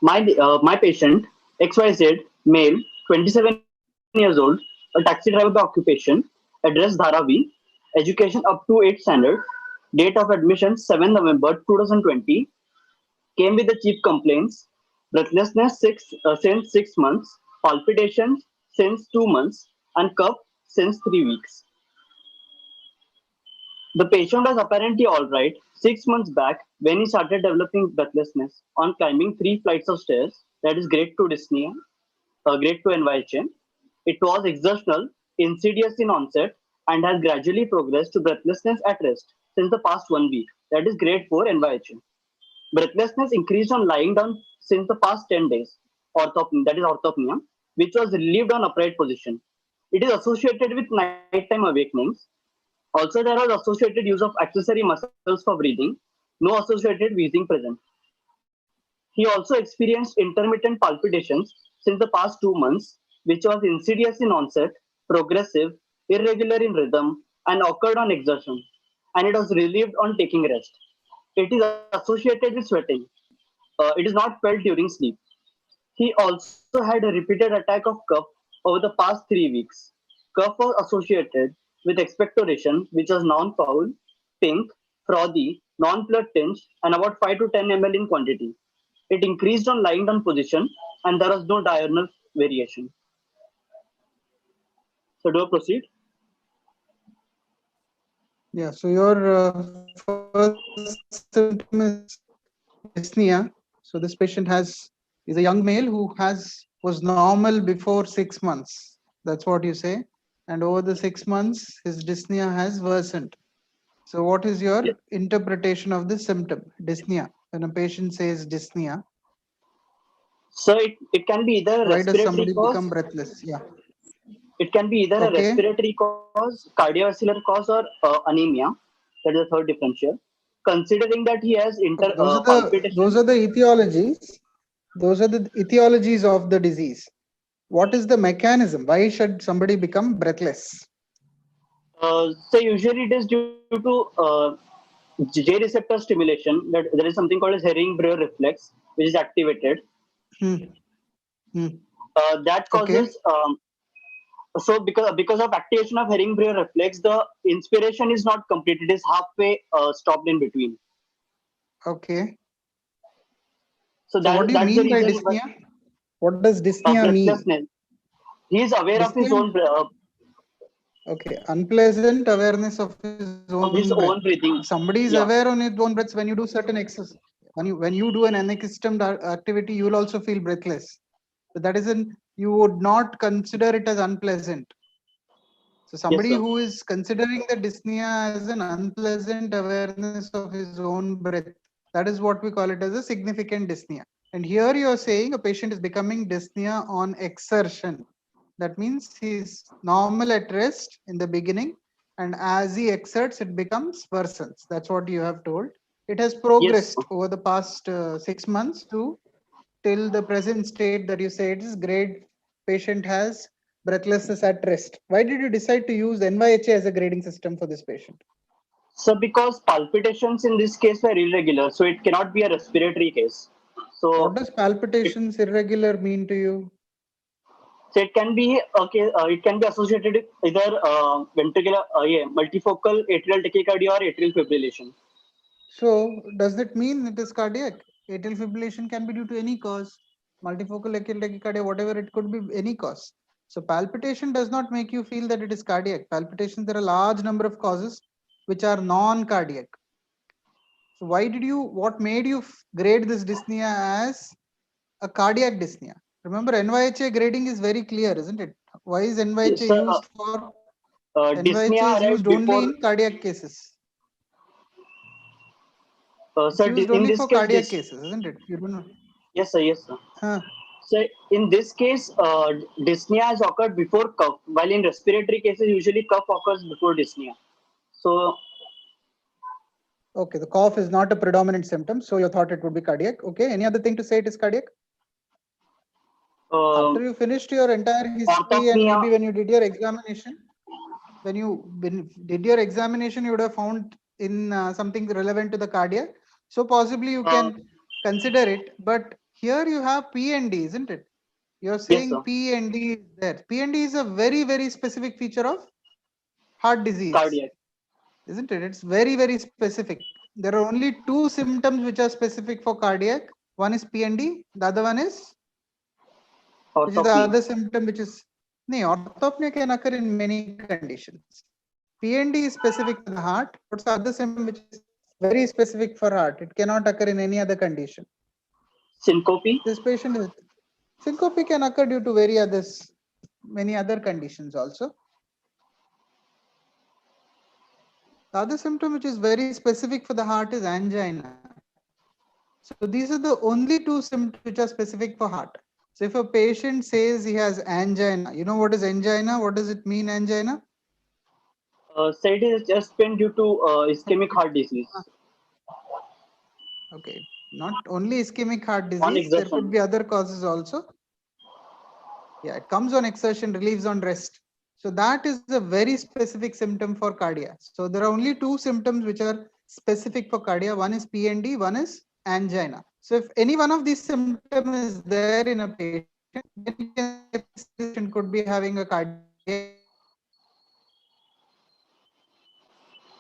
My patient, XYZ, male, 27 years old, a taxi driver by occupation, address Dharavi, education up to 8th standard, date of admission 7 November 2020, came with the chief complaints: breathlessness since 6 months, palpitations since 2 months, and cough since 3 weeks. The patient was apparently alright 6 months back when he started developing breathlessness on climbing 3 flights of stairs, that is grade 2 dyspnea, grade 2 NYHA. It was exertional, insidious in onset, and has gradually progressed to breathlessness at rest since the past 1 week, that is grade 4 NYHA. Breathlessness increased on lying down since the past 10 days, orthopnea, that is orthopnea, which was relieved on upright position. It is associated with nighttime awakenings. Also, there was associated use of accessory muscles for breathing, no associated wheezing present. He also experienced intermittent palpitations since the past 2 months, which was insidious in onset, progressive, irregular in rhythm, and occurred on exertion, and it was relieved on taking rest. It is associated with sweating. It is not felt during sleep. He also had a repeated attack of cough over the past 3 weeks. Cough was associated with expectoration, which was non-foul, pink, frothy, non-blood tinged, and about 5 to 10 ml in quantity. It increased on lying down position, and there was no diurnal variation. So, do I proceed? Yeah, so your first symptom is dyspnea. So this patient is a young male who was normal before 6 months. That's what you say. And over the 6 months, his dyspnea has worsened. So what is your interpretation of this symptom, dyspnea? When a patient says dyspnea, So, it can be either a why does respiratory somebody cause, become breathless? Yeah. it can be either a Okay. respiratory cause, cardiovascular cause, or anemia. That is the third differential. Considering that he has palpitation. Those are the etiologies. Those are the etiologies of the disease. What is the mechanism? Why should somebody become breathless? So usually it is due to J receptor stimulation. That there is something called as Herring-Brewer reflex, which is activated. That Okay. causes so because of activation of Herring-Brewer reflex, the inspiration is not complete. It is halfway stopped in between. Okay. So So what do you that's the mean by reason. dyspnea? What does dyspnea mean? Breathlessness. He is aware of his Dyspnea. own Okay, unpleasant awareness of his own breath. If breathing. somebody is aware on his own breaths, when you do certain exercise, when you do an unaccustomed activity, you will also feel breathless. But that isn't, you would not consider it as unpleasant. So somebody Yes, who is considering the dyspnea as an unpleasant awareness of his own breath, that is what we call it as a significant dyspnea. And here you are saying a patient is becoming dyspnea on exertion. That means he's normal at rest in the beginning, and as he exerts, it becomes worsens. That's what you have told. It has progressed over the past 6 months to till the present state that you say it is grade patient has breathlessness at rest. Why did you decide to use NYHA as a grading system for this patient? So because palpitations in this case were irregular, so it cannot be a respiratory case. So what does palpitations irregular mean to you? So it can be it can be associated with either ventricular, multifocal atrial tachycardia or atrial fibrillation. So does it mean it is cardiac? Atrial fibrillation can be due to any cause. Multifocal atrial tachycardia, whatever, it could be any cause. So palpitation does not make you feel that it is cardiac. Palpitation, there are a large number of causes which are non-cardiac. So why did you, what made you grade this dyspnea as a cardiac dyspnea? Remember, NYHA grading is very clear, isn't it? Why is NYHA used for? NYHA is used only in cardiac cases. It's used only for cardiac cases, isn't it? You don't know. Yes, sir. Yes, sir. So in this case, dyspnea has occurred before cough, while in respiratory cases, usually cough occurs before dyspnea. So. Okay, the cough is not a predominant symptom, so you thought it would be cardiac. Okay, any other thing to say it is cardiac? After you finished your entire history and maybe when you did your examination, when you did your examination, you would have found in something relevant to the cardiac. So possibly you can consider it, but here you have PND, isn't it? You're Yes, saying sir. PND is there. PND is a very, very specific feature of heart disease, Cardiac. isn't it? It's very, very specific. There are only two symptoms which are specific for cardiac. One is PND, the other one is, which is the Orthopnea. other symptom, which is, no, orthopnea can occur in many conditions. PND is specific for the heart. What's the other symptom which is very specific for heart? It cannot occur in any other condition. Syncope. This patient with syncope can occur due to many other conditions also. The other symptom which is very specific for the heart is angina. So these are the only two symptoms which are specific for heart. So if a patient says he has angina, you know what is angina? What does it mean, angina? So it is just pain due to ischemic heart disease Okay, not only ischemic heart on disease, there could exertion. be other causes also. Yeah, it comes on exertion, relieves on rest. So that is a very specific symptom for cardia. So there are only two symptoms which are specific for cardia. One is PND, one is angina. So if any one of these symptoms is there in a patient, then you can say this patient could be having a cardiac disease.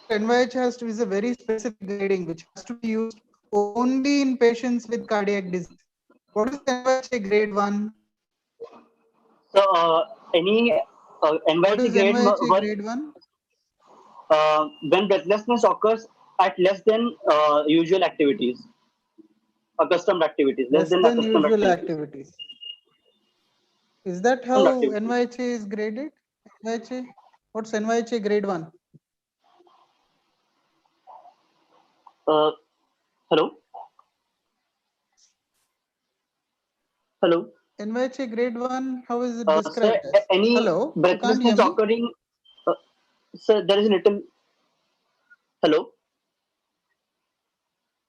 NYH has to is a very specific grading which has to be used only in patients with cardiac disease. What is NYHA grade 1? So any What NYHA is grade NYHA 1 grade 1? when breathlessness occurs at less than usual activities, accustomed activities, less Less than than accustomed usual activities. activities. Is that Accustomed how activities. NYHA is graded? NYHA? What's NYHA grade 1? Uh, hello, hello. NYHA grade 1, how is it So described as? any Hello, you can't hear breathlessness me? occurring. Uh, so there is a little. Hello.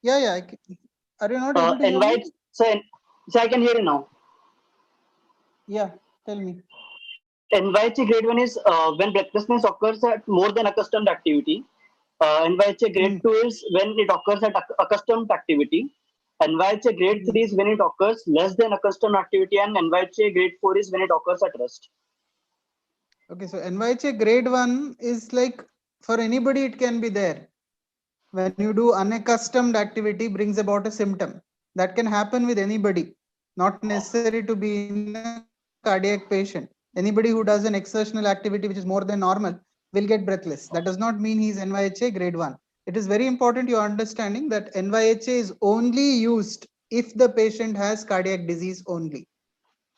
Yeah, yeah. Are you not able to hear me? NYHA. So I can hear you now. Yeah, tell me. NYHA grade 1 is when breathlessness occurs at more than accustomed activity. NYHA grade Hmm. 2 is when it occurs at accustomed activity. NYHA grade Hmm. 3 is when it occurs less than accustomed activity, and NYHA grade 4 is when it occurs at rest. Okay, so NYHA grade 1 is like for anybody it can be there. When you do unaccustomed activity brings about a symptom. That can happen with anybody, not necessary to be in a cardiac patient. Anybody who does an exertional activity which is more than normal will get breathless. That does not mean he's NYHA grade 1. It is very important you understanding that NYHA is only used if the patient has cardiac disease only.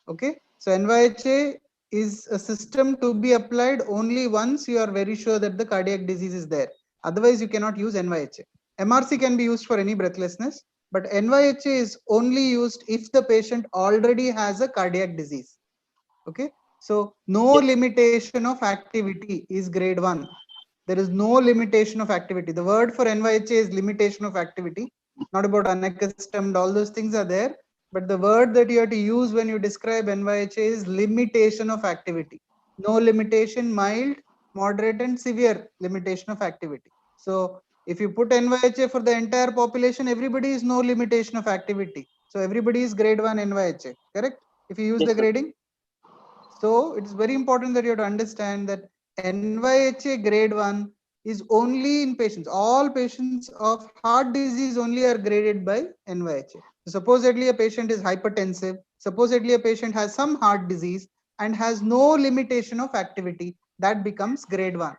Okay, so NYHA is a system to be applied only once you are very sure that the cardiac disease is there. Otherwise, you cannot use NYHA. MRC can be used for any breathlessness, but NYHA is only used if the patient already has a cardiac disease. Okay, so no Yes. limitation of activity is grade 1. There is no limitation of activity. The word for NYHA is limitation of activity, not about unaccustomed. All those things are there, but the word that you have to use when you describe NYHA is limitation of activity. No limitation, mild, moderate, and severe limitation of activity. So if you put NYHA for the entire population, everybody is no limitation of activity. So everybody is grade 1 NYHA, correct? If you use the Yes, sir. grading. So it is very important that you have to understand that NYHA grade 1 is only in patients. All patients of heart disease only are graded by NYHA. So supposedly a patient is hypertensive, supposedly a patient has some heart disease and has no limitation of activity, that becomes grade 1.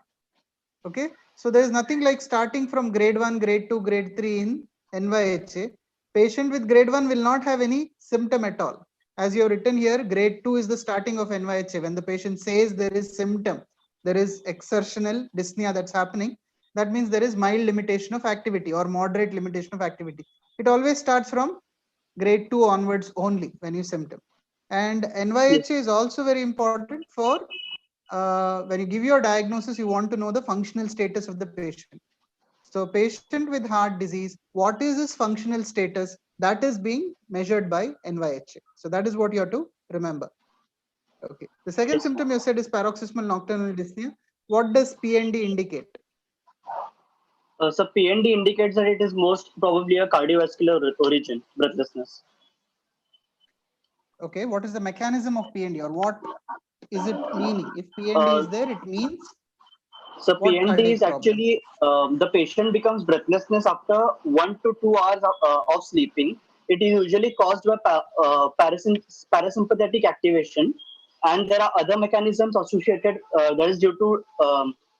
Okay, so there is nothing like starting from grade 1, grade 2, grade 3 in NYHA. Patient with grade 1 will not have any symptom at all. As you have written here, grade 2 is the starting of NYHA. When the patient says there is symptom, there is exertional dyspnea that's happening, that means there is mild limitation of activity or moderate limitation of activity. It always starts from grade 2 onwards only when you symptom. And Yes. NYHA is also very important for when you give your diagnosis, you want to know the functional status of the patient. So patient with heart disease, what is his functional status? That is being measured by NYHA. So that is what you have to remember. Okay. The second Yes. symptom you said is paroxysmal nocturnal dyspnea. What does PND indicate? So PND indicates that it is most probably a cardiovascular origin, breathlessness. Okay, what is the mechanism of PND, or what is it meaning? If PND Uh, is there, it means so what PND is cardiac problem? actually the patient becomes breathlessness after 1 to 2 hours of sleeping. It is usually caused by parasympathetic activation, and there are other mechanisms associated. That is due to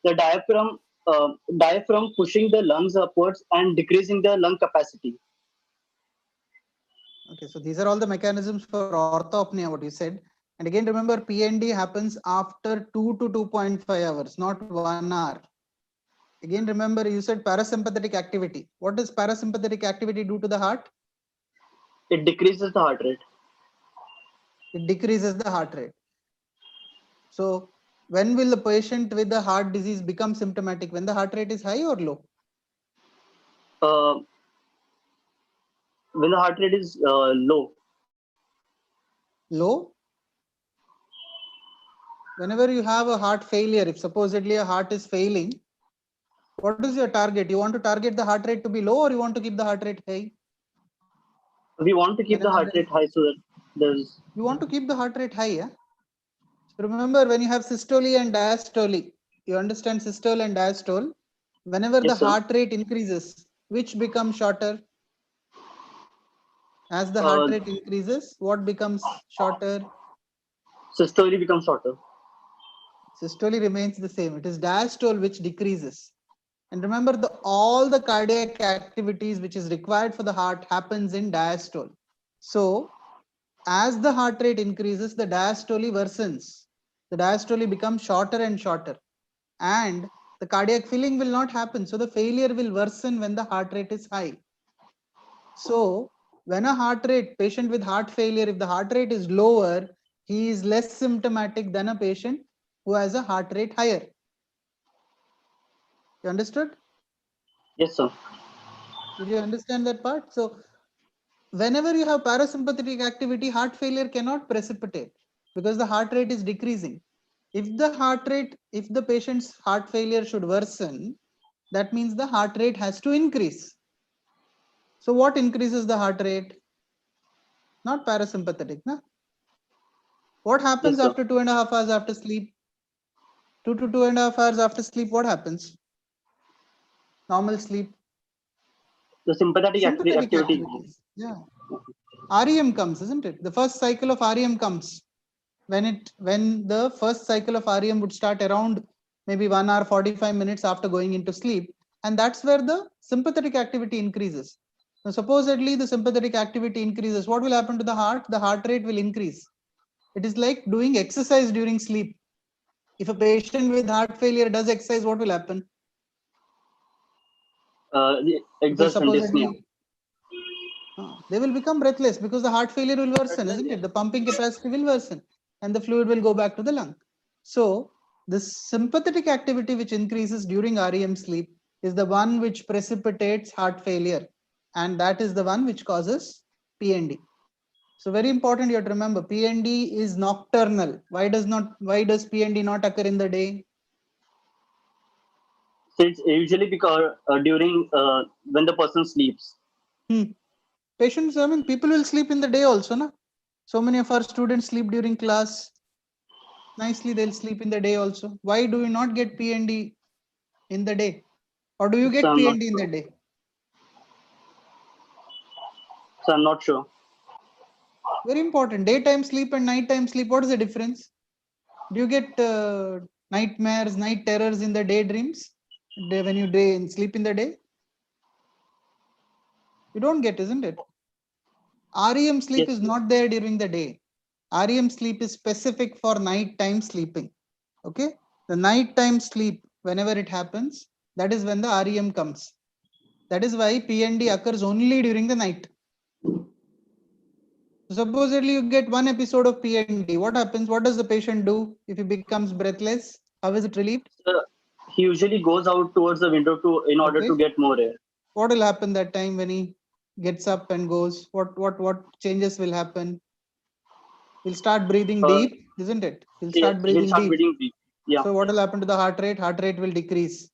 the diaphragm pushing the lungs upwards and decreasing the lung capacity. Okay, so these are all the mechanisms for orthopnea, what you said. And again, remember, PND happens after 2 to 2.5 hours, not 1 hour. Again, remember, you said parasympathetic activity. What does parasympathetic activity do to the heart? It decreases the heart rate. It decreases the heart rate. So when will the patient with the heart disease become symptomatic? When the heart rate is high or low? Uh, when the heart rate is low. Low? Whenever you have a heart failure, if supposedly a heart is failing, what is your target? You want to target the heart rate to be low, or you want to keep the heart rate high? We want to keep the Whenever heart rate high so that there's. you want to keep the heart rate high, yeah? So remember, when you have systole and diastole, you understand systole and diastole. Whenever the Yes, sir. heart rate increases, which becomes shorter? As the heart Uh, rate increases, what becomes shorter? Systole becomes shorter. Systole remains the same. It is diastole which decreases. And remember, all the cardiac activities which is required for the heart happens in diastole. So as the heart rate increases, the diastole worsens. The diastole becomes shorter and shorter, and the cardiac filling will not happen. So the failure will worsen when the heart rate is high. So when a heart rate, patient with heart failure, if the heart rate is lower, he is less symptomatic than a patient who has a heart rate higher. You understood? Yes, sir. Did you understand that part? So whenever you have parasympathetic activity, heart failure cannot precipitate because the heart rate is decreasing. If the patient's heart failure should worsen, that means the heart rate has to increase. So what increases the heart rate? Not parasympathetic, na? What happens Yes, sir. after 2.5 hours after sleep? 2 to 2.5 hours after sleep, what happens? Normal sleep. The sympathetic Sympathetic activity. activities. Yeah. REM comes, isn't it? The first cycle of REM comes. When the first cycle of REM would start around maybe 1 hour 45 minutes after going into sleep, and that's where the sympathetic activity increases. Now supposedly the sympathetic activity increases, what will happen to the heart? The heart rate will increase. It is like doing exercise during sleep. If a patient with heart failure does exercise, what will happen? The Because exertion dyspnea. supposedly they will become breathless because the heart failure will worsen, isn't it? The pumping capacity will worsen and the fluid will go back to the lung. So the sympathetic activity which increases during REM sleep is the one which precipitates heart failure, and that is the one which causes PND. So very important, you have to remember, PND is nocturnal. Why does PND not occur in the day? So it's usually because during when the person sleeps. Patients, I mean, people will sleep in the day also, na? So many of our students sleep during class. Nicely, they'll sleep in the day also. Why do you not get PND in the day? Or do you So get I'm not PND in the sure. day? So I'm not sure. Very important. Daytime sleep and nighttime sleep, what is the difference? Do you get nightmares, night terrors in the daydreams when you sleep in the day? You don't get, isn't it? REM sleep Yes, is not there during the day. REM sleep is specific for nighttime sleeping. Okay? The nighttime sleep, whenever it happens, that is when the REM comes. That is why PND occurs only during the night. Supposedly you get one episode of PND. What happens? What does the patient do if he becomes breathless? How is it relieved? so he usually goes out towards the window in order Okay. to get more air. What will happen that time when he gets up and goes? What changes will happen? He'll start breathing Uh, deep, isn't it? He'll yes, start he'll breathing start deep. breathing deep. Yeah, So what will happen to the heart rate? Heart rate will decrease.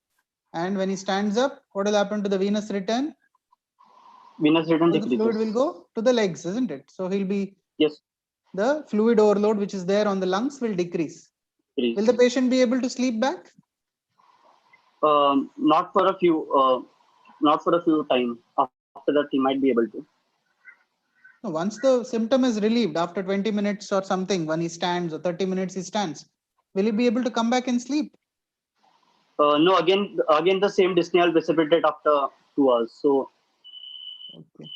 And when he stands up, what will happen to the venous return? venous return All the fluid will decreases. go to the legs, isn't it? So he'll be Yes, the fluid overload which is there on the lungs will decrease. Will the patient be able to sleep back? Not for a few time. After that, he might be able to. No, once the symptom is relieved after 20 minutes or something, when he stands, or 30 minutes he stands, will he be able to come back and sleep? No, again the same dyspnea will precipitate after 2 hours. So, okay.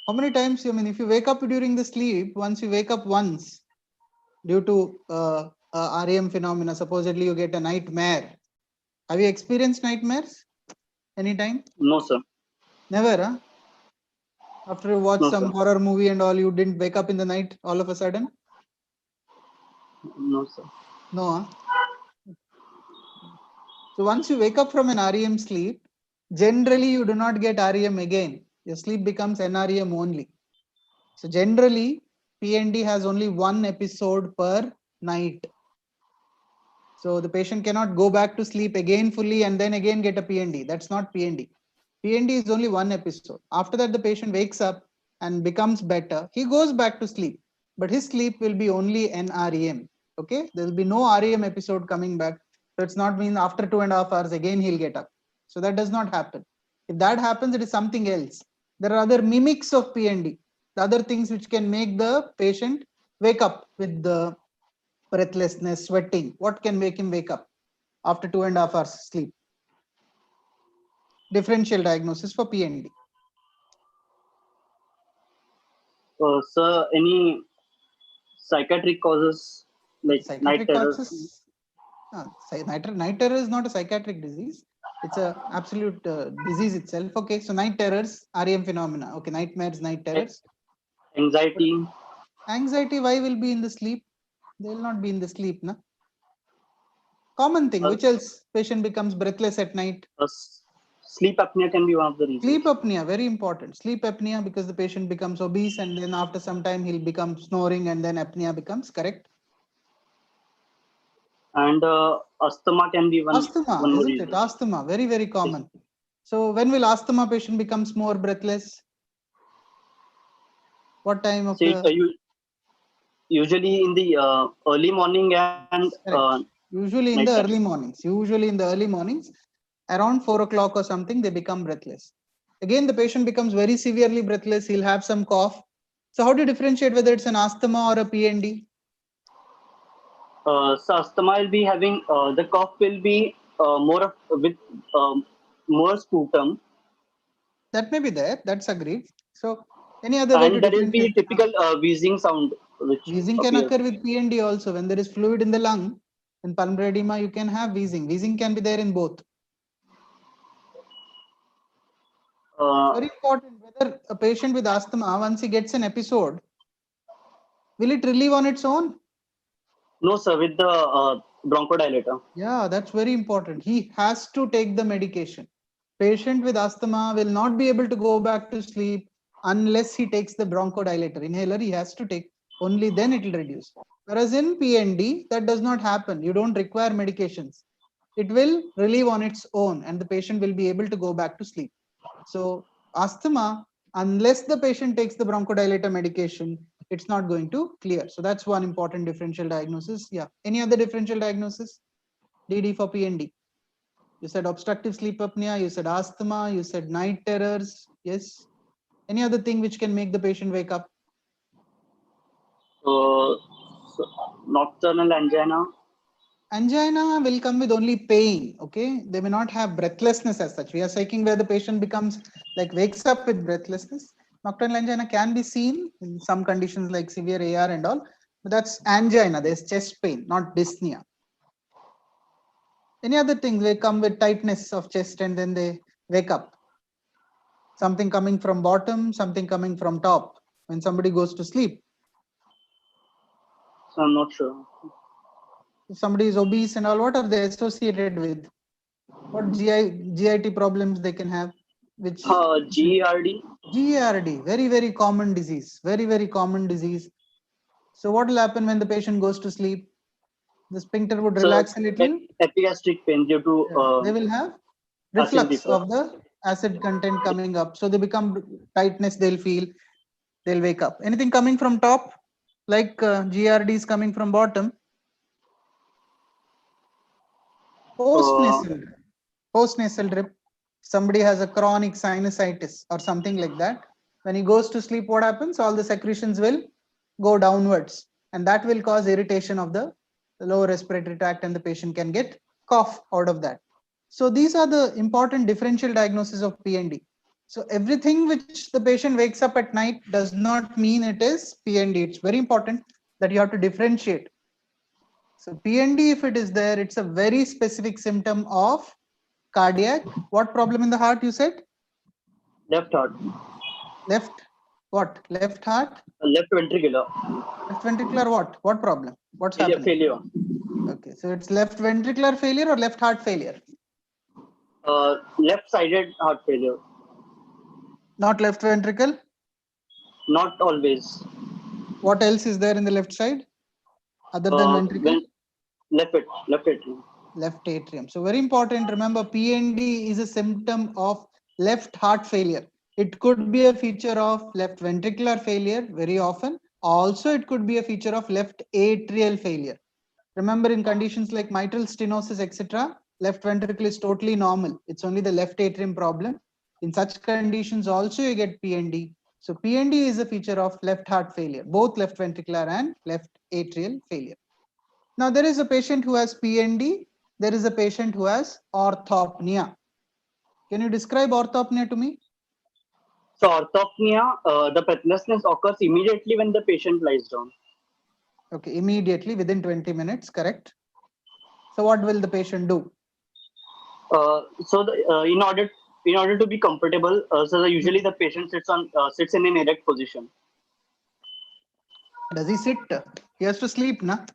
How many times? I mean, if you wake up during the sleep, once you wake up once due to REM phenomena, supposedly you get a nightmare. Have you experienced nightmares anytime? no, sir. Never, huh? After you watch No, some sir. horror movie and all, you didn't wake up in the night all of a sudden? No, sir. No, huh? So once you wake up from an REM sleep, generally you do not get REM again. Your sleep becomes NREM only. So generally, PND has only one episode per night. So the patient cannot go back to sleep again fully and then again get a PND. That's not PND. PND is only one episode. After that, the patient wakes up and becomes better. He goes back to sleep, but his sleep will be only NREM. Okay, there will be no REM episode coming back. So it's not mean after 2.5 hours again he'll get up. So that does not happen. If that happens, it is something else. There are other mimics of PND, the other things which can make the patient wake up with the breathlessness, sweating. What can make him wake up after 2.5 hours sleep? Differential diagnosis for PND. Sir, any psychiatric causes like night Psychiatric terrors? causes? Night terror is not a psychiatric disease. It's a absolute disease itself. Okay, so night terrors, REM phenomena. Okay, nightmares, night terrors. Anxiety. Anxiety, why will be in the sleep? They will not be in the sleep, na? Common thing. Which else? Patient becomes breathless at night. Sleep apnea can be one of the reasons. Sleep apnea, very important. Sleep apnea because the patient becomes obese and then after some time he'll become snoring and then apnea becomes, correct? And asthma can be one Asthma, more isn't reason. it? Asthma, very, very common. So when will asthma patient becomes more breathless? What time of the? Usually in the early morning and usually in the early mornings. Usually in the early mornings, around 4 o'clock or something, they become breathless. Again, the patient becomes very severely breathless. He'll have some cough. So how do you differentiate whether it's an asthma or a PND? So asthma will be having the cough will be with more sputum. That may be there. That's agreed. So any other way to And there will be differentiate? typical wheezing sound which Wheezing can appears. occur with PND also. When there is fluid in the lung, in pulmonary edema, you can have wheezing. Wheezing can be there in both. Very important whether a patient with asthma, once he gets an episode, will it relieve on its own? No, sir, with the bronchodilator. Yeah, that's very important. He has to take the medication. Patient with asthma will not be able to go back to sleep unless he takes the bronchodilator inhaler. He has to take, only then it will reduce. Whereas in PND, that does not happen. You don't require medications. It will relieve on its own and the patient will be able to go back to sleep. So asthma, unless the patient takes the bronchodilator medication, it's not going to clear. So that's one important differential diagnosis. Yeah. Any other differential diagnosis? DD for PND. You said obstructive sleep apnea, you said asthma, you said night terrors. Yes. Any other thing which can make the patient wake up? So nocturnal angina. Angina will come with only pain. Okay. They may not have breathlessness as such. We are saying where the patient becomes like wakes up with breathlessness. Nocturnal angina can be seen in some conditions like severe AR and all, but that's angina. There's chest pain, not dyspnea. Any other thing, they come with tightness of chest and then they wake up. Something coming from bottom, something coming from top when somebody goes to sleep. So I'm not sure. If somebody is obese and all, what are they associated with? What GIT problems they can have? Which GERD. GERD, very, very common disease. Very, very common disease. So what will happen when the patient goes to sleep? The sphincter would relax a little. Epigastric pain due to they will have reflux of the acid content coming up. So they become tightness, they'll feel, they'll wake up. Anything coming from top, like GRD is coming from bottom. Postnasal, postnasal drip. Somebody has a chronic sinusitis or something like that. When he goes to sleep, what happens? All the secretions will go downwards, and that will cause irritation of the lower respiratory tract, and the patient can get cough out of that. So these are the important differential diagnosis of PND. So everything which the patient wakes up at night does not mean it is PND. It's very important that you have to differentiate. So PND, if it is there, it's a very specific symptom of cardiac. What problem in the heart you said? Left heart. Left what? Left heart? Left ventricular. Left ventricular what? What problem? What's happening? Failure. Okay, so it's left ventricular failure or left heart failure? Left-sided heart failure. Not left ventricle? Not always. What else is there in the left side other than ventricle? Left atrium. Left atrium. So very important. Remember, PND is a symptom of left heart failure. It could be a feature of left ventricular failure very often. Also, it could be a feature of left atrial failure. Remember, in conditions like mitral stenosis, etc., left ventricle is totally normal. It's only the left atrium problem. In such conditions, also you get PND. So PND is a feature of left heart failure, both left ventricular and left atrial failure. Now, there is a patient who has PND. There is a patient who has orthopnea. Can you describe orthopnea to me? So orthopnea, the breathlessness occurs immediately when the patient lies down. Okay, immediately within 20 minutes, correct? So what will the patient do? In order to be comfortable, usually the patient sits in an erect position. Does he sit? He has to sleep, na?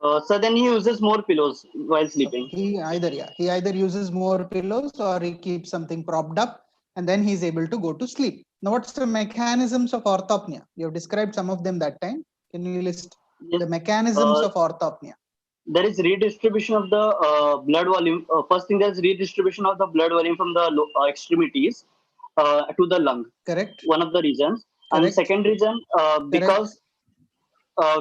So then he uses more pillows while sleeping. He either uses more pillows or he keeps something propped up, and then he's able to go to sleep. Now, what's the mechanisms of orthopnea? You have described some of them that time. Can you list the mechanisms of orthopnea? There is redistribution of the blood volume. First thing, there is redistribution of the blood volume from the extremities to the lung. Correct. One of the reasons. Correct. And second reason, because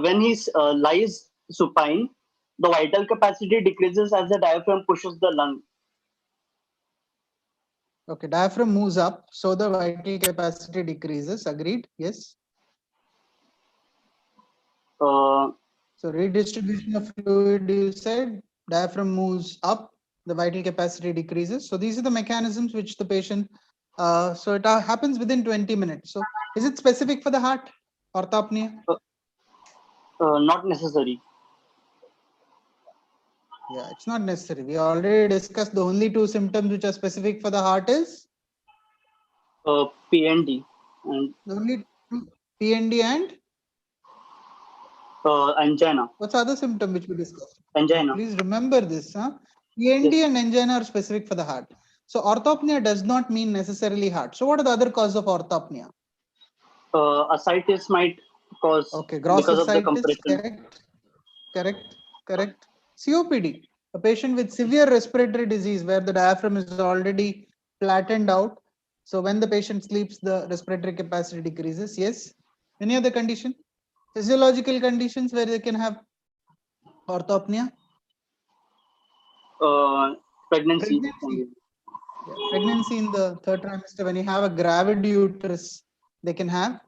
when he lies supine, the vital capacity decreases as the diaphragm pushes the lung. Okay, diaphragm moves up, so the vital capacity decreases. Agreed? Yes. So redistribution of fluid, you said, diaphragm moves up, the vital capacity decreases. So these are the mechanisms which the patient, so it happens within 20 minutes. So is it specific for the heart, orthopnea? Not necessary. Yeah, it's not necessary. We already discussed the only two symptoms which are specific for the heart is? PND. And the only two, PND and? angina. What's the other symptom which we discussed? Angina. Please remember this. PND and angina are specific for the heart. So orthopnea does not mean necessarily heart. So what are the other causes of orthopnea? Ascites might cause gross because ascites, of the compression. Correct. COPD, a patient with severe respiratory disease where the diaphragm is already flattened out. So when the patient sleeps, the respiratory capacity decreases. Yes. Any other condition? Physiological conditions where they can have orthopnea? Pregnancy. Pregnancy in the third trimester, when you have a gravid uterus, they can have.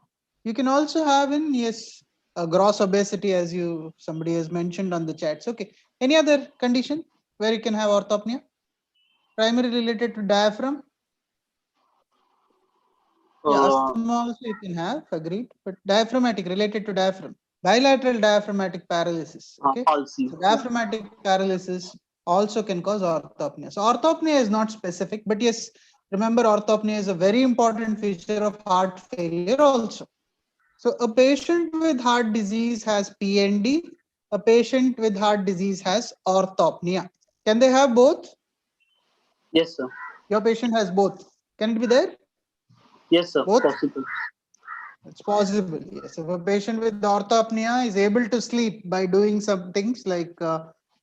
You can also have in, yes, a gross obesity, as somebody has mentioned on the chats. Okay. Any other condition where you can have orthopnea? Primary related to diaphragm? Asthma also you can have, agreed. But diaphragmatic, related to diaphragm. Bilateral diaphragmatic paralysis. Okay. So diaphragmatic paralysis also can cause orthopnea. So orthopnea is not specific, but yes, remember orthopnea is a very important feature of heart failure also. So a patient with heart disease has PND, a patient with heart disease has orthopnea. Can they have both? Yes, sir. Your patient has both. Can it be there? Yes, sir. Both? Possible. It's possible. Yes. If a patient with orthopnea is able to sleep by doing some things like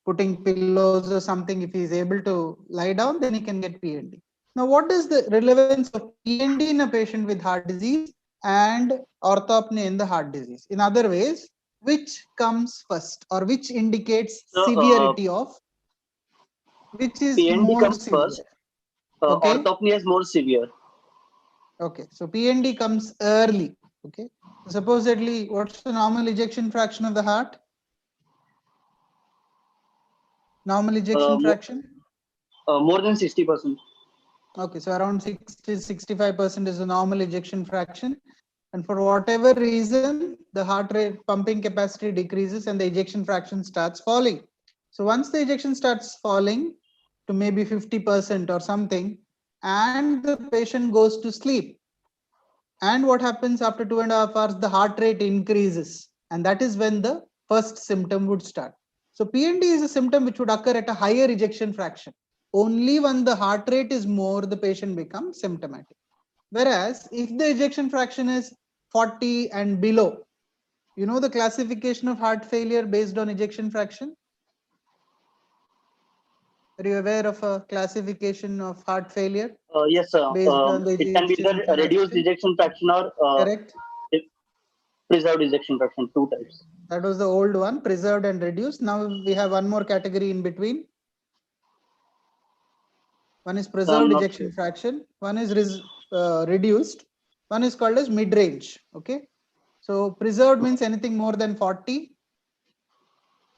putting pillows or something, if he is able to lie down, then he can get PND. Now, what is the relevance of PND in a patient with heart disease and orthopnea in the heart disease. In other ways, which comes first or which indicates So severity of, which is PND more comes severe? first. Okay. Orthopnea is more severe. Okay. So PND comes early. Okay. Supposedly, what's the normal ejection fraction of the heart? Normal ejection fraction? More than 60%. Okay, so around 60-65% is the normal ejection fraction. And for whatever reason, the heart rate pumping capacity decreases and the ejection fraction starts falling. So once the ejection starts falling to maybe 50% or something, and the patient goes to sleep, and what happens after 2.5 hours, the heart rate increases. And that is when the first symptom would start. So PND is a symptom which would occur at a higher ejection fraction. Only when the heart rate is more, the patient becomes symptomatic. Whereas if the ejection fraction is 40 and below, you know the classification of heart failure based on ejection fraction? Are you aware of a classification of heart failure Yes, sir. based on the It can be ejection either a reduced fraction? ejection fraction or Correct. preserved ejection fraction, two types. That was the old one, preserved and reduced. Now we have one more category in between. One is I'm preserved not ejection sure. fraction. One is reduced. One is called as mid-range. Okay. So preserved means anything more than 40.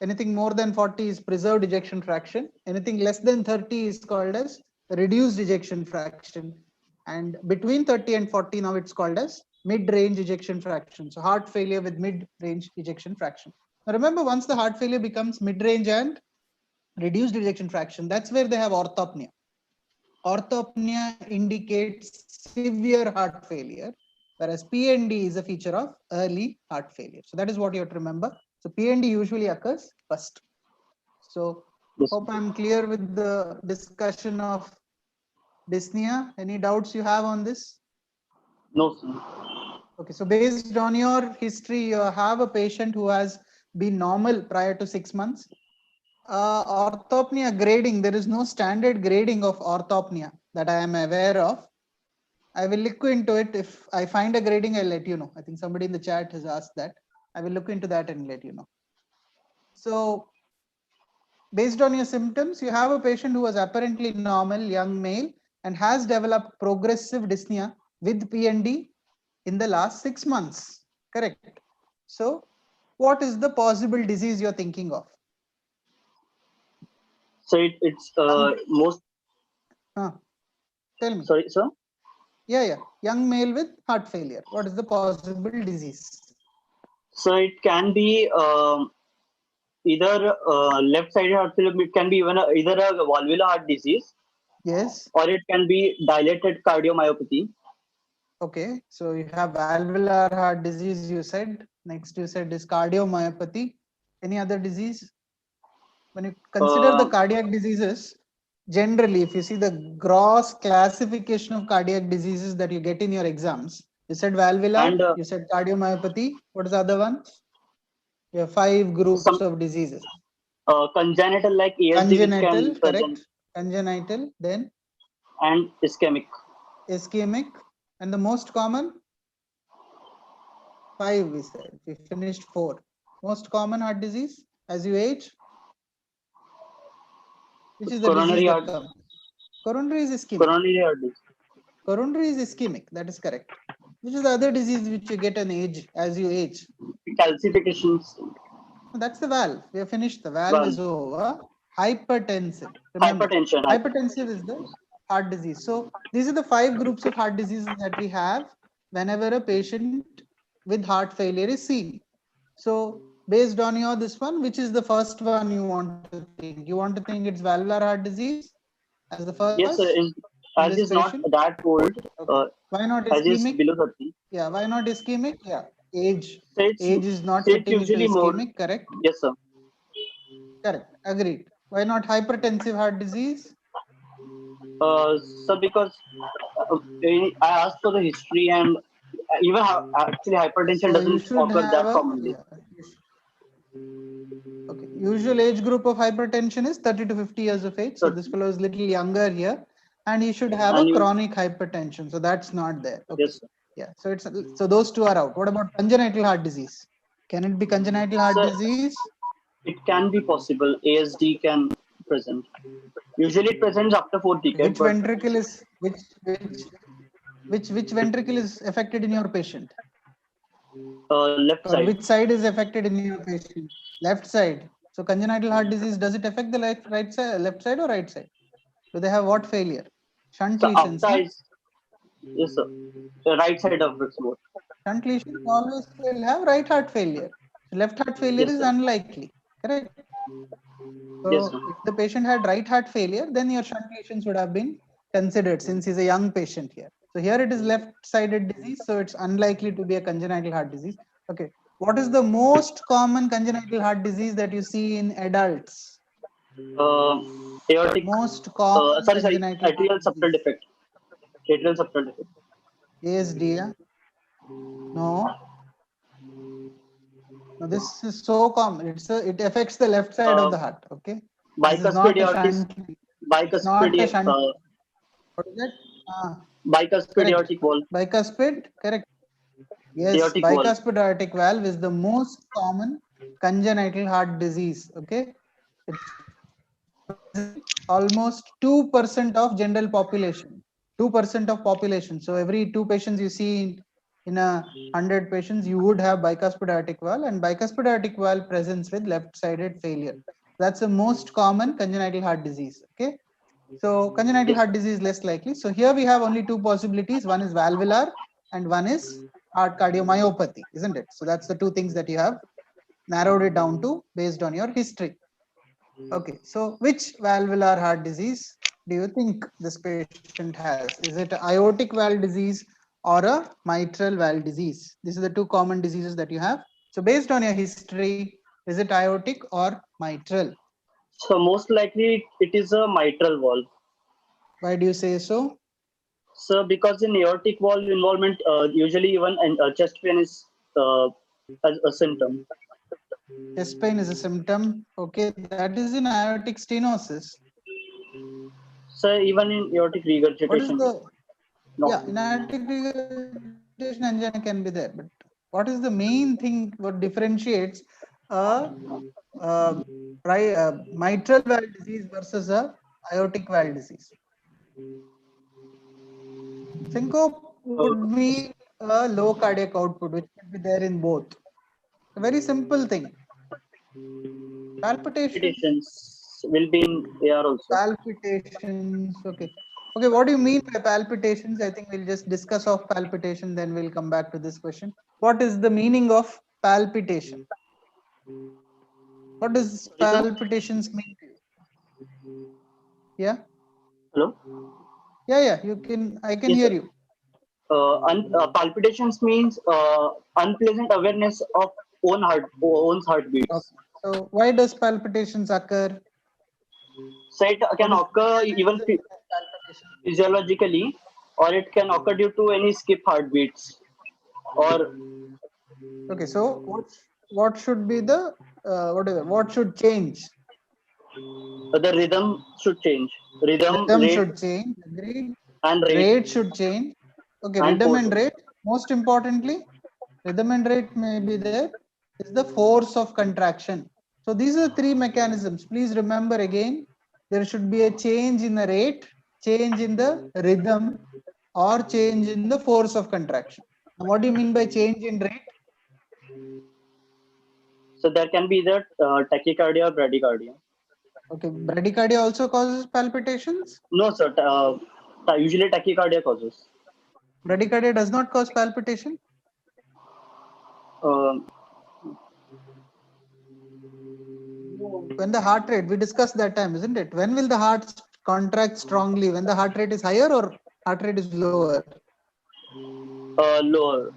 Anything more than 40 is preserved ejection fraction. Anything less than 30 is called as reduced ejection fraction. And between 30 and 40, now it's called as mid-range ejection fraction. So heart failure with mid-range ejection fraction. Now remember, once the heart failure becomes mid-range and reduced ejection fraction, that's where they have orthopnea. Orthopnea indicates severe heart failure, whereas PND is a feature of early heart failure. So that is what you have to remember. So PND usually occurs first. So Yes. hope I'm clear with the discussion of dyspnea. Any doubts you have on this? No, sir. Okay, so based on your history, you have a patient who has been normal prior to 6 months. Orthopnea grading, there is no standard grading of orthopnea that I am aware of. I will look into it. If I find a grading, I'll let you know. I think somebody in the chat has asked that. I will look into that and let you know. So based on your symptoms, you have a patient who was apparently normal, young male, and has developed progressive dyspnea with PND in the last 6 months. Correct. So what is the possible disease you're thinking of? So it's most. Tell me. Sorry, sir. Yeah. Young male with heart failure. What is the possible disease? So it can be either left-sided heart failure. It can be even either a valvular heart disease. Yes. Or it can be dilated cardiomyopathy. Okay, so you have valvular heart disease, you said. Next you said is cardiomyopathy. Any other disease? When you consider the cardiac diseases, generally, if you see the gross classification of cardiac diseases that you get in your exams, you said valvular, and you said cardiomyopathy. What is the other one? You have 5 groups of diseases. Congenital like ASD, which Congenital, can present. correct. Congenital, then? And ischemic. Ischemic. And the most common? 5 we said. We finished 4. Most common heart disease as you age? Which is the Coronary disease heart. that comes? Coronary is ischemic. Coronary heart disease. Coronary is ischemic. That is correct. Which is the other disease which you get an age as you age? Calcifications. That's the valve. We have finished. The valve is over. Hypertensive. Remember, Hypertension. hypertensive is the heart disease. So these are the 5 groups of heart diseases that we have whenever a patient with heart failure is seen. So based on your this one, which is the first one you want to think? You want to think it's valvular heart disease as the first? Yes, sir. As is not that old. Okay. Why not as is ischemic? below 30. Yeah, why not ischemic? Yeah, age. So Age is not so fitting into usually more. ischemic, correct? Yes, sir. Correct, agreed. Why not hypertensive heart disease? So because I asked for the history, and even actually hypertension So you doesn't should occur have that a, commonly. okay. Usual age group of hypertension is 30 to 50 years of age. So this fellow is little younger here, and he should have a And chronic hypertension. So that's not there. Okay. yes, sir. Yeah, so it's so those two are out. What about congenital heart disease? Can it be congenital heart So disease? it can be possible. ASD can present. Usually it presents after 4th decade, Which but ventricle is which ventricle is affected in your patient? left Or side. which side is affected in your patient? Left side. So congenital heart disease, does it affect the right side, left side or right side? Do they have what failure? Shunt So lesions, after na? is yes, sir. The right side of the throat. Shunt lesions always will have right heart failure. So left heart failure Yes, is sir. unlikely, correct? Yes, So sir. if the patient had right heart failure, then your shunt lesions would have been considered since he's a young patient here. So here it is left-sided disease, so it's unlikely to be a congenital heart disease. Okay. What is the most common congenital heart disease that you see in adults? Uh, Aortic. Most common Sorry. congenital heart Atrial septal disease. defect. Atrial septal defect. ASD, yeah? No. No, this is so common. It affects the left side of Uh, the heart. Okay. This is Bicuspid not a aortic. shunt. It's Bicuspid. not a shunt. What is that? Bicuspid Correct. aortic wall. Bicuspid, correct. Yes, Aortic wall. bicuspid aortic valve is the most common congenital heart disease. Okay. It's almost 2% of general population. 2% of population. So every 2 patients you see in a 100 patients, you would have bicuspid aortic valve, and bicuspid aortic valve presents with left-sided failure. That's the most common congenital heart disease. Okay. So congenital Yes, heart disease less likely. So here we have only 2 possibilities. One is valvular and one is heart cardiomyopathy, isn't it? So that's the 2 things that you have narrowed it down to based on your history. Okay, so which valvular heart disease do you think this patient has? Is it aortic valve disease or a mitral valve disease? These are the 2 common diseases that you have. So based on your history, is it aortic or mitral? so most likely it is a mitral valve. Why do you say so? So because in aortic valve involvement, usually even chest pain is a symptom. Chest pain is a symptom. Okay, that is in aortic stenosis. So even in aortic What is regurgitation, the no. in aortic regurgitation angina can be there, but what is the main thing what differentiates a, mitral valve disease versus a aortic valve disease? Syncope Uh, would be a low cardiac output, which could be there in both. A very simple thing. Palpitation, Palpitations will be in AR also. palpitations. Okay. Okay, what do you mean by palpitations? I think we'll just discuss of palpitation, then we'll come back to this question. What is the meaning of palpitation? What does Sorry, sir. palpitations mean to you? Yeah? Hello. Yeah, you can, I can Yes, hear sir. you. Palpitations means unpleasant awareness of own's heartbeats. Okay. So why does palpitations occur? So it can What is the occur even mechanism behind palpitation? physiologically, or it can occur due to any skip heartbeats, or Okay, so what should be the what should change? the rhythm should change. Rhythm, Rhythm rate, should change. Agreed. and rate, Rate should change. Okay, and rhythm force and also. rate. Most importantly, rhythm and rate may be there. Is the force of contraction. So these are 3 mechanisms. Please remember again, there should be a change in the rate, change in the rhythm, or change in the force of contraction. Now, what do you mean by change in rate? So there can be either tachycardia or bradycardia. Okay, bradycardia also causes palpitations. No, sir. Usually tachycardia causes. Bradycardia does not cause palpitation. Uh, When the heart rate, we discussed that time, isn't it? When will the heart contract strongly? When the heart rate is higher or heart rate is lower? Lower.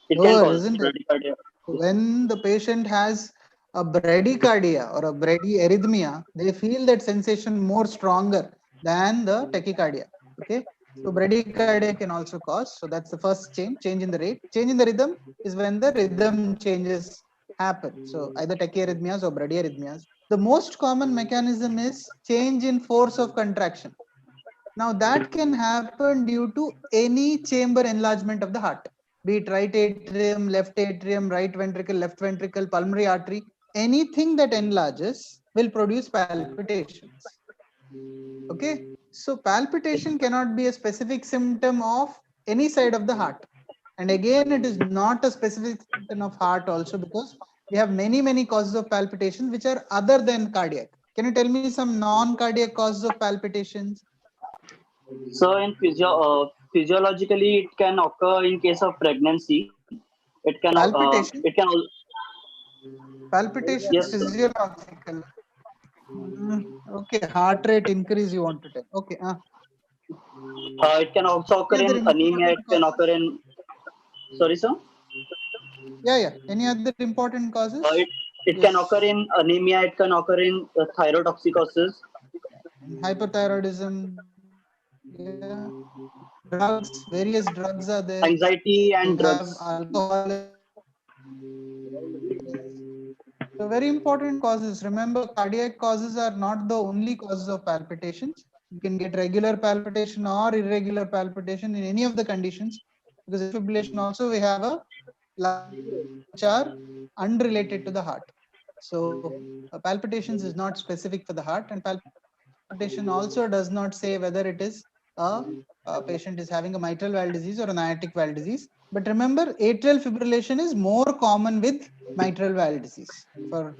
It can Lower, cause isn't it? bradycardia. Yes, sir. When the patient has a bradycardia or a bradyarrhythmia, they feel that sensation more stronger than the tachycardia. Okay. So bradycardia can also cause. So that's the first change in the rate. Change in the rhythm is when the rhythm changes happen. So either tachyarrhythmias or bradyarrhythmias. The most common mechanism is change in force of contraction. Now that can happen due to any chamber enlargement of the heart. be it right atrium, right ventricle, left ventricle, pulmonary artery, anything that enlarges will produce palpitations. Okay, so palpitation cannot be a specific symptom of any side of the heart. And again, it is not a specific symptom of heart also, because we have many causes of palpitations which are other than cardiac. Can you tell me some non-cardiac causes of palpitations? So in physiologically, it can occur in case of pregnancy. It Palpitation, can palpitation yes, sir. physiological. Okay, heart rate increase you want to tell. Okay, It can also any occur other in anemia. important It can occur causes? in, sorry, sir. Yeah. Any other important Uh, causes? it it can occur Yes, in anemia. It can occur in thyrotoxicosis. and hypothyroidism. Yeah, drugs, various drugs are there. Anxiety You and have drugs. alcohol. Yes. So very important causes. Remember, cardiac causes are not the only causes of palpitations. You can get regular palpitation or irregular palpitation in any of the conditions. Because in fibrillation also we have a large rate which are unrelated to the heart. So palpitations is not specific for the heart, and palpitation also does not say whether it is a patient is having a mitral valve disease or an aortic valve disease. But remember, atrial fibrillation is more common with mitral valve disease. For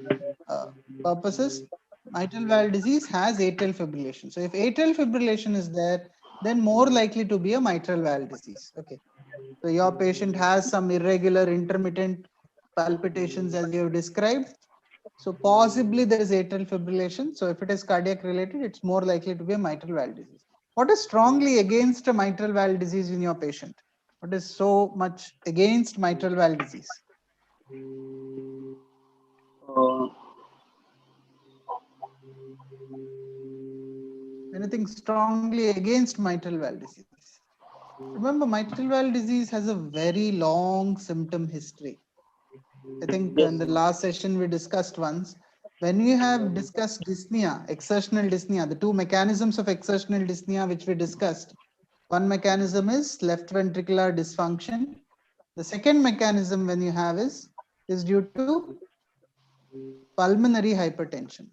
purposes, mitral valve disease has atrial fibrillation. So if atrial fibrillation is there, then more likely to be a mitral valve disease. Okay. So your patient has some irregular intermittent palpitations as you have described. So possibly there is atrial fibrillation. So if it is cardiac related, it's more likely to be a mitral valve disease. What is strongly against a mitral valve disease in your patient? What is so much against mitral valve disease? Uh, Anything strongly against mitral valve disease? Remember, mitral valve disease has a very long symptom history. I think in yes. the last session we discussed once, when we have discussed dyspnea, exertional dyspnea, the two mechanisms of exertional dyspnea which we discussed. One mechanism is left ventricular dysfunction. The second mechanism when you have is due to pulmonary hypertension.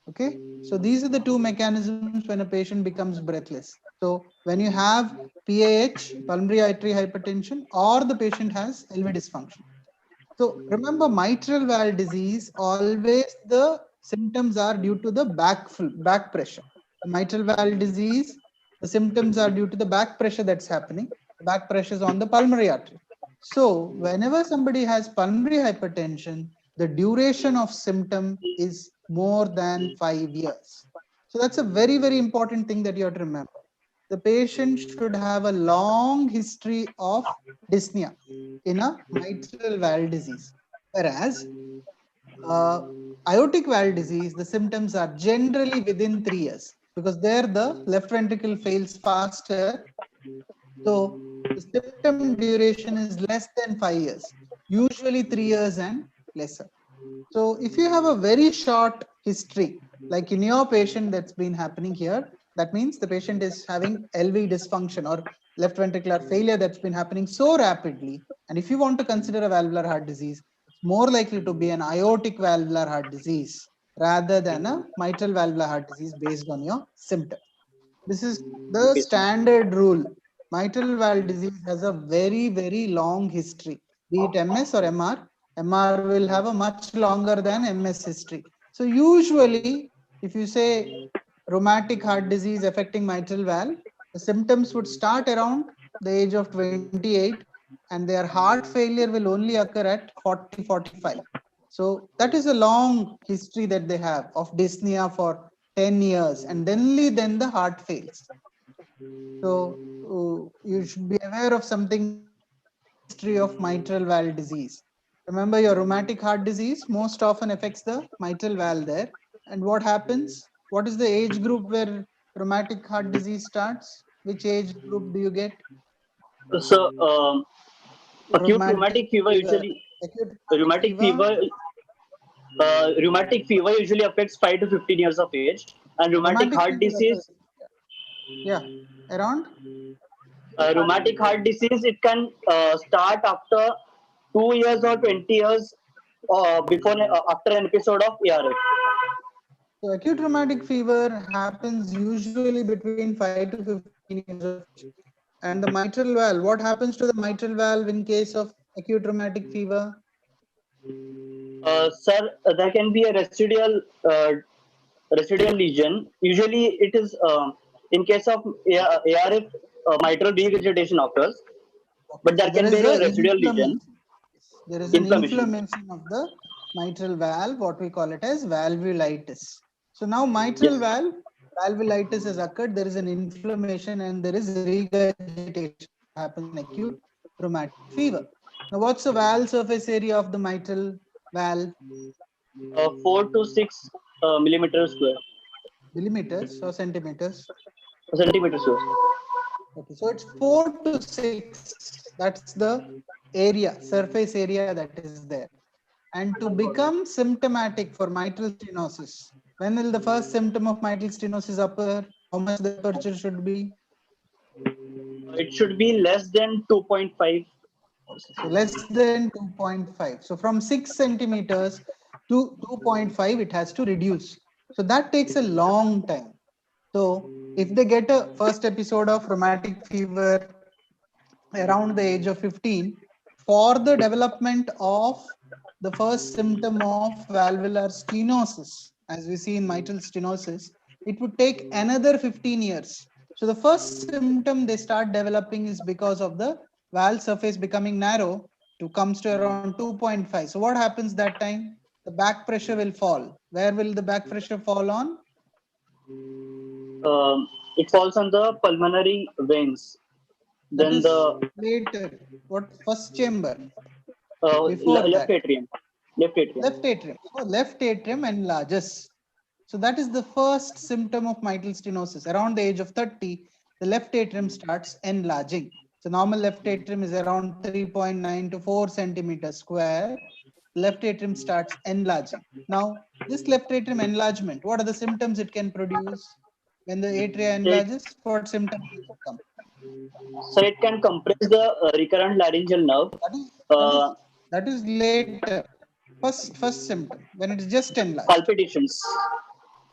Okay, so these are the two mechanisms when a patient becomes breathless. So when you have PAH, pulmonary artery hypertension, or the patient has LV dysfunction. So remember, mitral valve disease, always the symptoms are due to the back pressure. Mitral valve disease, the symptoms are due to the back pressure that's happening. The back pressure is on the pulmonary artery. So whenever somebody has pulmonary hypertension, the duration of symptom is more than 5 years. So that's a very important thing that you have to remember. The patient should have a long history of dyspnea in a mitral valve disease. Whereas aortic valve disease, the symptoms are generally within 3 years, because there the left ventricle fails faster. So the symptom duration is less than 5 years, usually 3 years and lesser. So if you have a very short history, like in your patient that's been happening here, that means the patient is having LV dysfunction or left ventricular failure that's been happening so rapidly. And if you want to consider a valvular heart disease, it's more likely to be an aortic valvular heart disease rather than a mitral valvular heart disease based on your symptoms. This is the Okay, sir. standard rule. Mitral valve disease has a very long history, be it MS or MR. MR will have a much longer than MS history. So usually, if you say rheumatic heart disease affecting mitral valve, the symptoms would start around the age of 28, and their heart failure will only occur at 40, 45. So that is a long history that they have of dyspnea for 10 years, and then only then the heart fails. So you should be aware of something like long history of mitral valve disease. Remember, your rheumatic heart disease most often affects the mitral valve there. And what happens? What is the age group where rheumatic heart disease starts? Which age group do you get? So acute Rheumatic rheumatic fever fever. usually Acute rheumatic rheumatic fever. fever usually affects 5 to 15 years of age, and rheumatic Rheumatic heart fever occurs. disease Yeah, around. Rheumatic heart disease, it can start after 2 years or 20 years before after an episode of ARF. So acute rheumatic fever happens usually between 5 to 15 years of age. And the mitral valve, what happens to the mitral valve in case of acute rheumatic fever? Sir, there can be a residual lesion. Usually, it is in case of ARF, mitral regurgitation occurs, Okay, but so there there can be is a a residual lesion, inflammation. There is an inflammation. inflammation of the mitral valve, what we call it as valvulitis. So now Yes. mitral valve, valvulitis has occurred, there is an inflammation and there is regurgitation that happens in acute rheumatic fever. Now what's the valve surface area of the mitral valve? 4 to 6 millimeters square, Millimeters or centimeters? centimeters square. Okay, so it's 4 to 6. That's the area, surface area that is there. And to become symptomatic for mitral stenosis, when will the first symptom of mitral stenosis appear? How much the aperture should be? It should be less than 2.5. Okay, so less than 2.5. So from 6 centimeters to 2.5, it has to reduce. So that takes a long time. So if they get a first episode of rheumatic fever around the age of 15, for the development of the first symptom of valvular stenosis, as we see in mitral stenosis, it would take another 15 years. So the first symptom they start developing is because of the valve surface becoming narrow to comes to around 2.5. So what happens that time? The back pressure will fall. Where will the back pressure fall on? It falls on the pulmonary veins. That Then is the later. What first chamber? Before left that. atrium. Left atrium. Left atrium. So left atrium enlarges. So that is the first symptom of mitral stenosis. Around the age of 30, the left atrium starts enlarging. So normal left atrium is around 3.9 to 4 centimeters square. Left atrium starts enlarging. Now, this left atrium enlargement, what are the symptoms it can produce? When the atria It, enlarges, what symptoms will come? so it can compress the recurrent laryngeal nerve. That is that is Uh, that is later. First symptom when it is just enlarged. Palpitations.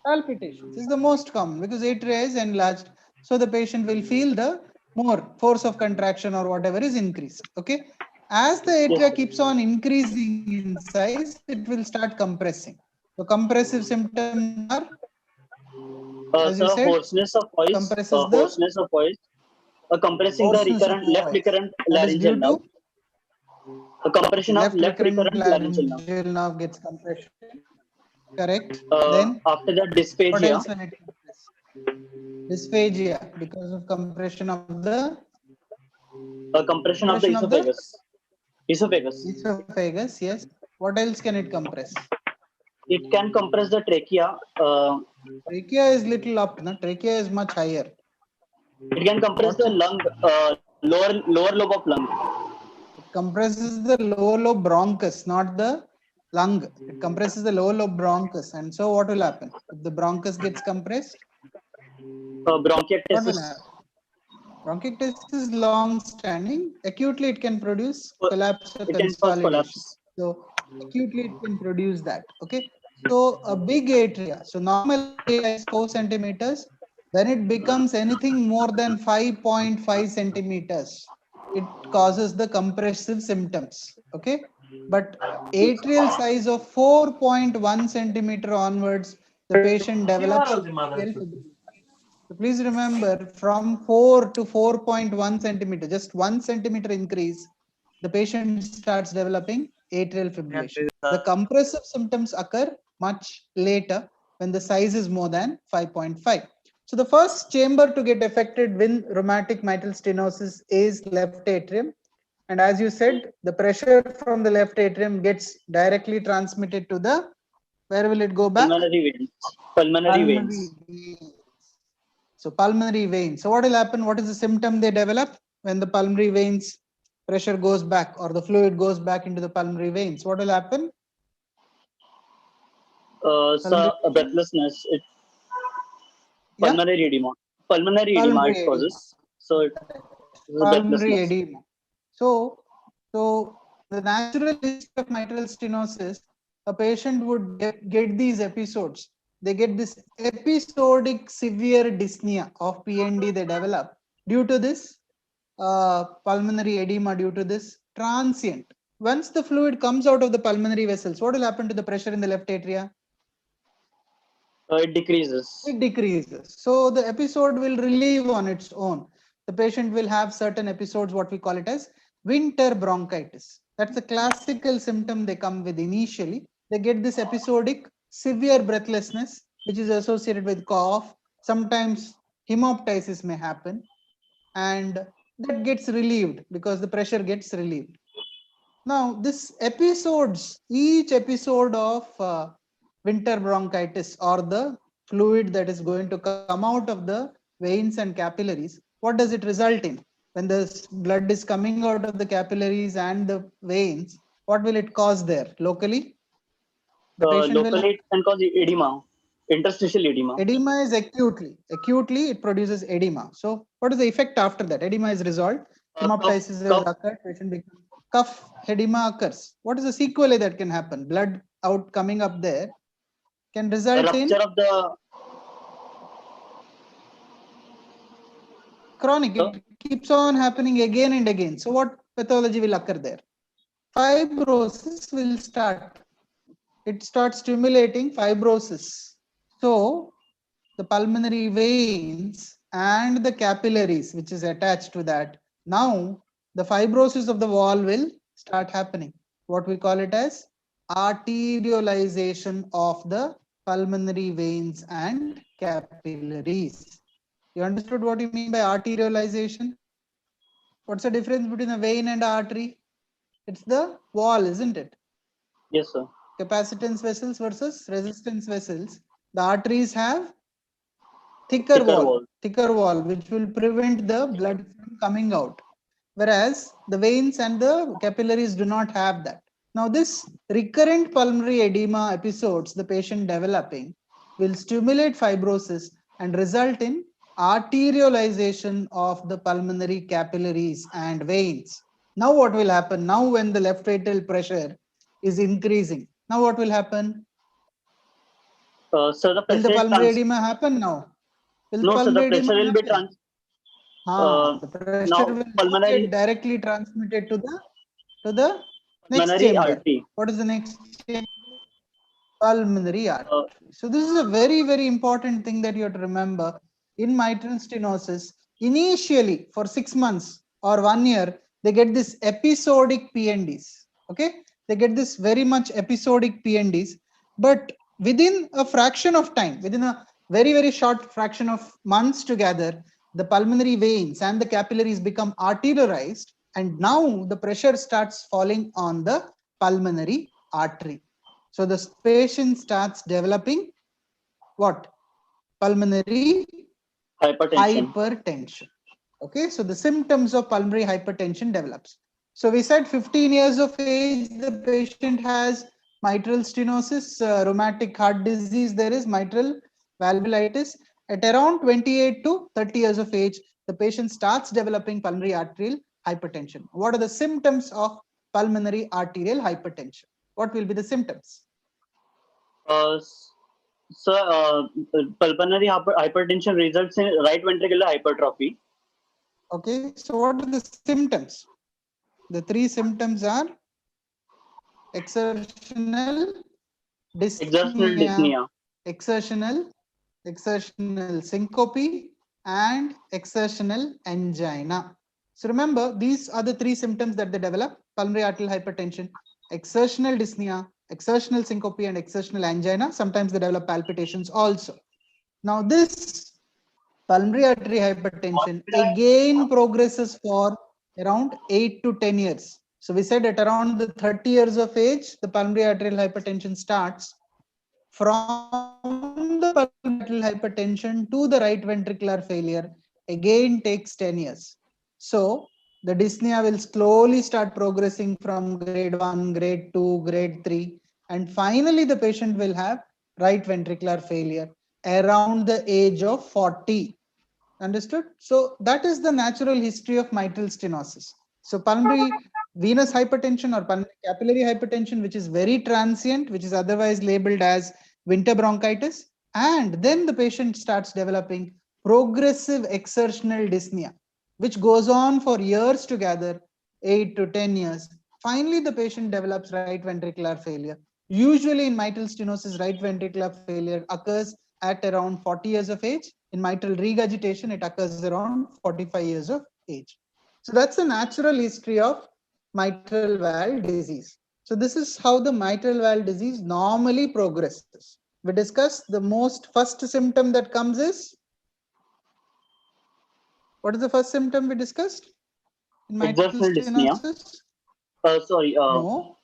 Palpitations is the most common because atria is enlarged, so the patient will feel the more force of contraction or whatever is increased. Okay, as the Yes. atria keeps on increasing in size, it will start compressing. So compressive symptoms are, as you So said, hoarseness of voice. compresses the Hoarseness of voice. Compressing the hoarseness of recurrent left voice. recurrent That is laryngeal due nerve. to A okay, compression of left left recurrent recurrent laryngeal nerve. laryngeal nerve gets compression. Correct. Then After that, what dysphagia. else will it compress? Dysphagia because of compression of the Compression of the compression of the esophagus. Esophagus. esophagus. Yes. What else can it compress? It can compress the trachea. Trachea is little up. No? Trachea is much higher. It can compress What's the it? lung, lower lobe of lung. It compresses the lower lobe bronchus, not the lung. It compresses the lower lobe bronchus. And so what will happen? If the bronchus gets compressed, what will Bronchiectasis. happen? Bronchiectasis is long standing. Acutely, it can produce collapse or It can cause consolidation. collapse. So, acutely, it can produce that. Okay. So, a big atria. So, normal atria is 4 centimeters. When it becomes anything more than 5.5 centimeters, it causes the compressive symptoms. Okay. But atrial size of 4.1 centimeter onwards, the patient develops atrial fibrillation. So please remember from 4 to 4.1 centimeter, just 1 centimeter increase, the patient starts developing atrial fibrillation. The compressive symptoms occur much later when the size is more than 5.5. So the first chamber to get affected with rheumatic mitral stenosis is left atrium. And as you said, the pressure from the left atrium gets directly transmitted to the, where will it go back? Pulmonary veins. Pulmonary Pulmonary veins. veins. So pulmonary veins. So what will happen? What is the symptom they develop when the pulmonary veins pressure goes back or the fluid goes back into the pulmonary veins? What will happen? Pulmonary veins. Breathlessness. It, Yeah. pulmonary edema. Pulmonary edema it Pulmonary edema. causes. So Correct. pulmonary breathlessness. edema. So the natural history of mitral stenosis, a patient would get these episodes. They get this episodic severe dyspnea of PND they develop due to this pulmonary edema, due to this transient. Once the fluid comes out of the pulmonary vessels, what will happen to the pressure in the left atria? It decreases. It decreases. So the episode will relieve on its own. The patient will have certain episodes, what we call it as winter bronchitis. That's a classical symptom they come with initially. They get this episodic severe breathlessness, which is associated with cough. Sometimes hemoptysis may happen, and that gets relieved because the pressure gets relieved. Now, this episodes, each episode of winter bronchitis or the fluid that is going to come out of the veins and capillaries, what does it result in? When the blood is coming out of the capillaries and the veins, what will it cause there locally? The patient will have Locally, it can cause edema, interstitial edema. edema is acutely it produces edema. So what is the effect after that? Edema is resolved, Cough, hemoptysis will cough, occur, patient becomes cough, edema occurs. What is the sequelae that can happen? Blood out coming up there can result rupture in of the chronic. It keeps on happening again and again. So what pathology will occur there? Fibrosis will start. It starts stimulating fibrosis. So the pulmonary veins and the capillaries, which is attached to that, now the fibrosis of the wall will start happening. What we call it as arterialization of the pulmonary veins and capillaries. You understood what you mean by arterialization? What's the difference between a vein and artery? It's the wall, isn't it? yes, sir. Capacitance vessels versus resistance vessels. The arteries have thicker Thicker wall, which will prevent the blood from coming out. Whereas the veins and the capillaries do not have that. Now, this recurrent pulmonary edema episodes the patient developing will stimulate fibrosis and result in arterialization of the pulmonary capillaries and veins. Now, what will happen? Now, when the left atrial pressure is increasing, now what will happen? So the Will the pressure is pulmonary edema happen now? Will the no, so the pulmonary edema pressure will be happen? uh, The pressure now will not get directly transmitted to the next pulmonary chamber. artery. What is the next chamber? Pulmonary artery. Uh, So this is a very, very important thing that you have to remember. In mitral stenosis, initially for 6 months or 1 year, they get this episodic PNDs. Okay, they get this very much episodic PNDs, but within a fraction of time, within a very, very short fraction of months together, the pulmonary veins and the capillaries become arterialized, and now the pressure starts falling on the pulmonary artery. So the patient starts developing what? Pulmonary hypertension. hypertension. Okay, so the symptoms of pulmonary hypertension develops. So we said 15 years of age, the patient has mitral stenosis, rheumatic heart disease, there is mitral valvulitis. At around 28 to 30 years of age, the patient starts developing pulmonary arterial hypertension. What are the symptoms of pulmonary arterial hypertension? What will be the symptoms? Uh, so pulmonary hypertension results in right ventricular hypertrophy. Okay, so what are the symptoms? The three symptoms are exertional Exertional dyspnea, dyspnea. exertional syncope, and exertional angina. So remember, these are the three symptoms that they develop: pulmonary arterial hypertension, exertional dyspnea, exertional syncope, and exertional angina. Sometimes they develop palpitations also. Now, this pulmonary artery hypertension again progresses for around 8 to 10 years. So we said at around the 30 years of age, the pulmonary arterial hypertension starts. From the pulmonary arterial hypertension to the right ventricular failure again takes 10 years. So the dyspnea will slowly start progressing from grade 1, grade 2, grade 3, and finally the patient will have right ventricular failure around the age of 40. Understood? So that is the natural history of mitral stenosis. So pulmonary venous hypertension or pulmonary capillary hypertension, which is very transient, which is otherwise labeled as winter bronchitis. And then the patient starts developing progressive exertional dyspnea, which goes on for years together, 8 to 10 years. Finally, the patient develops right ventricular failure. Usually in mitral stenosis, right ventricular failure occurs at around 40 years of age. In mitral regurgitation, it occurs around 45 years of age. So that's the natural history of mitral valve disease. So this is how the mitral valve disease normally progresses. We discussed the first symptom that comes is, what is the first symptom we discussed in mitral Exertional dyspnea. stenosis? Sorry. No.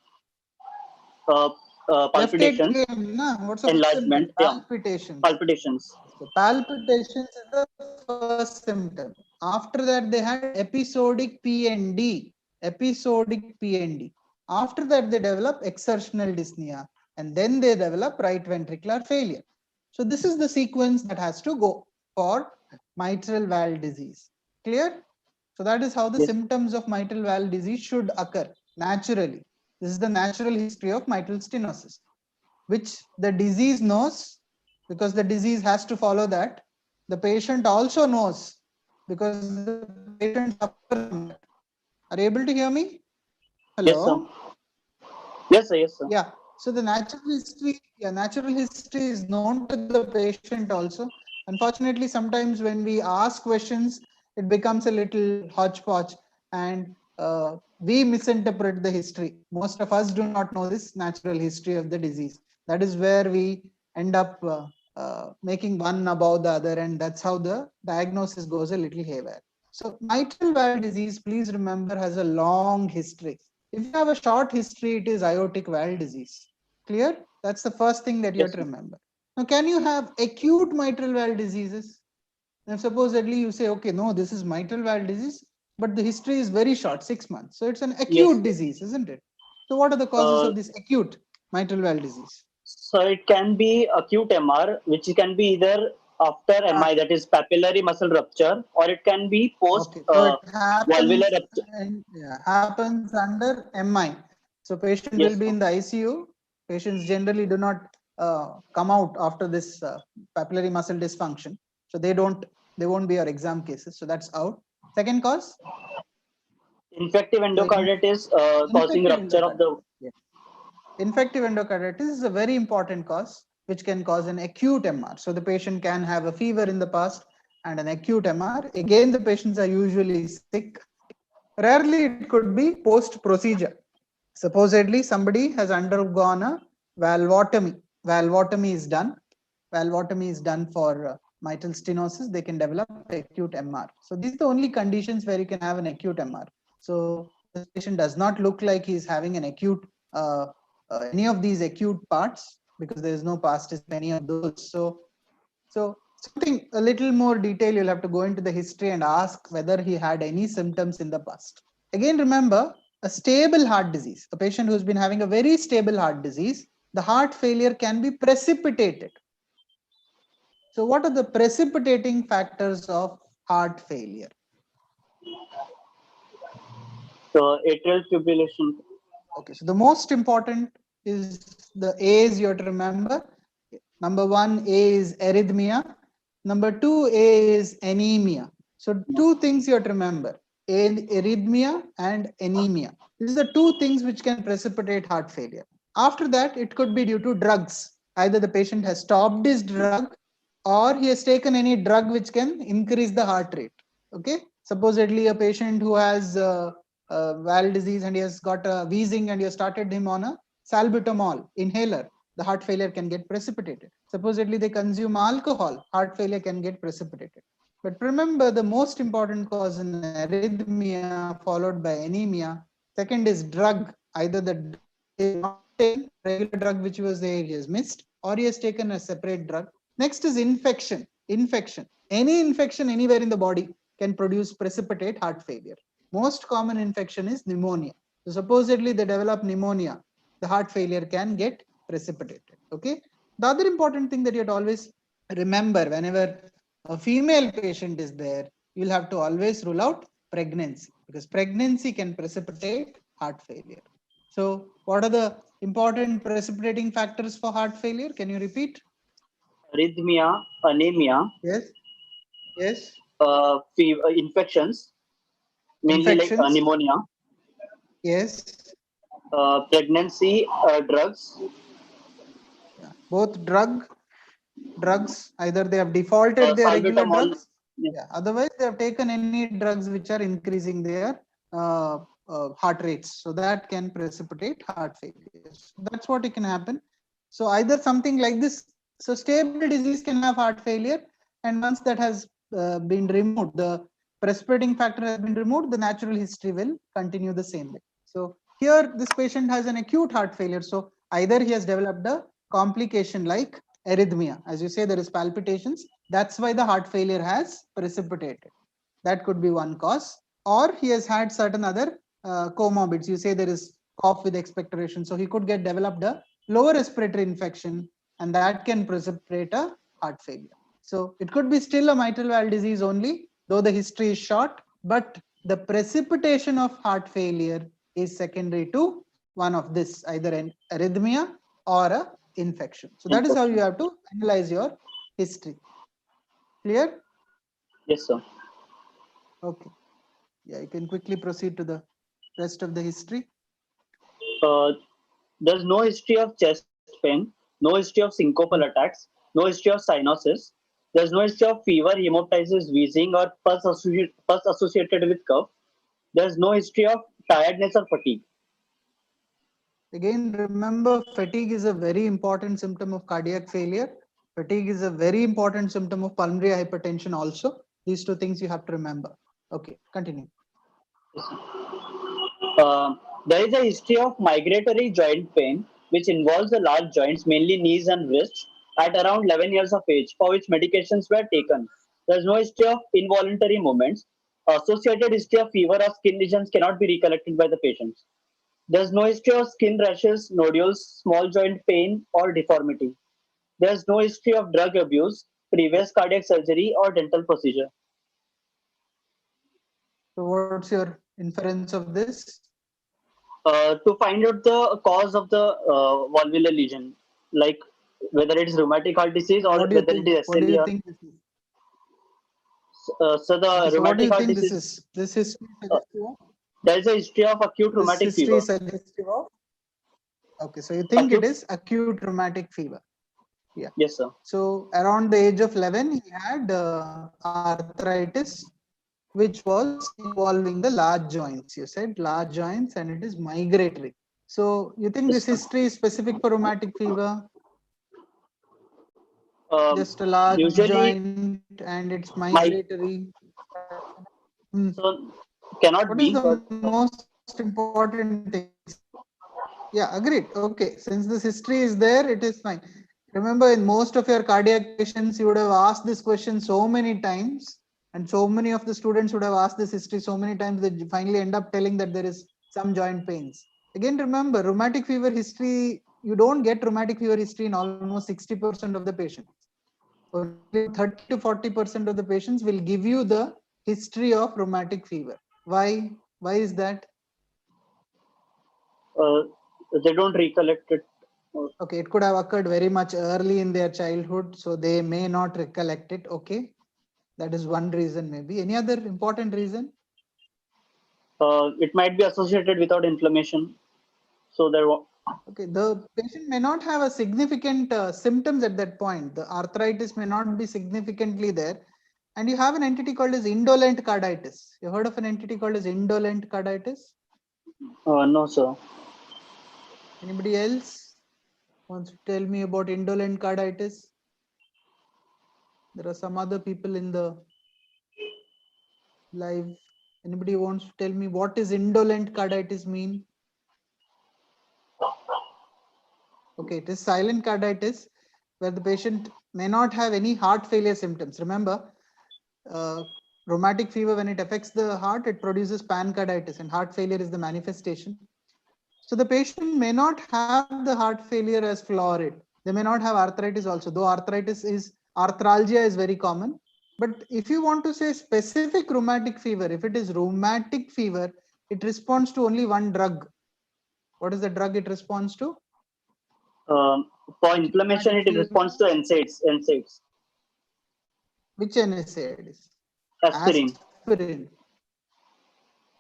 Uh, Left Palpitations, atrium, na? What's the first symptom? enlargement. Yeah, Palpitations. palpitations. So palpitations is the first symptom. After that, they had episodic PND. Episodic PND. After that, they develop exertional dyspnea, and then they develop right ventricular failure. So this is the sequence that has to go for mitral valve disease. Clear? So that is how the Yes. symptoms of mitral valve disease should occur naturally. This is the natural history of mitral stenosis, which the disease knows, because the disease has to follow that. The patient also knows, because the patient suffers from that. Are you able to hear me? Yes, sir. Hello? Yes, sir. Yes, sir. Yeah. So the natural history is known to the patient also. Unfortunately, sometimes when we ask questions, it becomes a little hodgepodge, and we misinterpret the history. Most of us do not know this natural history of the disease. That is where we end up making one above the other, and that's how the diagnosis goes a little haywire. So mitral valve disease, please remember, has a long history. If you have a short history, it is aortic valve disease. Clear? That's the first thing that you have Yes, to sir. remember. Now, can you have acute mitral valve diseases? Now, supposedly you say, okay, no, this is mitral valve disease, but the history is very short, 6 months. So it's an Yes. acute disease, isn't it? So what are the causes Uh, of this acute mitral valve disease? so it can be acute MR, which can be either after Ah, MI, that is papillary muscle rupture, or it can be post okay, so it valvular happens rupture. and yeah, happens under MI. So patient will Yes, be sir. in the ICU. Patients generally do not come out after this papillary muscle dysfunction. So they won't be our exam cases. So that's out. Second cause, Infective the endocarditis causing infective rupture of the. endocarditis. Yeah. Infective endocarditis is a very important cause which can cause an acute MR. So the patient can have a fever in the past and an acute MR. Again, the patients are usually sick. Rarely it could be post procedure. Supposedly somebody has undergone a valvotomy. Valvotomy is done. Valvotomy is done for mitral stenosis. They can develop acute MR. So these are the only conditions where you can have an acute MR. So this patient does not look like he's having an acute any of these acute parts, because there is no past is any of those. So something a little more detail, you'll have to go into the history and ask whether he had any symptoms in the past. Again, remember, a stable heart disease, a patient who's been having a very stable heart disease, the heart failure can be precipitated. So what are the precipitating factors of heart failure? So atrial fibrillation. Okay, so the most important is the A's you have to remember. Number one, A is arrhythmia. Number two, A is anemia. So two things you have to remember, arrhythmia and anemia. These are the two things which can precipitate heart failure. After that, it could be due to drugs. Either the patient has stopped his drug, or he has taken any drug which can increase the heart rate. Okay, supposedly a patient who has valve disease and he has got a wheezing, and you started him on a salbutamol inhaler, the heart failure can get precipitated. Supposedly they consume alcohol, heart failure can get precipitated. But remember, the most important cause in arrhythmia followed by anemia. Second is drug. Either the drug is not taken, regular drug which was there he has missed, or he has taken a separate drug. Next is infection. Infection. Any infection anywhere in the body can produce precipitate heart failure. Most common infection is pneumonia. So supposedly they develop pneumonia, the heart failure can get precipitated. Okay. The other important thing that you have to always remember whenever a female patient is there, you'll have to always rule out pregnancy, because pregnancy can precipitate heart failure. So what are the important precipitating factors for heart failure? Can you repeat? Arrhythmia, anemia, Yes. Yes. fever, infections, mainly like Infections. pneumonia, Yes. pregnancy, drugs, Yeah. Both drugs, either they have defaulted their regular salbutamol. drugs, yeah, otherwise they have taken any drugs which are increasing their uh, heart rates, so that can precipitate heart failure. So that's what it can happen. So either something like this, so stable disease can have heart failure, and once that has been removed, the precipitating factor has been removed, the natural history will continue the same way. So here this patient has an acute heart failure, so either he has developed a complication like arrhythmia, as you say there is palpitations, that's why the heart failure has precipitated. That could be one cause, or he has had certain other comorbids. You say there is cough with expectoration, so he could get developed a lower respiratory infection, and that can precipitate a heart failure. So it could be still a mitral valve disease only, though the history is short, but the precipitation of heart failure is secondary to one of this, either an arrhythmia or a infection. So that is how you Infection. have to analyze your history. Clear? Yes, sir. Okay. Yeah, you can quickly proceed to the rest of the history. Uh, there's no history of chest pain, no history of syncopal attacks, no history of cyanosis. There's no history of fever, hemoptysis, wheezing, or pus associated with cough. There's no history of tiredness or fatigue. Again, remember, fatigue is a very important symptom of cardiac failure. Fatigue is a very important symptom of pulmonary hypertension also. These two things you have to remember. Okay, continue. There is a history of migratory joint pain, which involves the large joints, mainly knees and wrists, at around 11 years of age, for which medications were taken. There is no history of involuntary movements. Associated history of fever or skin lesions cannot be recollected by the patients. There is no history of skin rashes, nodules, small joint pain, or deformity. There is no history of drug abuse, previous cardiac surgery, or dental procedure. So what's your inference of this? To find out the cause of the valvular lesion, like whether it is rheumatic heart disease or What do you whether it think? is What do you SLE. think this is? So Okay, the so what do rheumatic you heart think this disease, is? This history uh, suggestive of? there is a history of acute This rheumatic history fever. is suggestive of? Okay, so you think it Acute, is acute rheumatic fever. Yeah. yes, sir. So around the age of 11, he had arthritis, which was involving the large joints. You said large joints, and it is migratory. So you think Yes, this sir. history is specific for rheumatic fever? Um, Just a large Usually, joint and it's my migratory. Hmm. so What cannot is the be, but most important thing? Yeah, agreed. Okay, since this history is there, it is fine. Remember, in most of your cardiac patients, you would have asked this question so many times, and so many of the students would have asked this history so many times that you finally end up telling that there is some joint pains. Again, remember, rheumatic fever history, you don't get rheumatic fever history in almost 60% of the patients. Only around 30 to 40% of the patients will give you the history of rheumatic fever. Why? Why is that? uh, they don't recollect it. Okay, it could have occurred very much early in their childhood, so they may not recollect it. Okay, that is one reason, maybe. Any other important reason? It might be associated without inflammation. So Okay, the patient may not have a significant symptoms at that point. The arthritis may not be significantly there. And you have an entity called as indolent carditis. You heard of an entity called as indolent carditis? no, sir. Anybody else wants to tell me about indolent carditis? There are some other people in the live. Anybody wants to tell me what is indolent carditis mean? Okay, it is silent carditis where the patient may not have any heart failure symptoms. Remember, uh, rheumatic fever, when it affects the heart, it produces pancarditis, and heart failure is the manifestation. So the patient may not have the heart failure as florid. They may not have arthritis also, though arthritis is, arthralgia is very common. But if you want to say specific rheumatic fever, if it is rheumatic fever, it responds to only one drug. What is the drug it responds to? Um, for Acute inflammation, rheumatic it fever. responds to NSAIDs. NSAIDs. Which NSAIDs? Aspirin. Aspirin.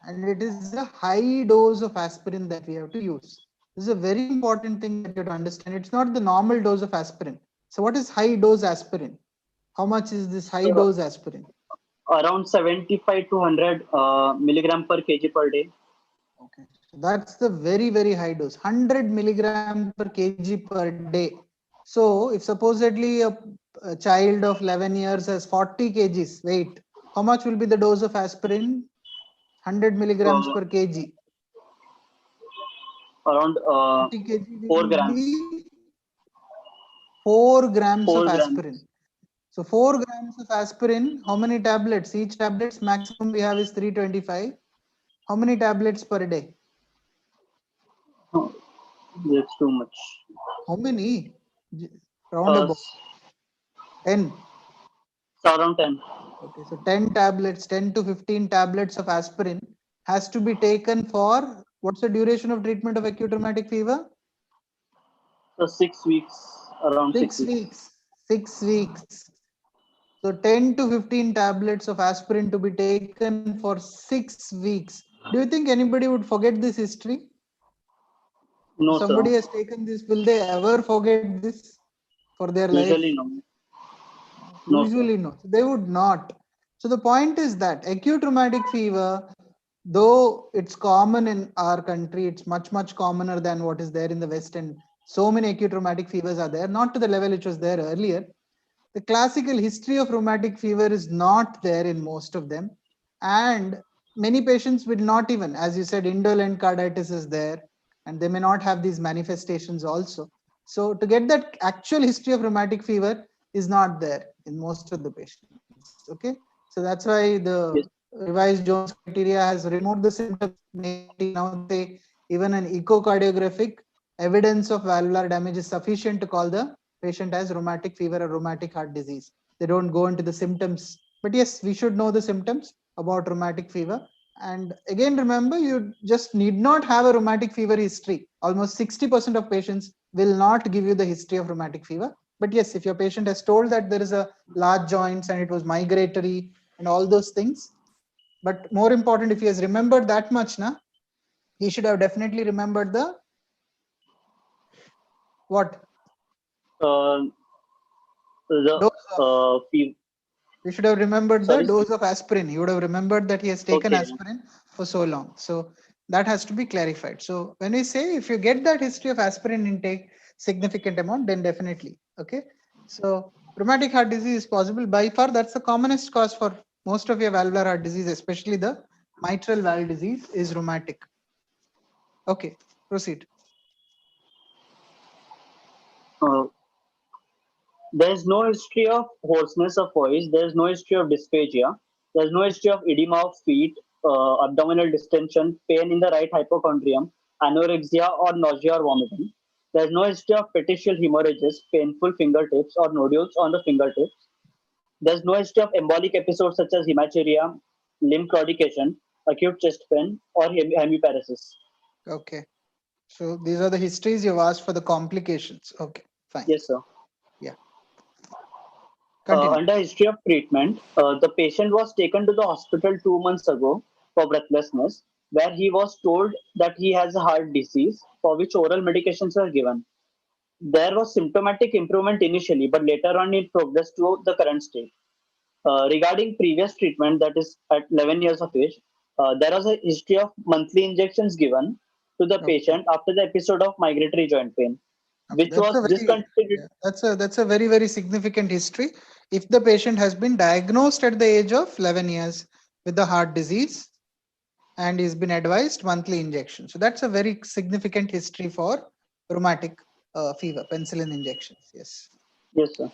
And it is a high dose of aspirin that we have to use. This is a very important thing that you have to understand. It's not the normal dose of aspirin. So what is high dose aspirin? How much is this high Uh, dose aspirin? Around 75 to 100 milligram per kg per day. Okay, so that's the very, very high dose, 100 milligram per kg per day. So if supposedly a child of 11 years has 40 kgs weight, how much will be the dose of aspirin? 100 milligrams Uh, per kg. Around 40 kg 4 will grams. be 4 grams of 4 aspirin. grams. So 4 grams of aspirin, how many tablets? Each tablets maximum we have is 325. How many tablets per day? Oh, that's too much. How many? Round Uh, about 10. Around 10. Okay, so 10 tablets, 10 to 15 tablets of aspirin has to be taken for what's the duration of treatment of acute rheumatic fever? So 6 weeks. Around 6 6 weeks. weeks. 6 weeks. So 10 to 15 tablets of aspirin to be taken for 6 weeks. Do you think anybody would forget this history? If No, somebody sir. has taken this, will they ever forget this for their life? Usually no. No, sir. Usually no, they would not. So the point is that acute rheumatic fever, though it's common in our country, it's much commoner than what is there in the West, and so many acute rheumatic fevers are there, not to the level which was there earlier. The classical history of rheumatic fever is not there in most of them, and many patients will not even, as you said, indolent carditis is there, and they may not have these manifestations also. So to get that actual history of rheumatic fever is not there in most of the patients. Okay, so that's why the Yes. revised Jones criteria has removed the symptoms. Mainly now they say even an echocardiographic evidence of valvular damage is sufficient to call the patient has rheumatic fever or rheumatic heart disease. They don't go into the symptoms. But yes, we should know the symptoms about rheumatic fever. And again, remember, you just need not have a rheumatic fever history. Almost 60% of patients will not give you the history of rheumatic fever. But yes, if your patient has told that there is a large joints and it was migratory and all those things, but more important, if he has remembered that much, he should have definitely remembered the what? Uh, the Dose of. few. You should have remembered the Sorry. dose of aspirin. You would have remembered that he has taken Okay. aspirin for so long. So that has to be clarified. So when we say if you get that history of aspirin intake significant amount, then definitely. Okay. So rheumatic heart disease is possible. By far, that's the commonest cause for most of your valvular heart disease, especially the mitral valve disease, is rheumatic. Okay, proceed. Uh, there's no history of hoarseness of voice. There's no history of dysphagia. There's no history of edema of feet, abdominal distension, pain in the right hypochondrium, anorexia or nausea or vomiting. There's no history of petechial hemorrhages, painful fingertips or nodules on the fingertips. There's no history of embolic episodes such as hematuria, limb claudication, acute chest pain, or hemiparesis. Okay. So these are the histories you've asked for the complications. Okay, fine. Yes, sir. Yeah. Continue. Under history of treatment, the patient was taken to the hospital 2 months ago for breathlessness, where he was told that he has a heart disease for which oral medications were given. There was symptomatic improvement initially, but later on it progressed to the current state. Regarding previous treatment, that is at 11 years of age, there was a history of monthly injections given to the Okay. patient after the episode of migratory joint pain, Okay, which that's was a very discontinued. yeah, that's a very significant history. If the patient has been diagnosed at the age of 11 years with the heart disease and is been advised monthly injection, so that's a very significant history for rheumatic fever, penicillin injections. Yes. Yes, sir.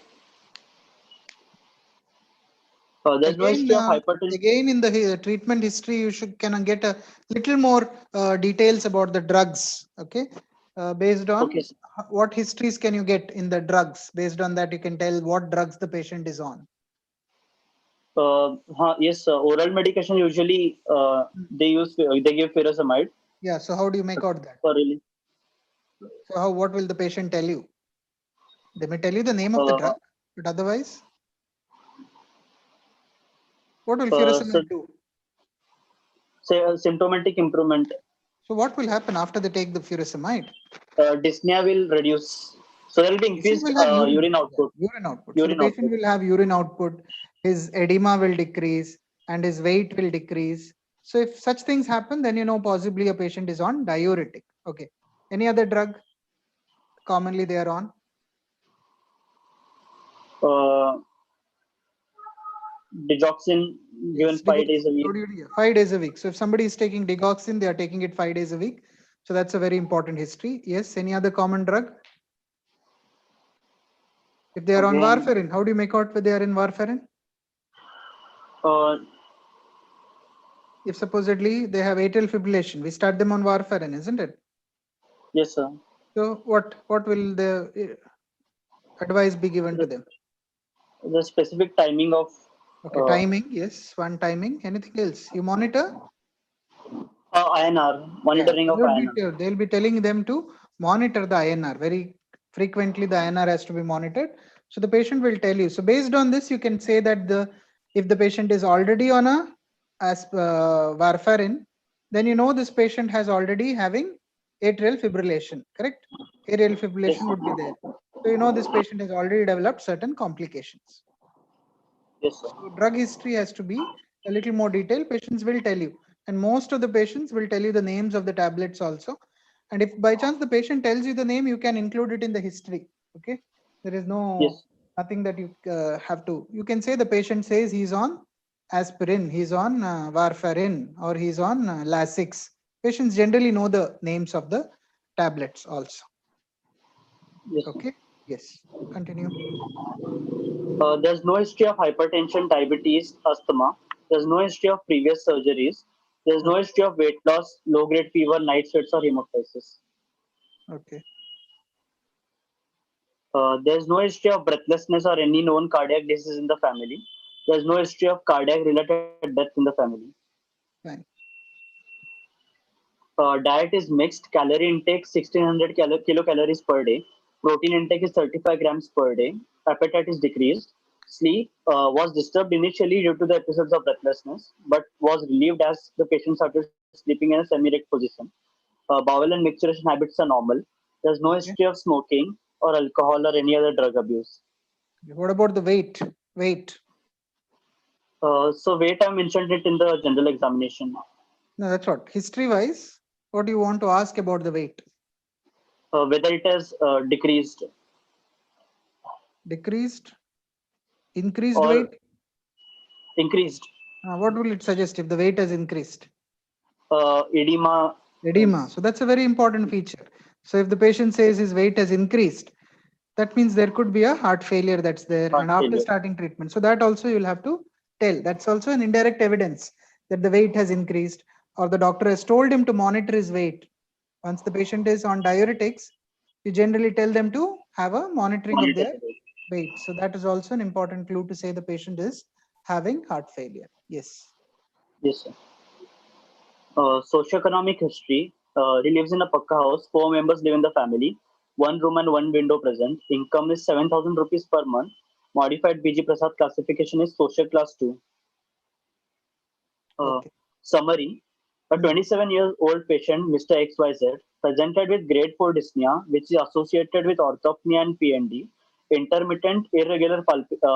There's no Again, history of hypertension. again in the treatment history, you should can get a little more details about the drugs. Okay, based Okay, on sir. what histories can you get in the drugs? Based on that, you can tell what drugs the patient is on. Yes, oral medication usually they give furosemide Yeah. So how do you make out that? for relief. So what will the patient tell you? They may tell you the name of the Uh, drug, but otherwise, what will so furosemide do? say symptomatic improvement. So what will happen after they take the furosemide? Dyspnea will reduce. So there will be Patient increased will have urine output. urine output. So the Urine patient output. will have urine output, his edema will decrease, and his weight will decrease. So if such things happen, then you know possibly a patient is on diuretic. Okay. Any other drug commonly they are on? Uh, Digoxin given Yes, 5 days a digoxin. week. 5 days a week. So if somebody is taking digoxin, they are taking it 5 days a week. So that's a very important history. Yes. Any other common drug? If they are on Again, warfarin, how do you make out whether they are in warfarin? uh, If supposedly they have atrial fibrillation, we start them on warfarin, isn't it? yes, sir. So what will the advice be given to them? The specific timing of Okay, timing, yes, one timing. Anything else? You monitor? INR, Yeah, monitoring of INR. they'll be telling them to monitor the INR. Very frequently the INR has to be monitored. So the patient will tell you. So based on this, you can say that if the patient is already on warfarin, then you know this patient has already having atrial fibrillation, correct? Atrial Yes, fibrillation sir. would be there. So you know this patient has already developed certain complications. Yes, sir. So drug history has to be a little more detailed. Patients will tell you, and most of the patients will tell you the names of the tablets also. And if by chance the patient tells you the name, you can include it in the history. Okay, there is Yes, nothing that you have to. You can say the patient says he's on aspirin, he's on warfarin, or he's on Lasix. Patients generally know the names of the tablets also. yes, sir. Okay. Yes. Continue. There's no history of hypertension, diabetes, asthma. There's no history of previous surgeries. There's no Okay. history of weight loss, low-grade fever, night sweats, or hemoptysis. Okay. There's no history of breathlessness or any known cardiac disease in the family. There's no history of cardiac-related death in the family. Fine. Diet is mixed. Calorie intake 1600 kilocalories per day. Protein intake is 35 grams per day. Appetite is decreased. Sleep was disturbed initially due to the episodes of breathlessness, but was relieved as the patient started sleeping in a semi-erect position. Bowel and micturition habits are normal. There's no Okay. history of smoking or alcohol or any other drug abuse. What about the weight? Weight. So weight, I mentioned it in the general examination. No, that's what. History wise, what do you want to ask about the weight? Whether it has decreased Decreased, increased or weight? increased. What will it suggest if the weight has increased? Edema. Edema. So that's a very important feature. So if the patient says his weight has increased, that means there could be a heart failure that's there. Heart And after failure. starting treatment, so that also you'll have to tell. That's also an indirect evidence that the weight has increased, or the doctor has told him to monitor his weight. Once the patient is on diuretics, you generally tell them to have a monitoring of Monitor their the weight. weight. So that is also an important clue to say the patient is having heart failure. Yes. Yes, sir. Socioeconomic history. He lives in a pakka house. 4 members live in the family. One room and one window present. Income is 7,000 rupees per month. Modified BG Prasad classification is social class 2. Uh, Okay. Summary. A Hmm. 27-year-old patient, Mr. XYZ, presented with grade 4 dyspnea, which is associated with orthopnea and PND, intermittent irregular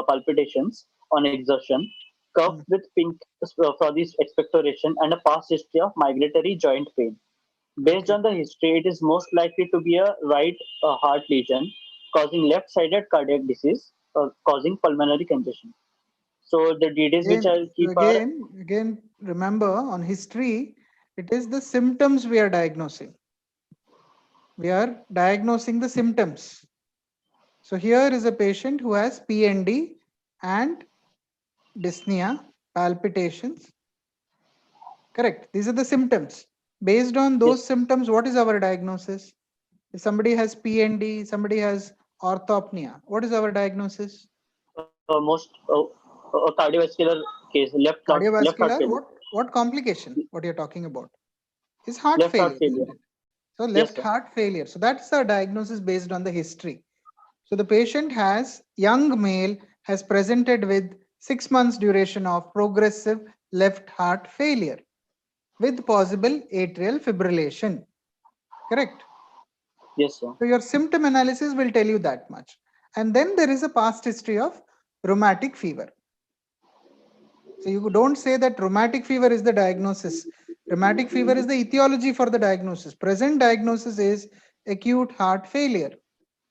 palpitations on exertion, cuff Hmm. with pink for this expectoration, and a past history of migratory joint pain. Based Okay. on the history, it is most likely to be a right heart lesion causing left-sided cardiac disease, causing pulmonary congestion. So the details which I'll So keep are again, remember on history, it is the symptoms we are diagnosing. We are diagnosing the symptoms. So here is a patient who has PND and dyspnea, palpitations. Correct. These are the symptoms. Based on those yes, symptoms, what is our diagnosis? If somebody has PND, somebody has orthopnea, what is our diagnosis? most a cardiovascular case, left heart Cardiovascular, failure. what complication? What you're talking about is heart Left heart failure, failure. isn't it? So Yes, left sir. heart failure. So that's the diagnosis based on the history. So the patient has, young male, has presented with 6 months duration of progressive left heart failure with possible atrial fibrillation. Correct? Yes, sir. So your symptom analysis will tell you that much. And then there is a past history of rheumatic fever. So you don't say that rheumatic fever is the diagnosis. Rheumatic fever is the etiology for the diagnosis. Present diagnosis is acute heart failure,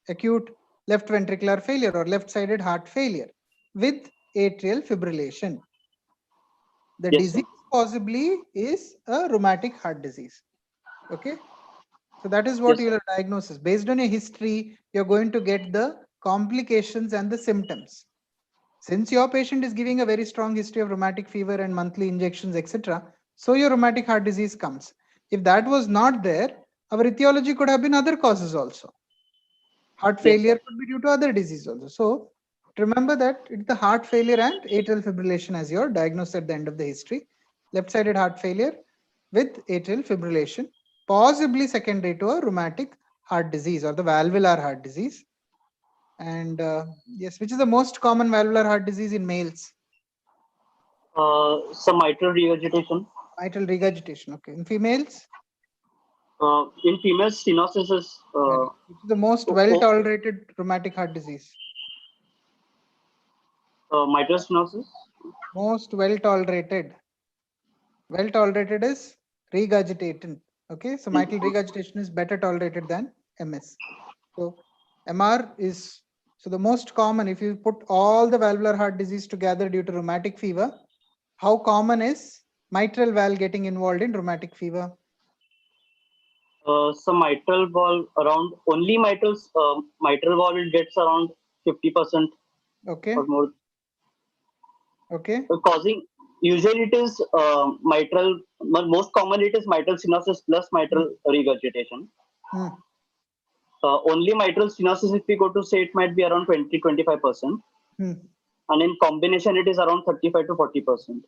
acute left ventricular failure or left-sided heart failure with atrial fibrillation. The Yes, sir. disease possibly is a rheumatic heart disease. Okay. So that is what Yes, sir. your diagnosis. Based on your history, you're going to get the complications and the symptoms. Since your patient is giving a very strong history of rheumatic fever and monthly injections, etc., so your rheumatic heart disease comes. If that was not there, our etiology could have been other causes also. Heart Yes, failure sir. could be due to other disease also. So remember that it's the heart failure and atrial fibrillation as your diagnosis at the end of the history. Left-sided heart failure with atrial fibrillation, possibly secondary to a rheumatic heart disease or the valvular heart disease. And yes, which is the most common valvular heart disease in males? Some mitral regurgitation. Mitral regurgitation. Okay. In females? In females, stenosis is Which is the most o- well o- tolerated rheumatic heart disease? mitral stenosis. Most well tolerated. Well tolerated is regurgitation. Okay. So mitral regurgitation is better tolerated than MS. So MR is, so the most common, if you put all the valvular heart disease together due to rheumatic fever, how common is mitral valve getting involved in rheumatic fever? Some mitral valve around only mitral valve it gets around 50% Okay. or more. Okay. Causing usually it is most common it is mitral stenosis plus mitral regurgitation. Hmm. Only mitral stenosis, if we go to say, it might be around 20-25%, Hmm. and in combination it is around 35 to 40%.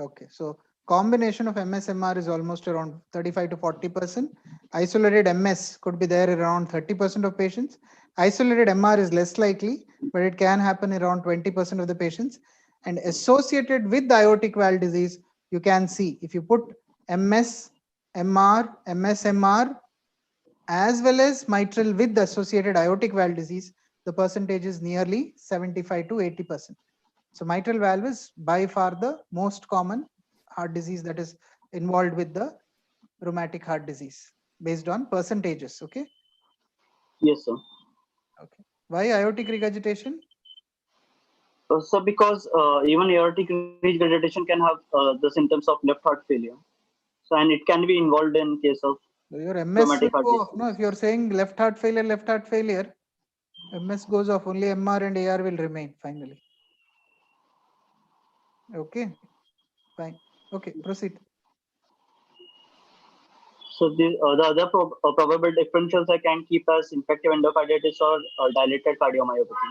Okay, so combination of MS-MR is almost around 35 to 40%. Isolated MS could be there around 30% of patients. Isolated MR is less likely, but it can happen around 20% of the patients. And associated with the aortic valve disease, you can see if you put MS, MR, MS-MR, as well as mitral with the associated aortic valve disease, the percentage is nearly 75 to 80%. So mitral valve is by far the most common heart disease that is involved with the rheumatic heart disease based on percentages. Okay. Yes, sir. Okay. Why aortic regurgitation? So because even aortic regurgitation can have the symptoms of left heart failure. So and it can be involved in case of So your MS will rheumatic heart go off. disease. No, if you're saying left heart failure, MS goes off. Only MR and AR will remain finally. Okay. Fine. Okay. Proceed. So the other probable differentials I can keep as infective endocarditis or dilated cardiomyopathy.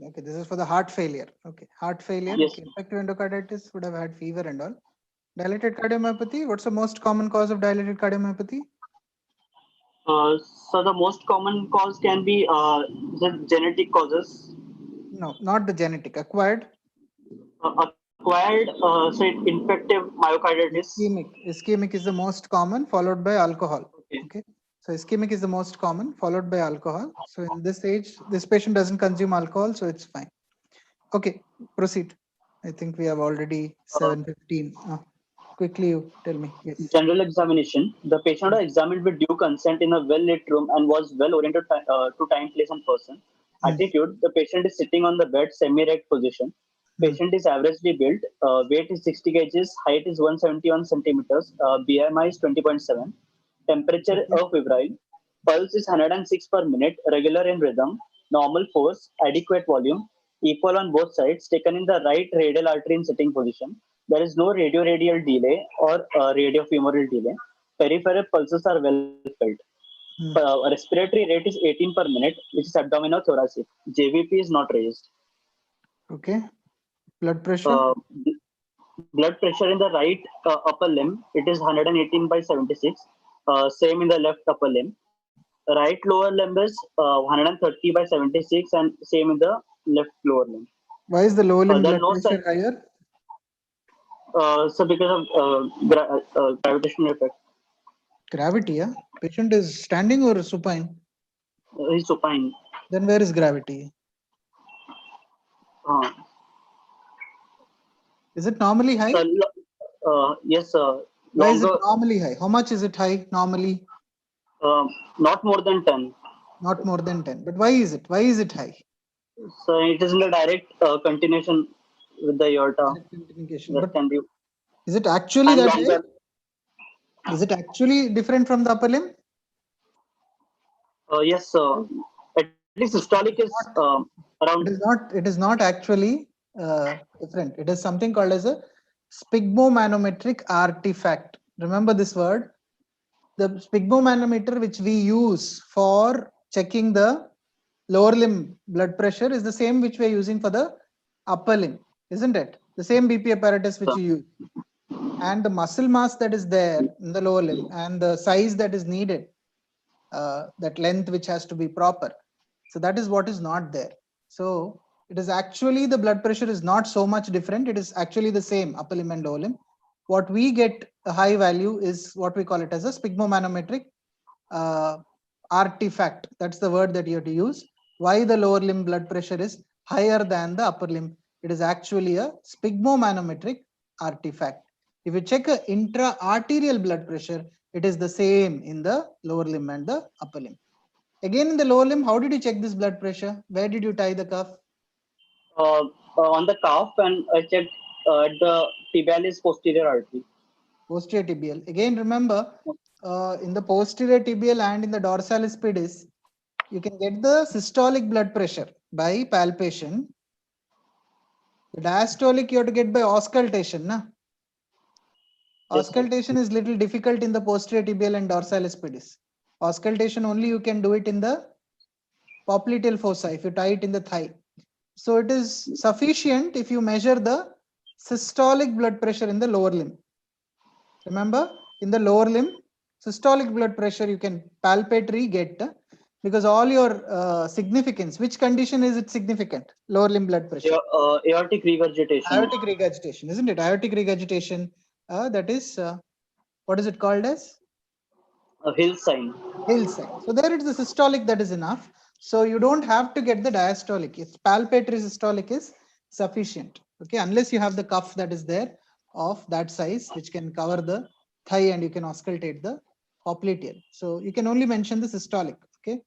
Okay. This is for the heart failure. Okay. Heart failure. Yes. Okay. Infective endocarditis would have had fever and all. Dilated cardiomyopathy. What's the most common cause of dilated cardiomyopathy? So the most common cause can be the genetic causes. No, not the genetic. Acquired. Acquired, say infective myocarditis. Ischemic is the most common, followed by alcohol. Okay. Okay. So ischemic is the most common, followed by alcohol. So in this age, this patient doesn't consume alcohol, so it's fine. Okay, proceed. I think we have already 7:15. Quickly, you tell me. Yes. General examination. The patient was examined with due consent in a well-lit room and was well-oriented to time, place, and person. Attitude. The patient is sitting on the bed, semi-erect position. Patient is averagely built. Weight is 60 kgs. Height is 171 centimeters. BMI is 20.7. Temperature febrile. Pulse is 106 per minute. Regular in rhythm. Normal force. Adequate volume. Equal on both sides. Taken in the right radial artery in sitting position. There is no radioradial delay or radiofemoral delay. Peripheral pulses are well felt. Respiratory rate is 18 per minute, which is abdominothoracic. JVP is not raised. Okay. Blood pressure? Blood pressure in the right upper limb, it is 118 by 76. Same in the left upper limb. Right lower limb is 130 by 76 and same in the left lower limb. Why is the lower limb blood no pressure higher? So because of gravitational effect. Gravity, yeah? Patient is standing or supine? He's supine. Then where is gravity? Is it normally high? Yes, Why is it normally high? How much is it high normally? Not more than 10. Not more than 10. But why is it? Why is it high? So it is in the direct continuation with the aorta. But is it actually that high? Is it actually different from the upper limb? Yes, at least systolic is around. It is not actually different. It is something called as a sphygmomanometric artifact. Remember this word. The sphygmomanometer which we use for checking the lower limb blood pressure is the same which we are using for the upper limb, isn't it? The same BP apparatus which you use. And the muscle mass that is there in the lower limb and the size that is needed, that length which has to be proper. So that is what is not there. So it is actually the blood pressure is not so much different. It is actually the same upper limb and lower limb. What we get a high value is what we call it as a sphygmomanometric artifact. That's the word that you have to use. Why the lower limb blood pressure is higher than the upper limb? It is actually a sphygmomanometric artifact. If you check a intra-arterial blood pressure, it is the same in the lower limb and the upper limb. Again, in the lower limb, how did you check this blood pressure? Where did you tie the cuff? On the calf, and I checked at the tibialis posterior artery. Posterior tibial. Again, remember, in the posterior tibial and in the dorsalis pedis, you can get the systolic blood pressure by palpation. The diastolic you have to get by auscultation. Na? Auscultation is little difficult in the posterior tibial and dorsalis pedis. Auscultation only you can do it in the popliteal fossa if you tie it in the thigh. So it is sufficient if you measure the systolic blood pressure in the lower limb. Remember, in the lower limb, systolic blood pressure you can palpatory get because all your significance, which condition is it significant? Lower limb blood pressure. Aortic regurgitation. Aortic regurgitation, isn't it? Aortic regurgitation, that is, what is it called as? A Hill sign. Hill sign. So there it is the systolic that is enough. So you don't have to get the diastolic. It's palpatory systolic is sufficient. Okay, unless you have the cuff that is there of that size, which can cover the thigh and you can auscultate the popliteal. So you can only mention the systolic. Okay,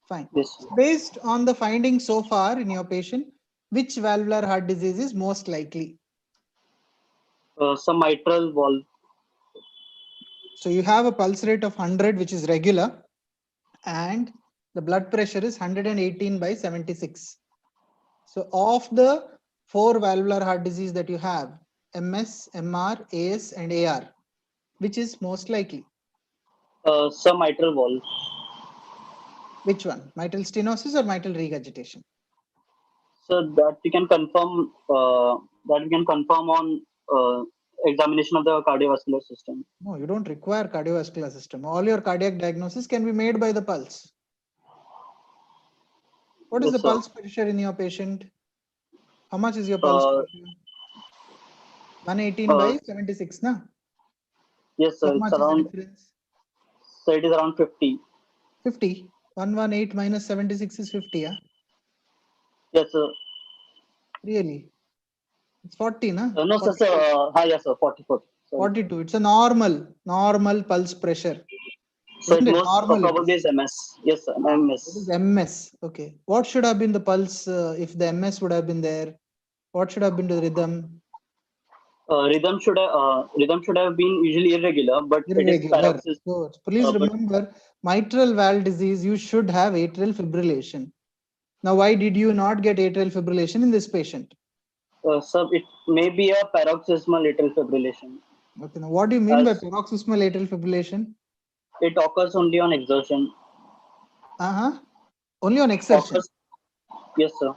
fine. Yes. Based on the findings so far in your patient, which valvular heart disease is most likely? Some mitral valve. So you have a pulse rate of 100, which is regular, and the blood pressure is 118 by 76. So of the 4 valvular heart disease that you have, MS, MR, AS and AR, which is most likely? Some mitral valve. Which one? Mitral stenosis or mitral regurgitation? So that we can confirm on examination of the cardiovascular system. No, you don't require cardiovascular system. All your cardiac diagnosis can be made by the pulse. What is the pulse pressure in your patient? How much is your pulse pressure? 118 by 76, na? Yes, sir. How much is the difference? So it is around 50. 50. 118 minus 76 is 50, yeah? Yes, sir. Really? It's 40, na? No, sir. Yes, sir. 40. 42. It's a normal pulse pressure. So it most probably is MS. Yes, sir. MS. It is MS. Okay. What should have been the pulse if the MS would have been there? What should have been the rhythm? Rhythm should have been usually irregular, but it is paroxysmal. So please remember, mitral valve disease, you should have atrial fibrillation. Now, why did you not get atrial fibrillation in this patient? So it may be a paroxysmal atrial fibrillation. Okay. Now, what do you mean by paroxysmal atrial fibrillation? It occurs only on exertion. Only on exertion. Yes, sir.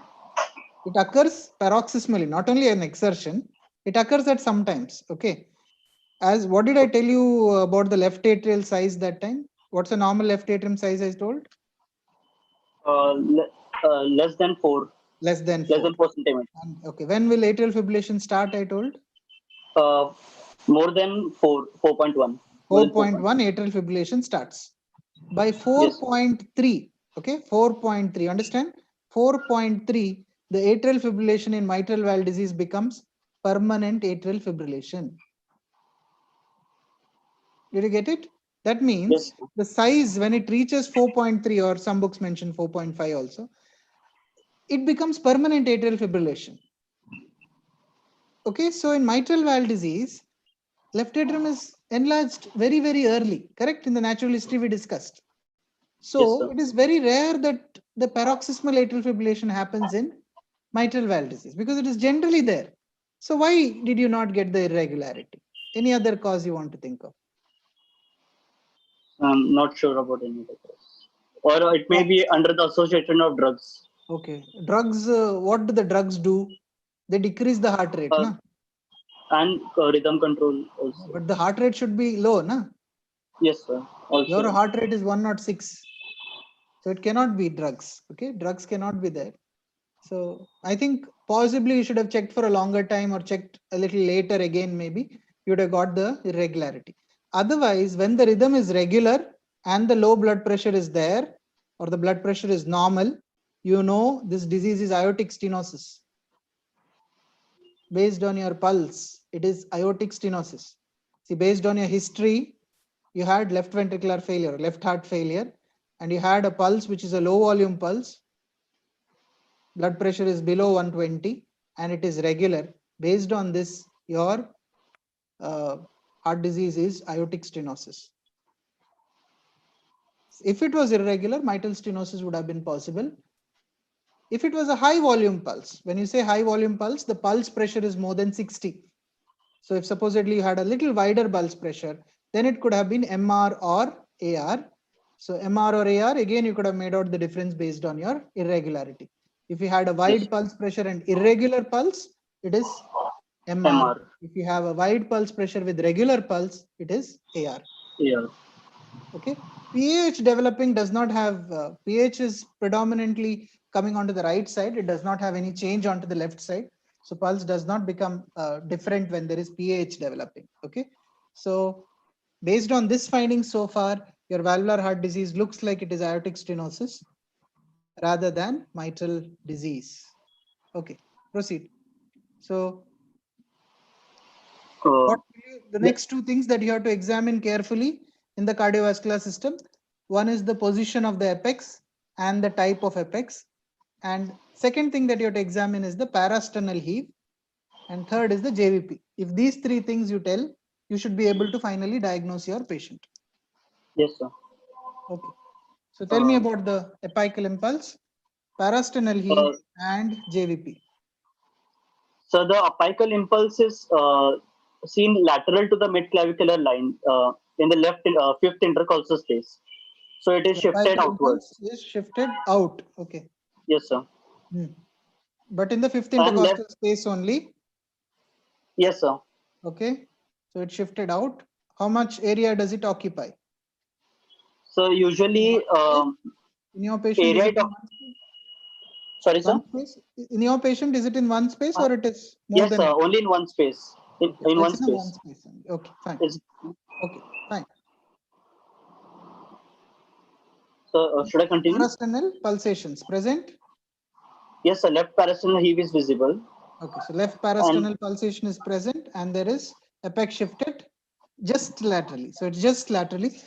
It occurs paroxysmally, not only an exertion. It occurs at some times. Okay. As what did I tell you about the left atrial size that time? What's the normal left atrium size I told? Less than 4. Less than Less 4. than 4 centimeters. And, okay. When will atrial fibrillation start? I told. More than 4.1. 4.1 atrial fibrillation starts. By 4.3, okay, 4.3, understand? 4.3, the atrial fibrillation in mitral valve disease becomes permanent atrial fibrillation. Did you get it? That means the size, when it reaches 4.3, or some books mention 4.5 also, it becomes permanent atrial fibrillation. Okay, so in mitral valve disease, left atrium is enlarged very, very early, correct? In the natural history we discussed. So it is very rare that the paroxysmal atrial fibrillation happens in mitral valve disease because it is generally there. So why did you not get the irregularity? Any other cause you want to think of? I'm not sure about any other cause. Or it may be under the association of drugs. Okay. Drugs, what do the drugs do? They decrease the heart rate, na? And rhythm control also. But the heart rate should be low, na? Yes, sir. Also. Your heart rate is 106. So it cannot be drugs. Okay. Drugs cannot be there. So I think possibly you should have checked for a longer time or checked a little later again, maybe you would have got the irregularity. Otherwise, when the rhythm is regular and the low blood pressure is there or the blood pressure is normal, you know this disease is aortic stenosis. Based on your pulse, it is aortic stenosis. See, based on your history, you had left ventricular failure, left heart failure, and you had a pulse which is a low volume pulse. Blood pressure is below 120 and it is regular. Based on this, your heart disease is aortic stenosis. If it was irregular, mitral stenosis would have been possible. If it was a high volume pulse, when you say high volume pulse, the pulse pressure is more than 60. So if supposedly you had a little wider pulse pressure, then it could have been MR or AR. So MR or AR, again, you could have made out the difference based on your irregularity. If you had a wide pulse pressure and irregular pulse, it is MR. If you have a wide pulse pressure with regular pulse, it is AR. Yeah. Okay. PH developing does not have, PH is predominantly coming onto the right side. It does not have any change onto the left side. So pulse does not become different when there is PH developing. Okay. So based on this finding so far, your valvular heart disease looks like it is aortic stenosis rather than mitral disease. Okay, proceed. So the next two things that you have to examine carefully in the cardiovascular system. One is the position of the apex and the type of apex. And second thing that you have to examine is the parasternal heave. And third is the JVP. If these three things you tell, you should be able to finally diagnose your patient. Yes, sir. Okay. So tell me about the apical impulse, parasternal heave, and JVP. So the apical impulse is seen lateral to the midclavicular line in the left fifth intercostal space. So it is shifted outwards. Is shifted out. Okay. Yes, sir. But in the fifth intercostal space only. Yes, sir. Okay. So it shifted out. How much area does it occupy? So usually in your patient, area is it in one space? Sorry, sir. Space? In your patient, is it in one space or it is more yes, than? Yes, sir. Only in one space. In one space. One space only. Okay, fine. Okay, fine. So should I continue? Parasternal pulsations present? Yes, sir. Left parasternal heave is visible. Okay, so left parasternal pulsation is present and there is apex shifted just laterally. So it's just laterally,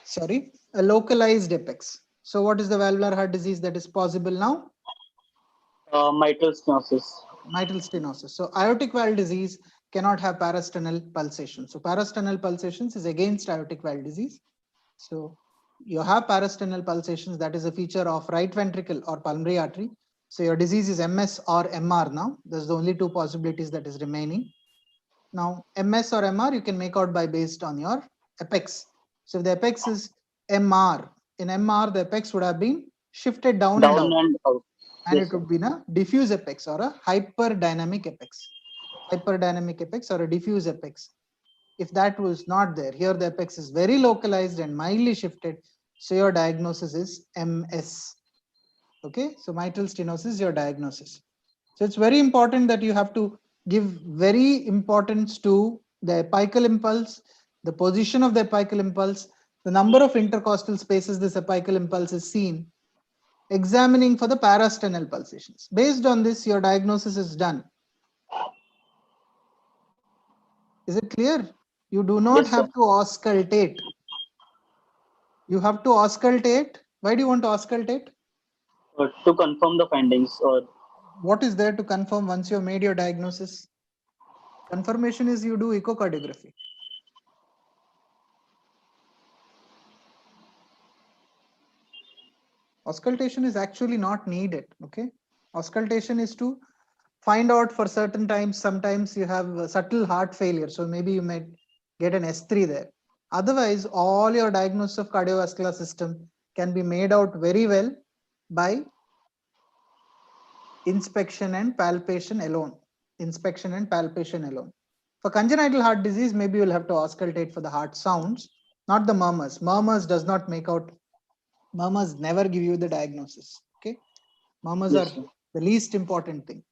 sorry, a localized apex. So what is the valvular heart disease that is possible now? Mitral stenosis. Mitral stenosis. So aortic valve disease cannot have parasternal pulsation. So parasternal pulsations is against aortic valve disease. So you have parasternal pulsations, that is a feature of right ventricle or pulmonary artery. So your disease is MS or MR now. There's the only two possibilities that is remaining. Now MS or MR you can make out by based on your apex. So if the apex is MR, in MR the apex would have been shifted down and out. and Yes, it sir. would be a diffuse apex or a hyperdynamic apex. Hyperdynamic apex or a diffuse apex. If that was not there, here the apex is very localized and mildly shifted. So your diagnosis is MS. Okay, so mitral stenosis is your diagnosis. So it's very important that you have to give very importance to the apical impulse, the position of the apical impulse, the number of intercostal spaces this apical impulse is seen, examining for the parasternal pulsations. Based on this, your diagnosis is done. Is it clear? You do not Yes, sir. have to auscultate. You have to auscultate. Why do you want to auscultate? To confirm the findings, or What is there to confirm once you have made your diagnosis? Confirmation is you do echocardiography. Auscultation is actually not needed. Okay, auscultation is to find out for certain times. Sometimes you have a subtle heart failure, so maybe you might get an S3 there. Otherwise, all your diagnosis of cardiovascular system can be made out very well by inspection and palpation alone. Inspection and palpation alone. For congenital heart disease, maybe you'll have to auscultate for the heart sounds, not the murmurs. Murmurs does not make out. Murmurs never give you the diagnosis. Okay, murmurs are yes, sir. the least important thing.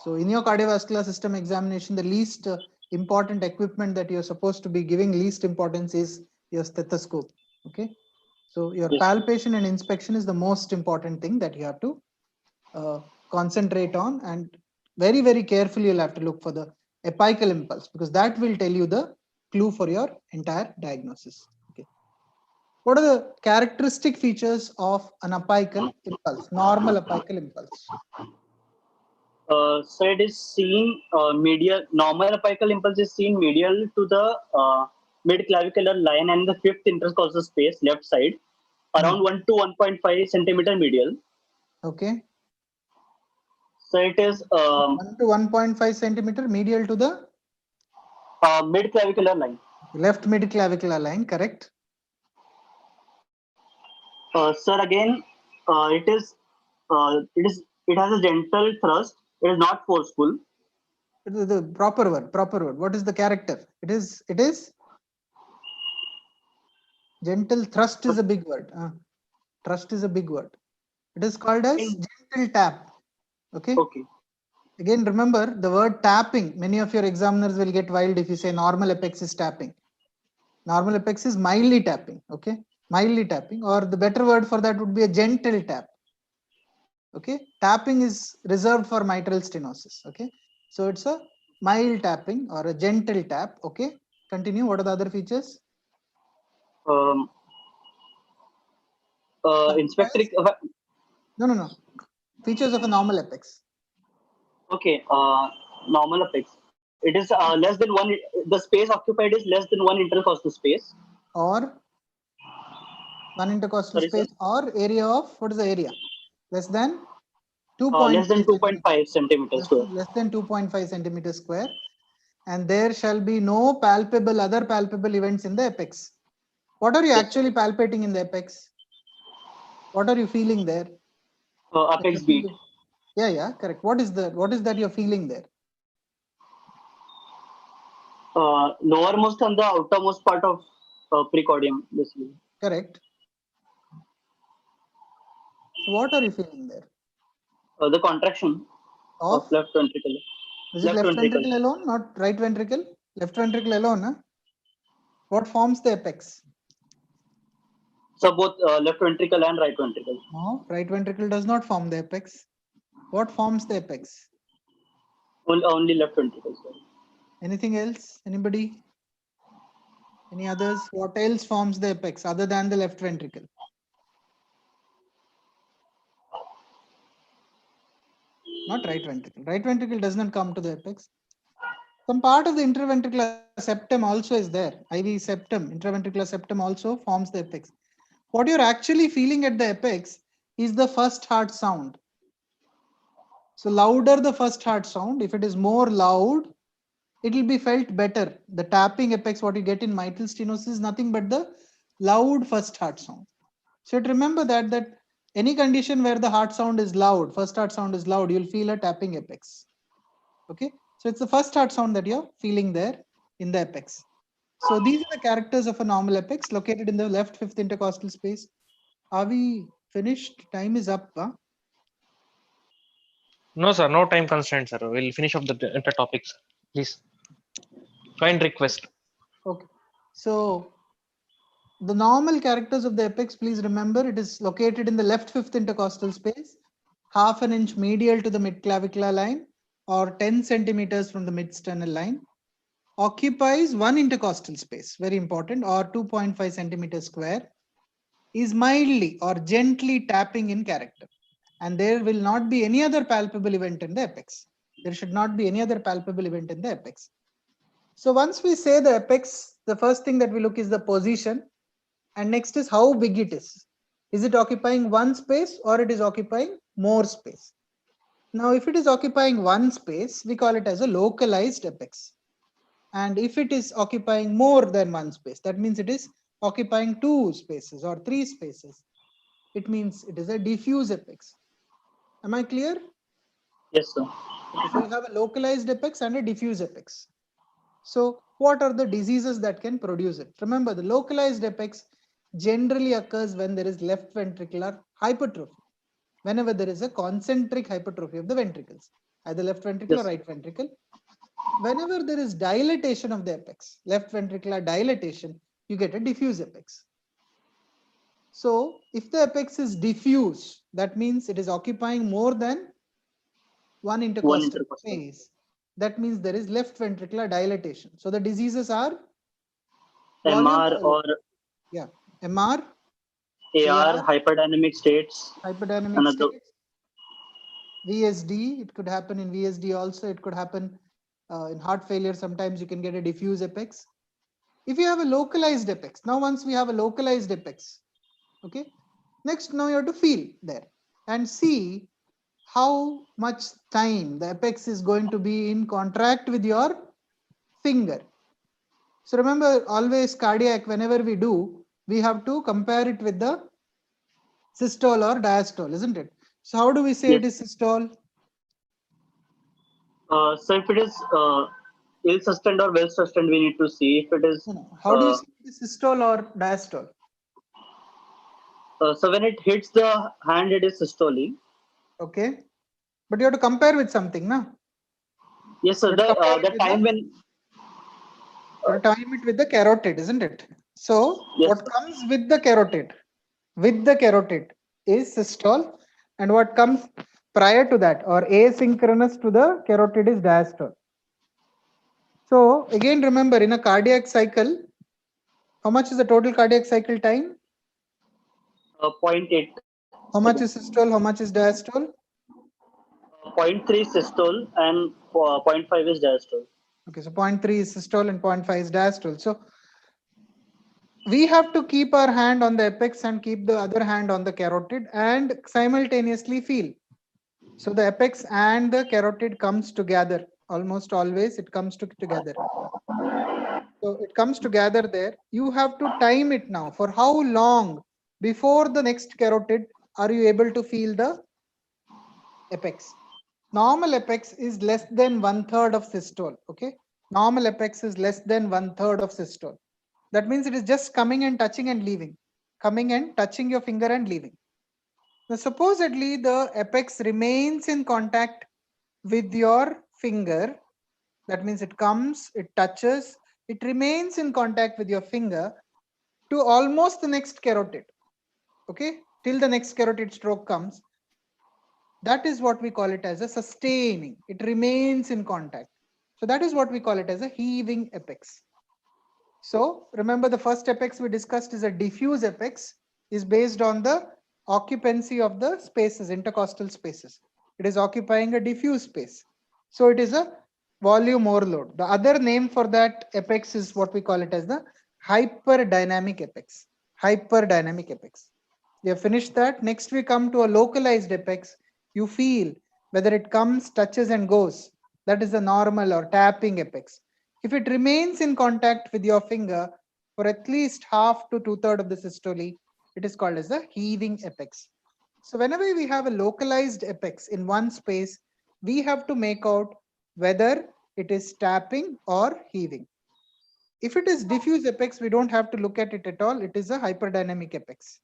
So in your cardiovascular system examination, the least important equipment that you're supposed to be giving least importance is your stethoscope. Okay, so your Yes, sir. palpation and inspection is the most important thing that you have to concentrate on, and very, very carefully you'll have to look for the apical impulse, because that will tell you the clue for your entire diagnosis. Okay, what are the characteristic features of an apical impulse, normal apical impulse? So it is seen medial. Normal apical impulse is seen medial to the mid-clavicular line and the fifth intercostal space, left side, around 1 to 1.5 centimeter medial. Okay, So it is 1 to 1.5 centimeter medial to the mid-clavicular line. left mid clavicular line, correct? Sir, again, it has a gentle thrust. It is not forceful. The proper word, proper word. What is the character? It is gentle. Thrust is a big word. Thrust is a big word. It is called as gentle tap. Okay. Okay. Again, remember the word tapping. Many of your examiners will get wild if you say normal apex is tapping. Normal apex is mildly tapping. Okay, mildly tapping, or the better word for that would be a gentle tap. Okay, tapping is reserved for mitral stenosis. Okay, so it's a mild tapping or a gentle tap. Okay, continue. What are the other features? Um, inspector. No. Features of a normal apex. Okay. Normal apex. It is less than one. The space occupied is less than one intercostal space. Or one intercostal Sorry, sir. space, or area of, what is the area? Less than Less 2.5 than centimeters. 2.5 centimeters square. Less than 2.5 centimeters square. And there shall be no palpable, other palpable events in the apex. What are you Yes, sir. actually palpating in the apex? What are you feeling there? Apex beat. Yeah, correct. What is that you're feeling there? Lowermost and the outermost part of precordium, basically. Correct. So what are you feeling there? The contraction of Of? left ventricle. Is it Left left ventricle. ventricle alone, not right ventricle? Left ventricle alone, huh? What forms the apex? So both left ventricle and right ventricle. No, right ventricle does not form the apex. What forms the apex? Only left ventricle. Sorry. Anything else? Anybody? Any others? What else forms the apex other than the left ventricle? Not right ventricle. Right ventricle does not come to the apex. Some part of the interventricular septum also is there. IV septum, interventricular septum also forms the apex. What you're actually feeling at the apex is the first heart sound. So louder the first heart sound, if it is more loud, it will be felt better. The tapping apex, what you get in mitral stenosis is nothing but the loud first heart sound. So remember that Any condition where the heart sound is loud, first heart sound is loud, you'll feel a tapping apex. Okay, so it's the first heart sound that you're feeling there in the apex. So these are the characters of a normal apex located in the left fifth intercostal space. Are we finished? Time is up. Huh? No, sir. No time constraint, sir. We'll finish up the inter topics. Please. Kind request. Okay. So the normal characters of the apex, please remember, it is located in the left fifth intercostal space, half an inch medial to the mid-clavicular line or 10 centimeters from the mid-sternal line, occupies one intercostal space, very important, or 2.5 centimeters square, is mildly or gently tapping in character. And there will not be any other palpable event in the apex. There should not be any other palpable event in the apex. So once we say the apex, the first thing that we look is the position. And next is how big it is. Is it occupying one space or it is occupying more space? Now, if it is occupying one space, we call it as a localized apex. And if it is occupying more than one space, that means it is occupying two spaces or three spaces. It means it is a diffuse apex. Am I clear? Yes, sir. Okay, so you have a localized apex and a diffuse apex. So what are the diseases that can produce it? Remember, the localized apex generally occurs when there is left ventricular hypertrophy, whenever there is a concentric hypertrophy of the ventricles, either left ventricle or Yes. right ventricle. Whenever there is dilatation of the apex, left ventricular dilatation, you get a diffuse apex. So if the apex is diffuse, that means it is occupying more than one intercostal space. That means there is left ventricular dilatation. So the diseases are MR or yeah, MR, AR, hyperdynamic states. hyperdynamic Another. states, VSD, it could happen in VSD also, it could happen in heart failure. Sometimes you can get a diffuse apex. If you have a localized apex, now once we have a localized apex, okay, next now you have to feel there and see how much time the apex is going to be in contact with your finger. So remember, always cardiac, whenever we do, we have to compare it with the systole or diastole, isn't it? So how do we say it is systole? So if it is ill sustained or well sustained, we need to see if it is. How do you say it is systole or diastole? So when it hits the hand, it is systole. Okay, but you have to compare with something, no? Yes, sir. The time when. Time it with the carotid, isn't it? So Yes, what comes with the carotid? With the carotid is systole, and what comes prior to that or asynchronous to the carotid is diastole. So again, remember, in a cardiac cycle, how much is the total cardiac cycle time? 0.8. How much is systole? How much is diastole? 0.3 systole and 0.5 is diastole. Okay, so 0.3 is systole and 0.5 is diastole. So we have to keep our hand on the apex and keep the other hand on the carotid and simultaneously feel. So the apex and the carotid comes together. Almost always it comes together. So it comes together there. You have to time it now. For how long before the next carotid are you able to feel the apex? Normal apex is less than 1/3 of systole. Okay, normal apex is less than 1/3 of systole. That means it is just coming and touching and leaving, coming and touching your finger and leaving. Now supposedly the apex remains in contact with your finger. That means it comes, it touches, it remains in contact with your finger to almost the next carotid. Okay, till the next carotid stroke comes. That is what we call it as a sustaining. It remains in contact. So that is what we call it as a heaving apex. So remember, the first apex we discussed is a diffuse apex, is based on the occupancy of the spaces, intercostal spaces. It is occupying a diffuse space. So it is a volume overload. The other name for that apex is what we call it as the hyperdynamic apex. Hyperdynamic apex. We have finished that. Next we come to a localized apex. You feel whether it comes, touches and goes. That is the normal or tapping apex. If it remains in contact with your finger for at least half to 2/3 of the systole, it is called as a heaving apex. So whenever we have a localized apex in one space, we have to make out whether it is tapping or heaving. If it is diffuse apex, we don't have to look at it at all. It is a hyperdynamic apex.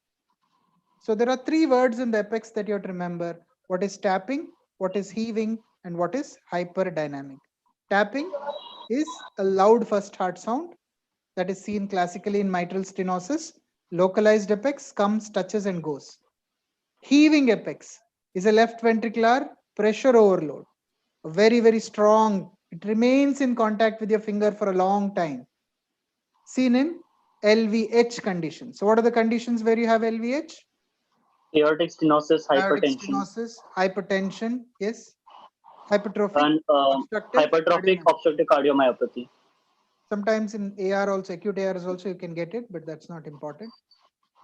So there are three words in the apex that you have to remember. What is tapping, what is heaving, and what is hyperdynamic. Tapping is a loud first heart sound that is seen classically in mitral stenosis. Localized apex comes, touches, and goes. Heaving apex is a left ventricular pressure overload. Very, very strong. It remains in contact with your finger for a long time. Seen in LVH conditions. So what are the conditions where you have LVH? Aortic stenosis, Aortic hypertension, stenosis, hypertension, yes. Hypertrophic, and obstructive hypertrophic cardiomyopathy. obstructive cardiomyopathy. Sometimes in AR also, acute ARs also you can get it, but that's not important.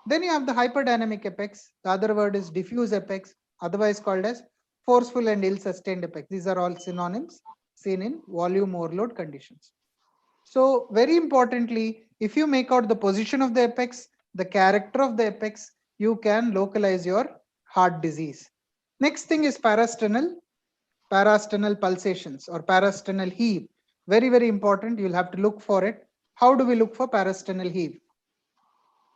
Then you have the hyperdynamic apex. The other word is diffuse apex, otherwise called as forceful and ill-sustained apex. These are all synonyms seen in volume overload conditions. So very importantly, if you make out the position of the apex, the character of the apex, you can localize your heart disease. Next thing is parasternal pulsations or parasternal heave. Very, very important. You'll have to look for it. How do we look for parasternal heave?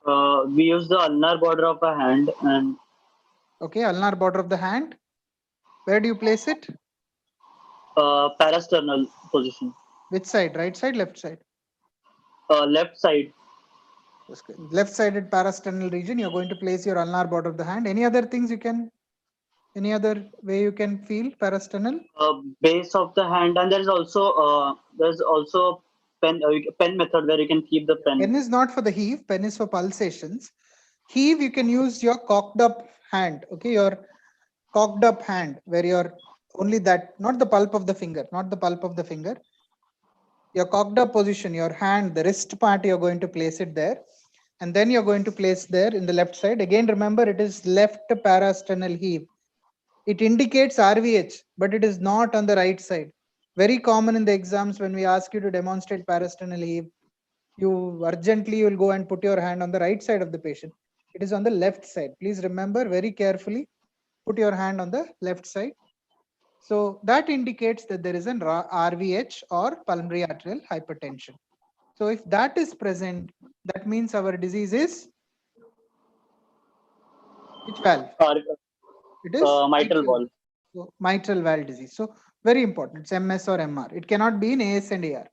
We use the ulnar border of a hand and Okay, ulnar border of the hand. Where do you place it? parasternal position. Which side? Right side, left side? Left side. Left-sided parasternal region. You're going to place your ulnar border of the hand. Any other things you can? Any other way you can feel parasternal? Base of the hand, and there's also pen method where you can keep the pen. Pen is not for the heave. Pen is for pulsations. Heave, you can use your cocked up hand. Okay, your cocked up hand where you're only that, not the pulp of the finger, not the pulp of the finger. Your cocked up position, your hand, the wrist part, you're going to place it there. And then you're going to place there in the left side. Again, remember it is left parasternal heave. It indicates RVH, but it is not on the right side. Very common in the exams when we ask you to demonstrate parasternal heave, you urgently will go and put your hand on the right side of the patient. It is on the left side. Please remember very carefully, put your hand on the left side. So that indicates that there is an RVH or pulmonary arterial hypertension. So if that is present, that means our disease is which valve? It is Mitral valve. So mitral valve disease. So very important. It's MS or MR. It cannot be in AS and AR.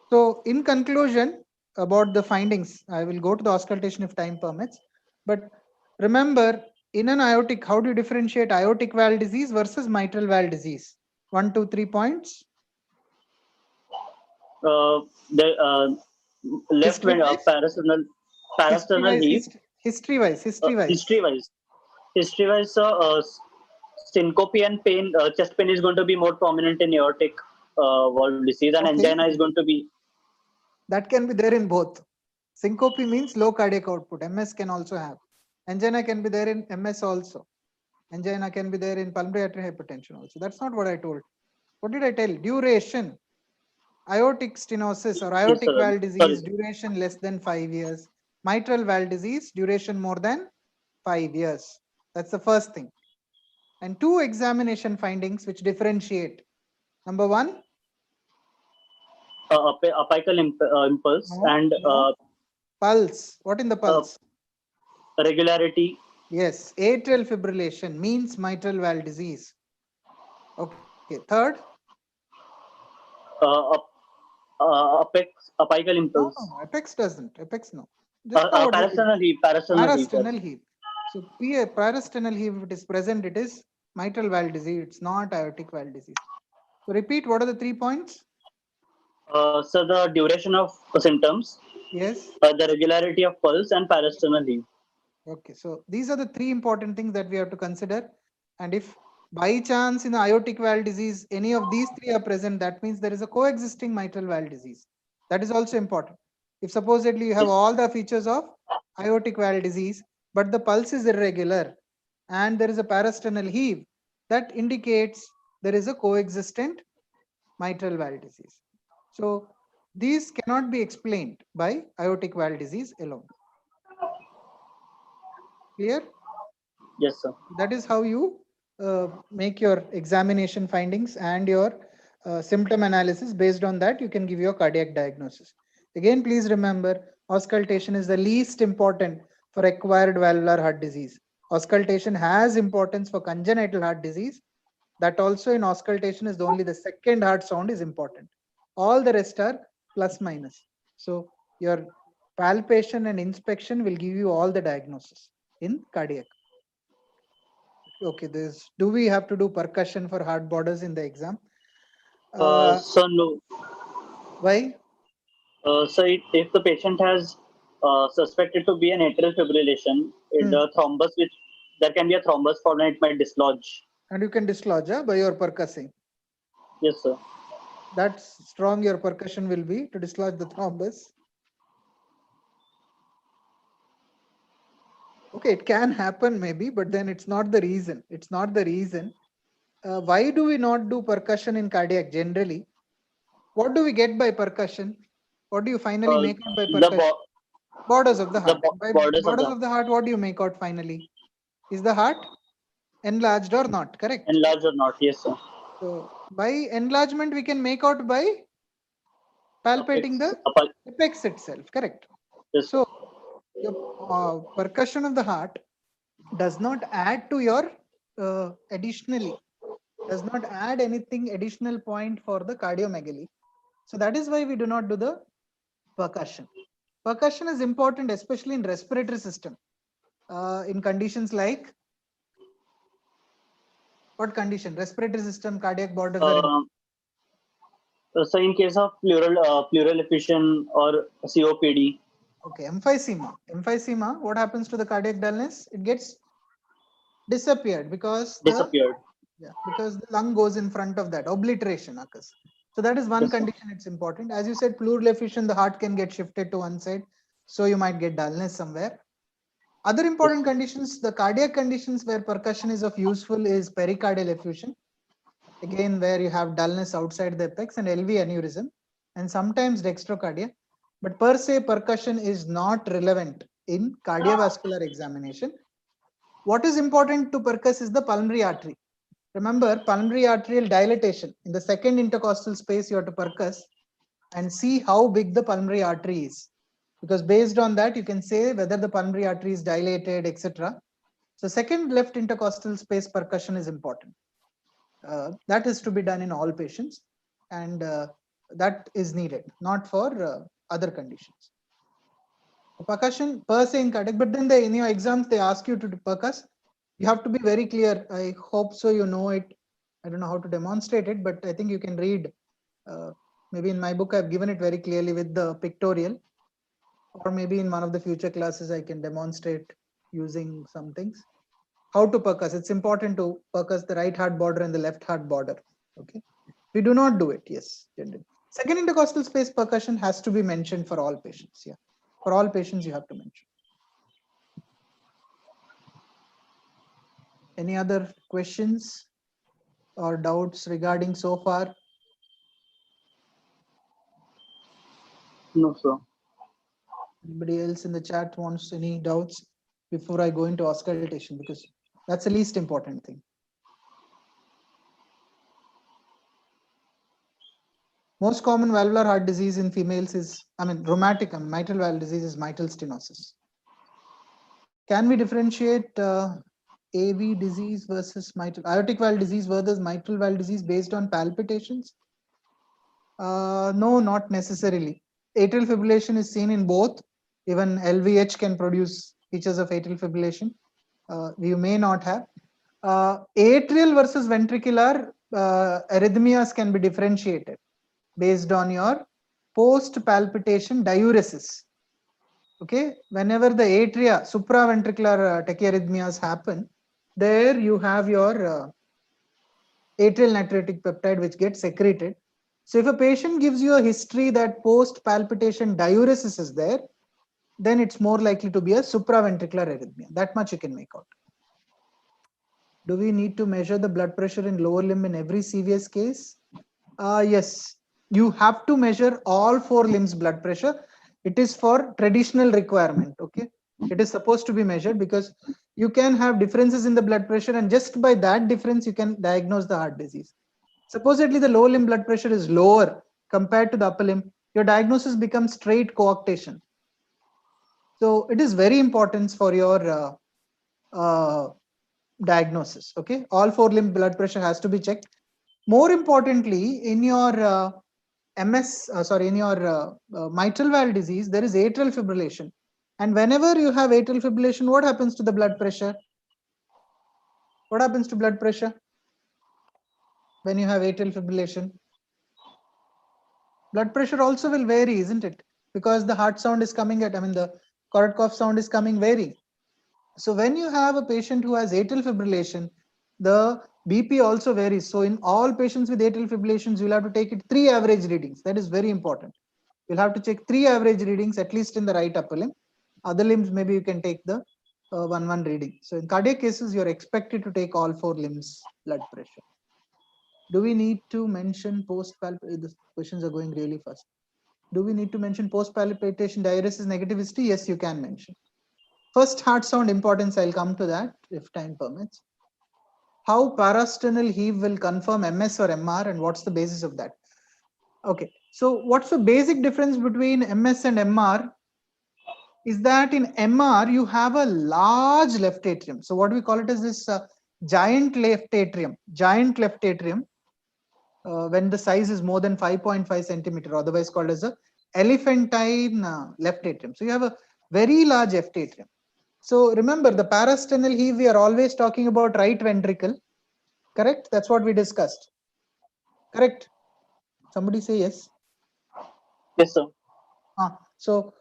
So in conclusion about the findings, I will go to the auscultation if time permits. But remember, in an aortic, how do you differentiate aortic valve disease versus mitral valve disease? 1, 2, 3 points. The left parasternal heave. History-wise. History-wise, syncope and pain, chest pain is going to be more prominent in aortic valve disease, and angina is going to be. That can be there in both. Syncope means low cardiac output. MS can also have. Angina can be there in MS also. Angina can be there in pulmonary arterial hypertension also. That's not what I told. What did I tell? Duration. Aortic stenosis or aortic valve disease, duration less than 5 years. Mitral valve disease, duration more than 5 years. That's the first thing. And 2 examination findings which differentiate. Number 1. Apical impulse and pulse. What in the pulse? Regularity. Yes, atrial fibrillation means mitral valve disease. Okay, third. Apical impulse. No, apex doesn't. Apex no. Parasternal heave. Parasternal heave. So parasternal heave, if it is present, it is mitral valve disease. It's not aortic valve disease. So repeat. What are the 3 points? So the duration of symptoms. Yes. The regularity of pulse and parasternal heave. Okay, so these are the 3 important things that we have to consider. And if by chance in the aortic valve disease, any of these 3 are present, that means there is a coexisting mitral valve disease. That is also important. If supposedly you have all the features of aortic valve disease, but the pulse is irregular and there is a parasternal heave, that indicates there is a coexistent mitral valve disease. So these cannot be explained by aortic valve disease alone. Clear? Yes, sir. That is how you make your examination findings and your symptom analysis. Based on that, you can give your cardiac diagnosis. Again, please remember, auscultation is the least important for acquired valvular heart disease. Auscultation has importance for congenital heart disease. That also in auscultation is only the second heart sound is important. All the rest are plus minus. So your palpation and inspection will give you all the diagnosis in cardiac. Okay, do we have to do percussion for heart borders in the exam? So no. Why? So if the patient has suspected to be an atrial fibrillation, the thrombus, which there can be a thrombus formed and it might dislodge. And you can dislodge by your percussing. Yes, sir. That's strong your percussion will be to dislodge the thrombus. Okay, it can happen maybe, but then it's not the reason. It's not the reason. Why do we not do percussion in cardiac generally? What do we get by percussion? What do you finally make out by percussion? Borders of the heart. By borders of the heart, what do you make out finally? Is the heart enlarged or not? Correct? Enlarged or not? Yes, sir. So by enlargement, we can make out by palpating the apex itself. Correct? Yes. So your percussion of the heart does not add to your additionally, does not add anything additional point for the cardiomegaly. So that is why we do not do the percussion. Percussion is important, especially in respiratory system. In conditions like what condition? Respiratory system, cardiac borders are important. So in case of pleural effusion or COPD. Okay, emphysema. Emphysema, what happens to the cardiac dullness? It gets disappeared because because the lung goes in front of that. Obliteration occurs. So that is one condition. It's important. As you said, pleural effusion, the heart can get shifted to one side, so you might get dullness somewhere. Other important conditions, the cardiac conditions where percussion is of useful is pericardial effusion. Again, where you have dullness outside the apex, and LV aneurysm, and sometimes dextrocardia. But per se, percussion is not relevant in cardiovascular examination. What is important to percuss is the pulmonary artery. Remember, pulmonary arterial dilatation. In the second intercostal space, you have to percuss and see how big the pulmonary artery is. Because based on that, you can say whether the pulmonary artery is dilated, etc. So second left intercostal space percussion is important. That is to be done in all patients, and that is needed, not for other conditions. Percussion per se in cardiac, but then in your exams, they ask you to percuss. You have to be very clear. I hope so you know it. I don't know how to demonstrate it, but I think you can read. Maybe in my book, I've given it very clearly with the pictorial, or maybe in one of the future classes, I can demonstrate using some things. How to percuss. It's important to percuss the right heart border and the left heart border. Okay. We do not do it. Yes. Generally. Second intercostal space percussion has to be mentioned for all patients. Yeah. For all patients, you have to mention. Any other questions or doubts regarding so far? No, sir. Anybody else in the chat wants any doubts before I go into auscultation? Because that's the least important thing. Most common valvular heart disease in females is, rheumatic mitral valve disease is mitral stenosis. Can we differentiate AV disease versus aortic valve disease versus mitral valve disease based on palpitations? No, not necessarily. Atrial fibrillation is seen in both. Even LVH can produce features of atrial fibrillation. You may not have. Atrial versus ventricular arrhythmias can be differentiated based on your post palpitation diuresis. Okay, whenever the atria supraventricular tachyarrhythmias happen, there you have your atrial natriuretic peptide which gets secreted. So if a patient gives you a history that post palpitation diuresis is there, then it's more likely to be a supraventricular arrhythmia. That much you can make out. Do we need to measure the blood pressure in lower limb in every CVS case? Yes, you have to measure all 4 limbs blood pressure. It is for traditional requirement. Okay, It is supposed to be measured because you can have differences in the blood pressure, and just by that difference, you can diagnose the heart disease. Supposedly, the lower limb blood pressure is lower compared to the upper limb. Your diagnosis becomes straight coarctation. So it is very important for your diagnosis. Okay, all 4 limb blood pressure has to be checked. More importantly, in your in your mitral valve disease, there is atrial fibrillation. And whenever you have atrial fibrillation, what happens to the blood pressure? What happens to blood pressure when you have atrial fibrillation? Blood pressure also will vary, isn't it? Because the heart sound is coming at, the Korotkoff sound is coming vary. So when you have a patient who has atrial fibrillation, the BP also varies. So in all patients with atrial fibrillations, you'll have to take it 3 average readings. That is very important. You'll have to check 3 average readings, at least in the right upper limb. Other limbs, maybe you can take the 1 reading. So in cardiac cases, you're expected to take all 4 limbs blood pressure. Do we need to mention post-palpitation? The questions are going really fast. Do we need to mention post-palpitation diuresis negativity? Yes, you can mention. First, heart sound importance, I'll come to that if time permits. How parasternal heave will confirm MS or MR, and what's the basis of that? Okay, so what's the basic difference between MS and MR is that in MR, you have a large left atrium. So what we call it is this giant left atrium, when the size is more than 5.5 centimeter, otherwise called as a elephantine left atrium. So you have a very large left atrium. So remember, the parasternal heave, we are always talking about right ventricle, correct? That's what we discussed, correct? Somebody say yes. Yes, sir. So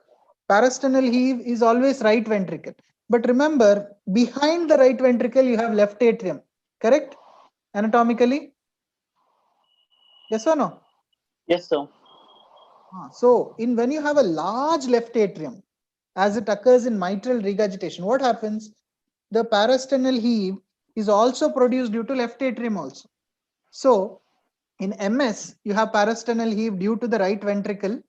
parasternal heave is always right ventricle. But remember, behind the right ventricle, you have left atrium, correct? Anatomically? Yes or no? Yes, sir. So when you have a large left atrium, as it occurs in mitral regurgitation, what happens? The parasternal heave is also produced due to left atrium also. So in MS, you have parasternal heave due to the right ventricle.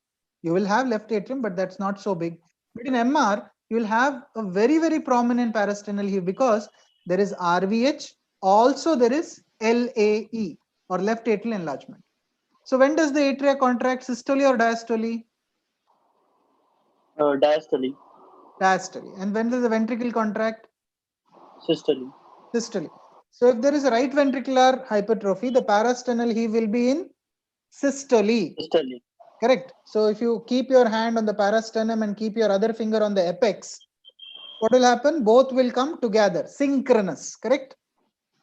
You will have left atrium, but that's not so big. But in MR, you will have a very, very prominent parasternal heave because there is RVH. Also, there is LAE or left atrial enlargement. So when does the atria contract, systole or diastole? Diastole. Diastole. And when does the ventricle contract? Systole. Systole. So if there is a right ventricular hypertrophy, the parasternal heave will be in systole. Systole. Correct. So if you keep your hand on the parasternum and keep your other finger on the apex, what will happen? Both will come together, synchronous, correct?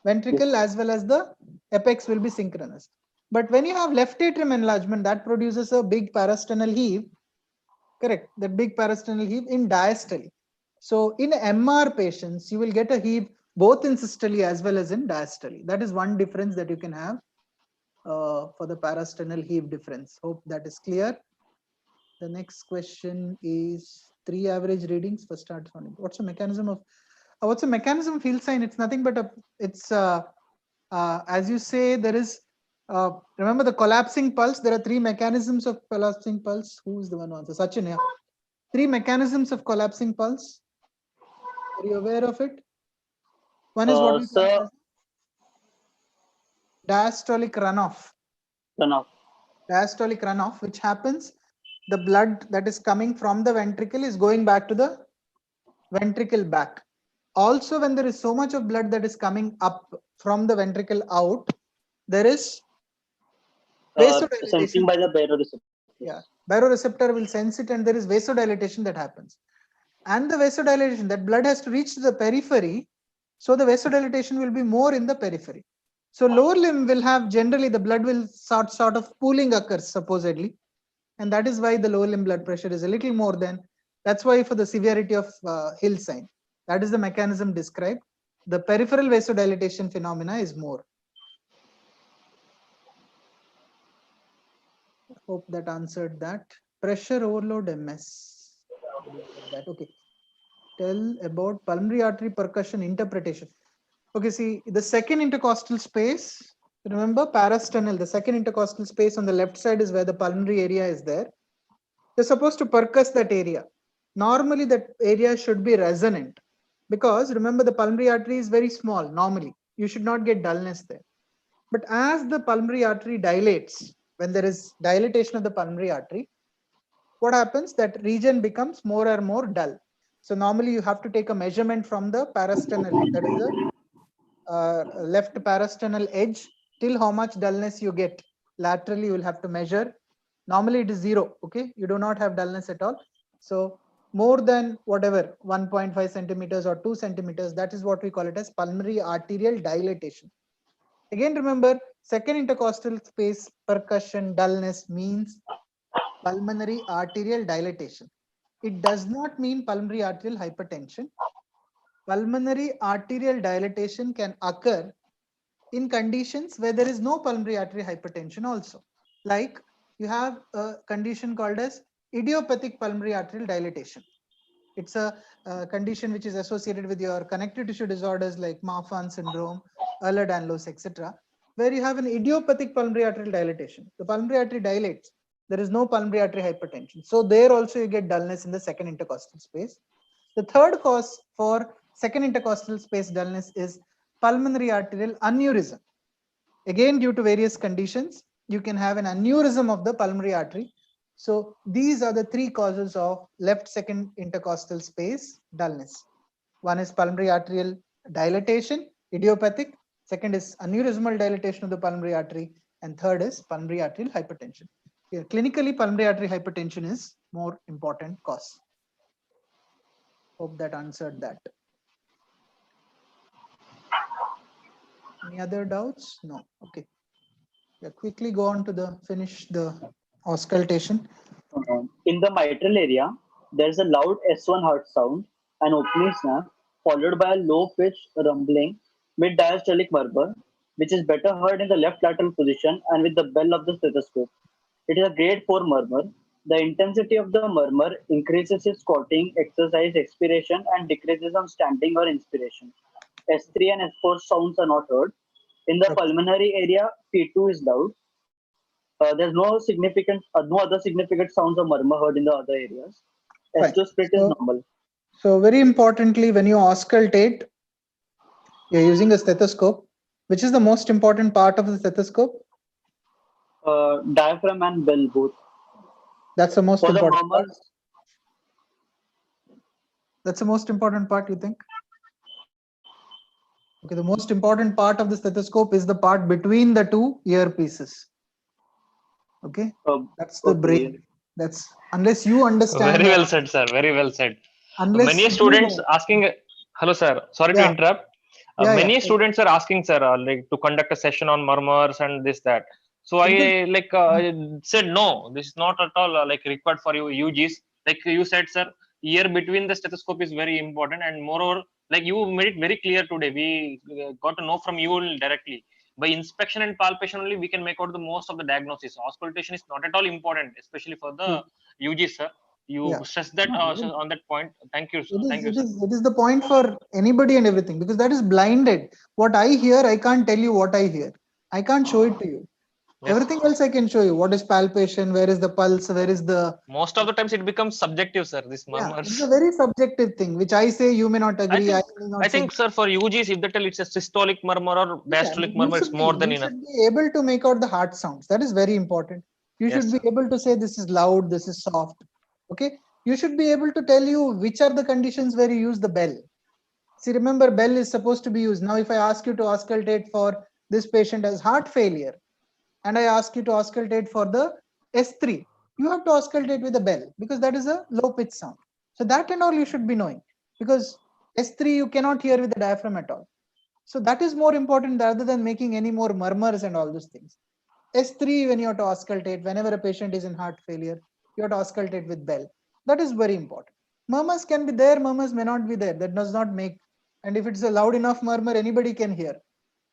Ventricle as well as the apex will be synchronous. But when you have left atrium enlargement, that produces a big parasternal heave, correct? That big parasternal heave in diastole. So in MR patients, you will get a heave both in systole as well as in diastole. That is one difference that you can have for the parasternal heave difference. Hope that is clear. The next question is 3 average readings for start sounding. What's the mechanism of field sign? It's nothing but as you say, there is remember the collapsing pulse. There are 3 mechanisms of collapsing pulse. Who is the one who answers? Sachin, yeah. 3 mechanisms of collapsing pulse. Are you aware of it? One is what we call as diastolic runoff. Diastolic runoff, which happens, the blood that is coming from the ventricle is going back to the ventricle back. Also, when there is so much of blood that is coming up from the ventricle out, there is vasodilatation. Sensing by the baroreceptor. Yeah, baroreceptor will sense it, and there is vasodilatation that happens. And the vasodilatation, that blood has to reach to the periphery, so the vasodilatation will be more in the periphery. So lower limb will have, generally the blood will sort of pooling occurs supposedly, and that is why the lower limb blood pressure is a little more than. That's why for the severity of Hill sign, that is the mechanism described. The peripheral vasodilatation phenomena is more. I hope that answered that. Pressure overload MS. That okay. Tell about pulmonary artery percussion interpretation. Okay, see the second intercostal space. Remember parasternal, the second intercostal space on the left side is where the pulmonary area is there. They're supposed to percuss that area. normally that area should be resonant, because remember the pulmonary artery is very small. Normally you should not get dullness there. But as the pulmonary artery dilates, when there is dilatation of the pulmonary artery, what happens? That region becomes more and more dull. So normally you have to take a measurement from the parasternal, that is the left parasternal edge, till how much dullness you get. Laterally you will have to measure. Normally it is 0. Okay, you do not have dullness at all. So more than whatever 1.5 centimeters or 2 centimeters, that is what we call it as pulmonary arterial dilatation. Again, remember, second intercostal space percussion dullness means pulmonary arterial dilatation. It does not mean pulmonary arterial hypertension. Pulmonary arterial dilatation can occur in conditions where there is no pulmonary artery hypertension also. Like you have a condition called as idiopathic pulmonary arterial dilatation. It's a condition which is associated with your connective tissue disorders like Marfan syndrome, Ehlers-Danlos, etc., where you have an idiopathic pulmonary arterial dilatation. The pulmonary artery dilates. There is no pulmonary artery hypertension. So there also you get dullness in the second intercostal space. The third cause for second intercostal space dullness is pulmonary arterial aneurysm. Again, due to various conditions, you can have an aneurysm of the pulmonary artery. So these are the three causes of left second intercostal space dullness. One is pulmonary arterial dilatation, idiopathic. Second is aneurysmal dilatation of the pulmonary artery. And third is pulmonary arterial hypertension. Here, clinically, pulmonary artery hypertension is more important cause. Hope that answered that. Any other doubts? No. Okay. Yeah, quickly go on to the finish the auscultation. In the mitral area, there is a loud S1 heart sound, an opening snap, followed by a low-pitched rumbling mid-diastolic murmur, which is better heard in the left lateral position and with the bell of the stethoscope. It is a grade 4 murmur. The intensity of the murmur increases with squatting, exercise, expiration, and decreases on standing or inspiration. S3 and S4 sounds are not heard. In the pulmonary area, P2 is loud. There's no other significant sounds or murmur heard in the other areas. S2 split is normal. So very importantly, when you auscultate, you're using a stethoscope. Which is the most important part of the stethoscope? Diaphragm and bell both. That's the most important part. Murmurs, that's the most important part, you think? Okay, the most important part of the stethoscope is the part between the two earpieces. Okay, that's the brain. That's unless you understand. Very well said, sir. Very well said. Unless many students asking. Hello, sir. Sorry to interrupt. Many students are asking, sir, like to conduct a session on murmurs and this that. So I said no. This is not at all like required for you UGs. Like you said, sir, ear between the stethoscope is very important, and moreover, like you made it very clear today. We got to know from you directly. By inspection and palpation only, we can make out the most of the diagnosis. Auscultation is not at all important, especially for the UGs, sir. You stress that on that point. Thank you, sir. It is the point for anybody and everything, because that is blinded. What I hear, I can't tell you what I hear. I can't show it to you. Yes. Everything else I can show you. What is palpation? Where is the pulse? Where is the... Most of the times it becomes subjective, sir. This murmurs. It's a very subjective thing, which I say you may not agree. I think, sir, for UGs, if they tell it's a systolic murmur or diastolic murmur, it's more than enough. You should be able to make out the heart sounds. That is very important. You should be able to say this is loud, this is soft. Okay. You should be able to tell you which are the conditions where you use the bell. See, remember, bell is supposed to be used. Now, if I ask you to auscultate for this patient has heart failure, and I ask you to auscultate for the S3, you have to auscultate with a bell, because that is a low pitch sound. So that and all you should be knowing, because S3 you cannot hear with the diaphragm at all. So that is more important rather than making any more murmurs and all those things. S3, when you have to auscultate, whenever a patient is in heart failure, you have to auscultate with bell. That is very important. Murmurs can be there, murmurs may not be there. That does not make, and if it's a loud enough murmur, anybody can hear.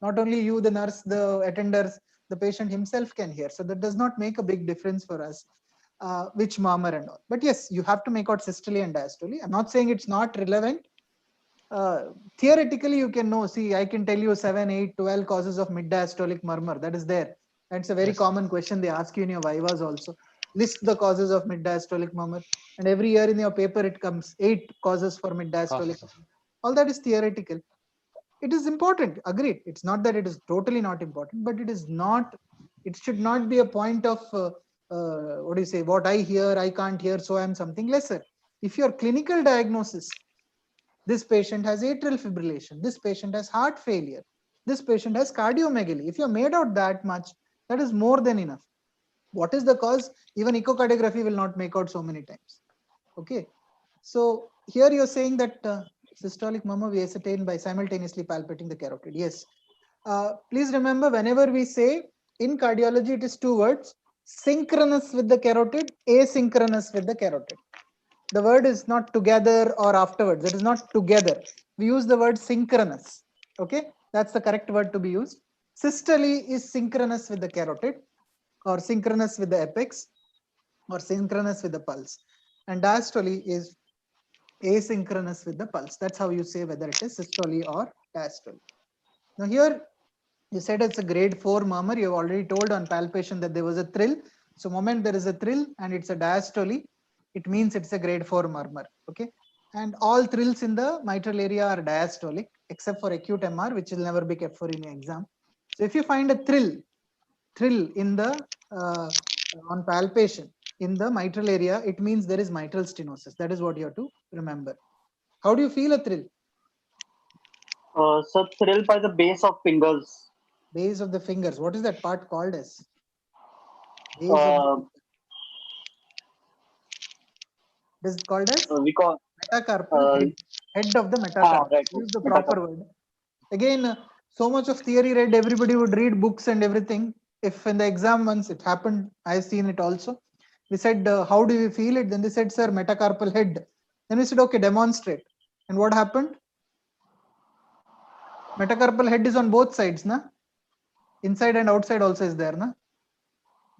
Not only you, the nurse, the attenders, the patient himself can hear. So that does not make a big difference for us, which murmur and all. But yes, you have to make out systole and diastole. I'm not saying it's not relevant. Theoretically, you can know. See, I can tell you 7, 8, 12 causes of mid-diastolic murmur. That is there. That's a very common question they ask you in your vivas also. list the causes of mid-diastolic murmur, and every year in your paper it comes 8 causes for mid-diastolic murmur. All that is theoretical. It is important, agreed. It's not that it is totally not important, but it is not, it should not be a point of what do you say, what I hear, I can't hear, so I'm something lesser. If your clinical diagnosis, this patient has atrial fibrillation, this patient has heart failure, this patient has cardiomegaly, if you made out that much, that is more than enough. What is the cause? Even echocardiography will not make out so many times. Okay, so here you're saying that systolic murmur we ascertain by simultaneously palpating the carotid. Yes. Please remember, whenever we say in cardiology, it is 2 words: synchronous with the carotid, asynchronous with the carotid. The word is not together or afterwards. It is not together. We use the word synchronous. Okay, that's the correct word to be used. Systole is synchronous with the carotid, or synchronous with the apex, or synchronous with the pulse, and diastole is asynchronous with the pulse. That's how you say whether it is systole or diastole. Now here you said it's a grade 4 murmur. You have already told on palpation that there was a thrill. So moment there is a thrill and it's a diastole, it means it's a grade 4 murmur. Okay, and all thrills in the mitral area are diastolic except for acute MR, which will never be kept for in your exam. So if you find a thrill in the on palpation in the mitral area, it means there is mitral stenosis. That is what you have to remember. How do you feel a thrill? So thrill by the base of fingers. Base of the fingers. What is that part called as? Base of the it is called as we call metacarpal head of the metacarpal. right, Use the metacarpal. proper word. Again, so much of theory read, everybody would read books and everything. If in the exam once it happened, I've seen it also. We said, how do you feel it? Then they said, sir, metacarpal head. Then we said, okay, demonstrate. And what happened? Metacarpal head is on both sides, na? Inside and outside also is there, na?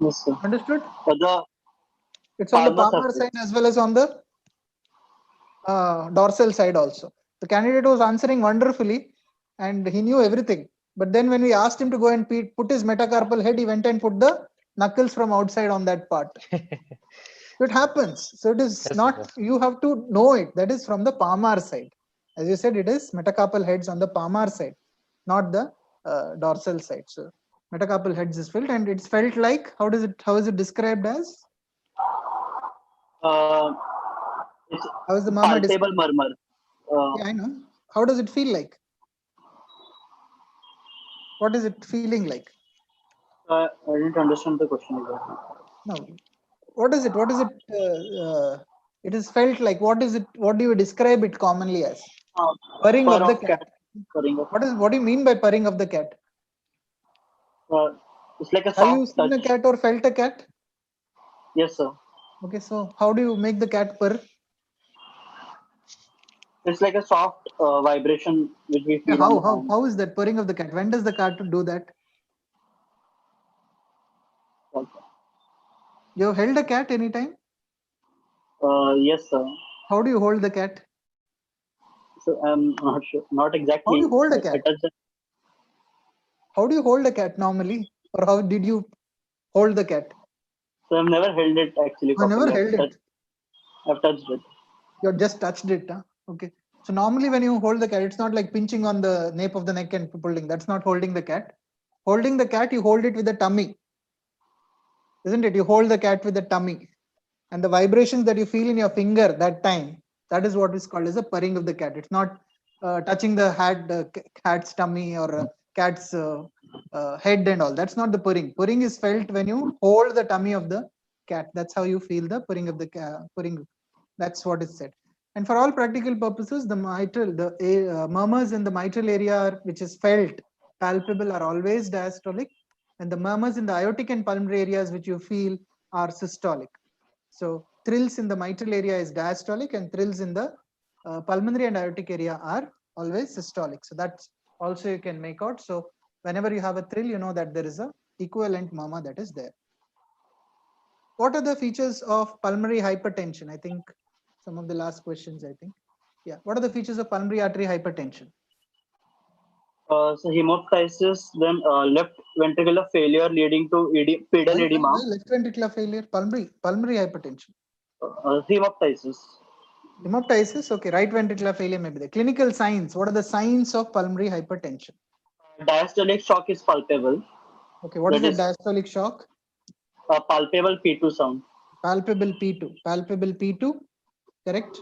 Yes, sir. Understood? It's on the Palmar palmar surface. side as well as on the dorsal side also. The candidate was answering wonderfully and he knew everything. But then when we asked him to go and put his metacarpal head, he went and put the knuckles from outside on that part. So it happens. So it is not, you have to know it. That is from the palmar side. As you said, it is metacarpal heads on the palmar side, not the dorsal side. So metacarpal heads is felt, and it's felt like, how is it described as? It's how is the murmur palpable described? murmur. Yeah, I know. How does it feel like? What is it feeling like? I didn't understand the question exactly. No. What is it? What is it? It is felt like. What is it? What do you describe it commonly as? Purring Purr of the cat. Purring of. What do you mean by purring of the cat? It's like a Have you soft seen touch. a cat or felt a cat? Yes, sir. Okay, so how do you make the cat purr? It's like a soft vibration which we feel Yeah, on the hand. how is that purring of the cat? When does the cat do that? Okay. You have held a cat anytime? Yes, sir. How do you hold the cat? So I'm not sure. Not exactly. How do you hold a cat? How do you hold a cat normally? Or how did you hold the cat? So I've never held it actually. I never held it. I've touched it. You just touched it, huh? Okay. So normally when you hold the cat, it's not like pinching on the nape of the neck and pulling. That's not holding the cat. Holding the cat, you hold it with the tummy. Isn't it? You hold the cat with the tummy. And the vibrations that you feel in your finger that time, that is what is called as a purring of the cat. It's not touching the cat's tummy or cat's head and all. That's not the purring. Purring is felt when you hold the tummy of the cat. That's how you feel the purring of the purring. That's what is said. And for all practical purposes, the murmurs in the mitral area, which is felt, palpable, are always diastolic, and the murmurs in the aortic and pulmonary areas, which you feel, are systolic. So thrills in the mitral area is diastolic, and thrills in the pulmonary and aortic area are always systolic. So that's also you can make out. So whenever you have a thrill, you know that there is a equivalent murmur that is there. What are the features of pulmonary hypertension? I think some of the last questions, I think. Yeah. What are the features of pulmonary artery hypertension? So hemoptysis, then left ventricular failure leading to pedal edema. Why left ventricular failure? Pulmonary hypertension. Hemoptysis. Hemoptysis, okay. Right ventricular failure may be there. Clinical signs. What are the signs of pulmonary hypertension? Diastolic shock is palpable. Okay, what is That the is diastolic shock? a palpable P2 sound. Palpable P2. Palpable P2, correct.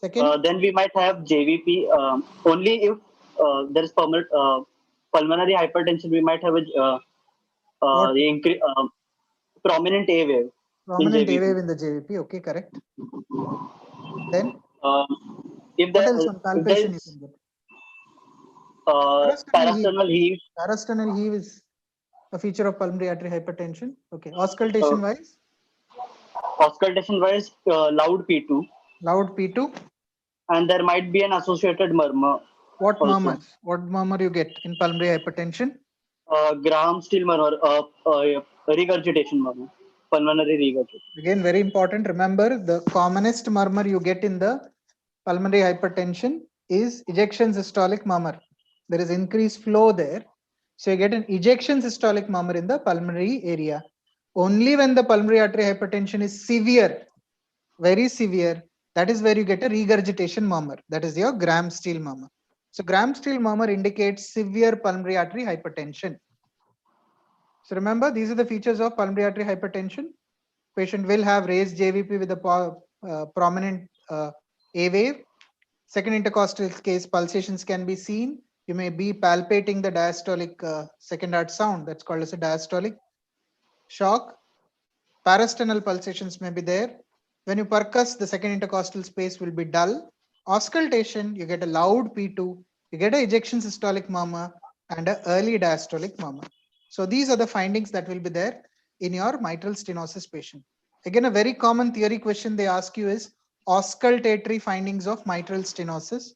Second, Then we might have JVP. Only if there is pulmonary hypertension, we might have what? prominent A wave in Prominent A JVP. wave in the JVP. Okay, correct. Then, If what else there on if there palpation you is can get? parasternal heave, Parasternal heave is a feature of pulmonary artery hypertension. Okay, auscultation wise? auscultation wise, loud P2. Loud P2. And there might be an associated murmur. What also. murmur? What murmur you get in pulmonary hypertension? Graham still murmur, regurgitation murmur, pulmonary regurgitation. Again, very important. Remember, the commonest murmur you get in the pulmonary hypertension is ejection systolic murmur. There is increased flow there. So you get an ejection systolic murmur in the pulmonary area. Only when the pulmonary artery hypertension is severe, very severe, that is where you get a regurgitation murmur. That is your Graham-Steele murmur. So Graham-Steele murmur indicates severe pulmonary artery hypertension. So remember, these are the features of pulmonary artery hypertension. Patient will have raised JVP with a prominent A wave. Second intercostal case, pulsations can be seen. You may be palpating the diastolic second heart sound. That's called as a diastolic shock. Parasternal pulsations may be there. When you percuss, the second intercostal space will be dull. Auscultation, you get a loud P2, you get an ejection systolic murmur and an early diastolic murmur. So these are the findings that will be there in your mitral stenosis patient. Again, a very common theory question they ask you is auscultatory findings of mitral stenosis.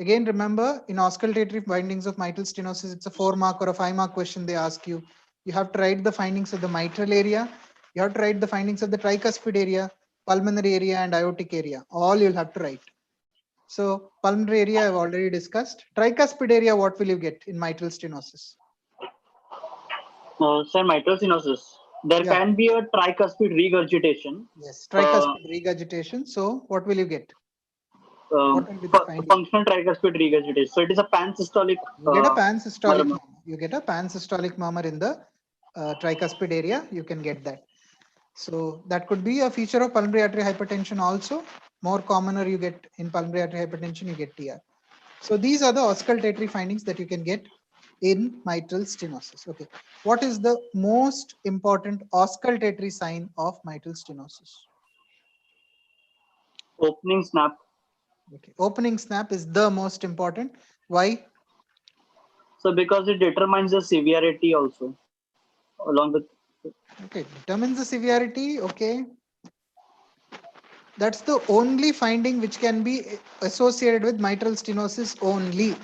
Again, remember, in auscultatory findings of mitral stenosis, it's a 4-mark or a 5-mark question they ask you. You have to write the findings of the mitral area. You have to write the findings of the tricuspid area, pulmonary area, and aortic area. All you'll have to write. So pulmonary area I've already discussed. Tricuspid area, what will you get in mitral stenosis? Sir, mitral stenosis. There can be a tricuspid regurgitation. Yes, tricuspid regurgitation. So what will you get? What will be the finding? Functional tricuspid regurgitation. So it is a pansystolic. You get a pansystolic murmur. You get a pansystolic murmur in the tricuspid area. You can get that. So that could be a feature of pulmonary artery hypertension also. More commoner you get in pulmonary artery hypertension, you get TR. So these are the auscultatory findings that you can get in mitral stenosis. Okay. What is the most important auscultatory sign of mitral stenosis? Opening snap. Okay. Opening snap is the most important. Why? So because it determines the severity also, along with. Okay, determines the severity. Okay. That's the only finding which can be associated with mitral stenosis only.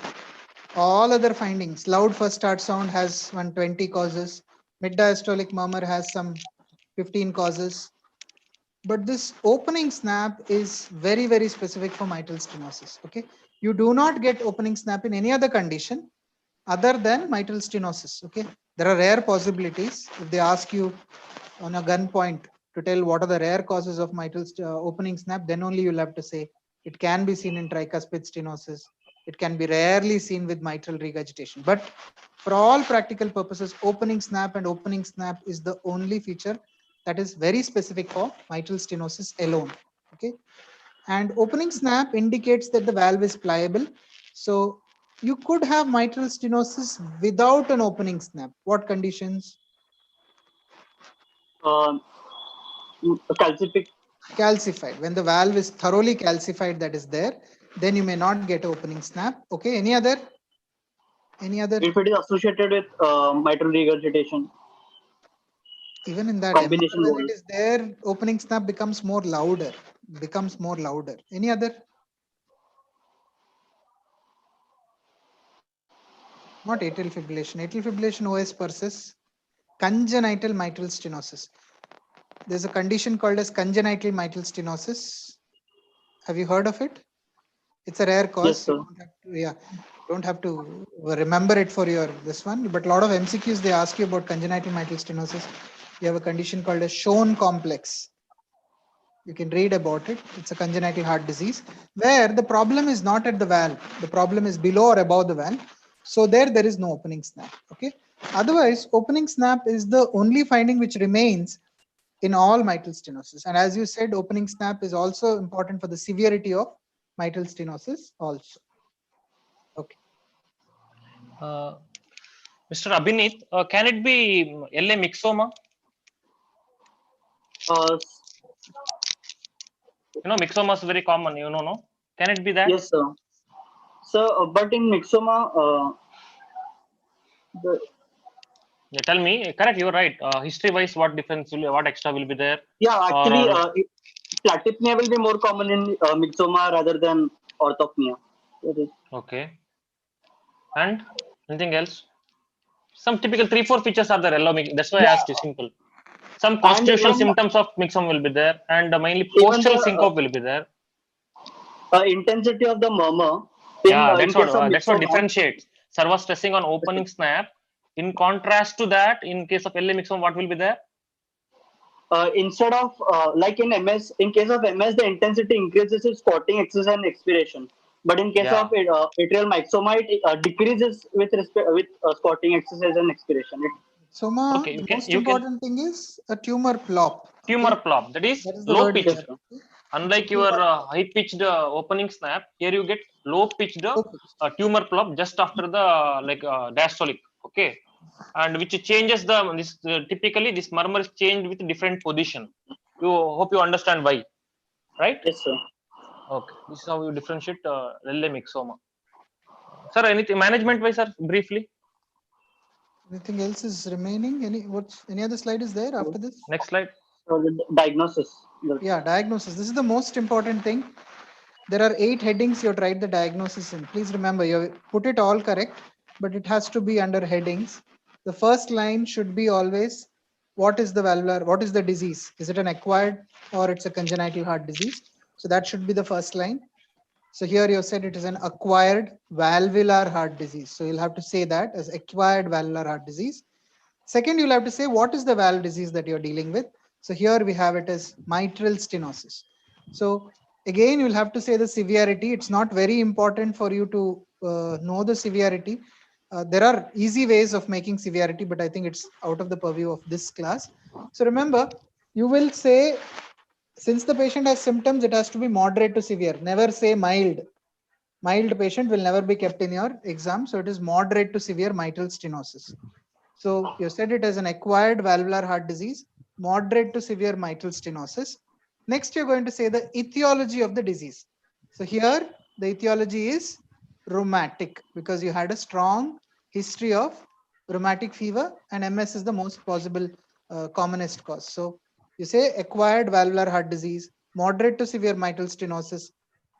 All other findings, loud first heart sound has 120 causes, mid diastolic murmur has some 15 causes. But this opening snap is very, very specific for mitral stenosis. Okay. You do not get opening snap in any other condition other than mitral stenosis. Okay. There are rare possibilities. If they ask you on a gunpoint to tell what are the rare causes of mitral opening snap, then only you'll have to say it can be seen in tricuspid stenosis. It can be rarely seen with mitral regurgitation. But for all practical purposes, opening snap and opening snap is the only feature that is very specific for mitral stenosis alone. Okay. And opening snap indicates that the valve is pliable. So you could have mitral stenosis without an opening snap. What conditions? Calcified. When the valve is thoroughly calcified, that is there, then you may not get opening snap. Okay. Any other? If it is associated with mitral regurgitation. Even in that, when it is there, opening snap becomes more louder. Any other? Not atrial fibrillation. Atrial fibrillation OS persists. Congenital mitral stenosis. There's a condition called as congenital mitral stenosis. Have you heard of it? It's a rare cause. Yes, sir. Don't have to remember it for your this one. But a lot of MCQs they ask you about congenital mitral stenosis. You have a condition called a Schoen complex. You can read about it. It's a congenital heart disease where the problem is not at the valve. The problem is below or above the valve. So there is no opening snap. Okay. Otherwise, opening snap is the only finding which remains in all mitral stenosis. And as you said, opening snap is also important for the severity of mitral stenosis also. Okay. Mr. Abhineet, can it be LA myxoma? Myxoma is very common, no? Can it be that? Yes, sir. So, but in myxoma, Tell me, correct, you're right. History-wise, what difference what extra will be there? Yeah, actually, platypnea will be more common in myxoma rather than orthopnea. Okay. And anything else? Some typical 3-4 features are there. That's why I asked you. Simple. Some constitutional symptoms of myxoma will be there, and mainly postural syncope will be there. Intensity of the murmur. That's what differentiates. Sir was stressing on opening snap. In contrast to that, in case of LA myxoma, what will be there? Instead of like in MS, in case of MS, the intensity increases with squatting exercise and expiration. But in case of atrial myxoma, it decreases with respect with squatting exercise and expiration. Soma, the most important thing is a tumor plop. Tumor plop, that is low pitched. Unlike your high pitched opening snap, here you get low pitched tumor plop just after the diastolic. Okay, and which changes typically this murmur is changed with different position. You hope you understand why, right? Yes, sir. Okay, this is how you differentiate LA myxoma. Sir, anything management wise, sir, briefly? Anything else is remaining? Any other slide is there after this? Next slide. Diagnosis. Yeah, diagnosis. This is the most important thing. There are 8 headings you have to write the diagnosis in. Please remember, you put it all correct, but it has to be under headings. The first line should be always, what is the valvular, what is the disease? Is it an acquired or it's a congenital heart disease? So that should be the first line. So here you said it is an acquired valvular heart disease. So you'll have to say that as acquired valvular heart disease. Second, you'll have to say what is the valve disease that you're dealing with. So here we have it as mitral stenosis. So again, you'll have to say the severity. It's not very important for you to know the severity. There are easy ways of making severity, but I think it's out of the purview of this class. So remember, you will say, since the patient has symptoms, it has to be moderate to severe. Never say mild. Mild patient will never be kept in your exam. So it is moderate to severe mitral stenosis. So you said it as an acquired valvular heart disease, moderate to severe mitral stenosis. Next, you're going to say the etiology of the disease. So here, the etiology is rheumatic because you had a strong history of rheumatic fever, and MS is the most possible commonest cause. So you say acquired valvular heart disease, moderate to severe mitral stenosis,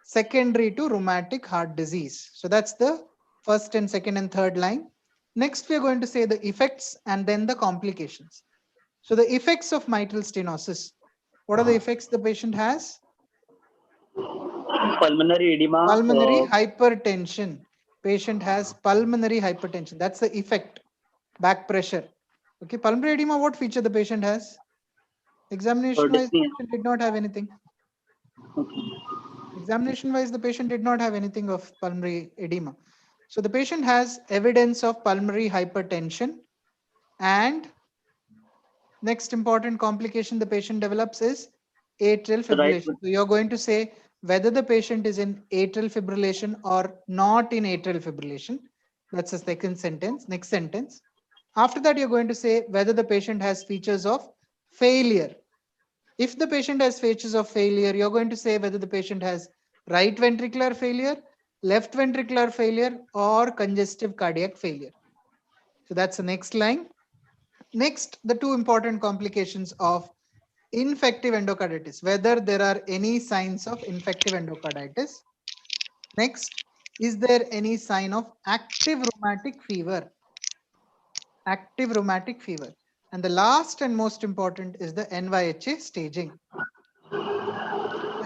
secondary to rheumatic heart disease. So that's the first and second and third line. Next, we are going to say the effects and then the complications. So the effects of mitral stenosis. What are the effects the patient has? Pulmonary edema. Pulmonary hypertension. Patient has pulmonary hypertension. That's the effect. Back pressure. Okay, pulmonary edema, what feature the patient has? Examination wise, the patient did not have anything. Examination wise, the patient did not have anything of pulmonary edema. So the patient has evidence of pulmonary hypertension, and next important complication the patient develops is atrial fibrillation. So you're going to say whether the patient is in atrial fibrillation or not in atrial fibrillation. That's the second sentence. Next sentence. After that, you're going to say whether the patient has features of failure. If the patient has features of failure, you're going to say whether the patient has right ventricular failure, left ventricular failure, or congestive cardiac failure. So that's the next line. Next, the 2 important complications of infective endocarditis, whether there are any signs of infective endocarditis. Next, is there any sign of active rheumatic fever? Active rheumatic fever. And the last and most important is the NYHA staging.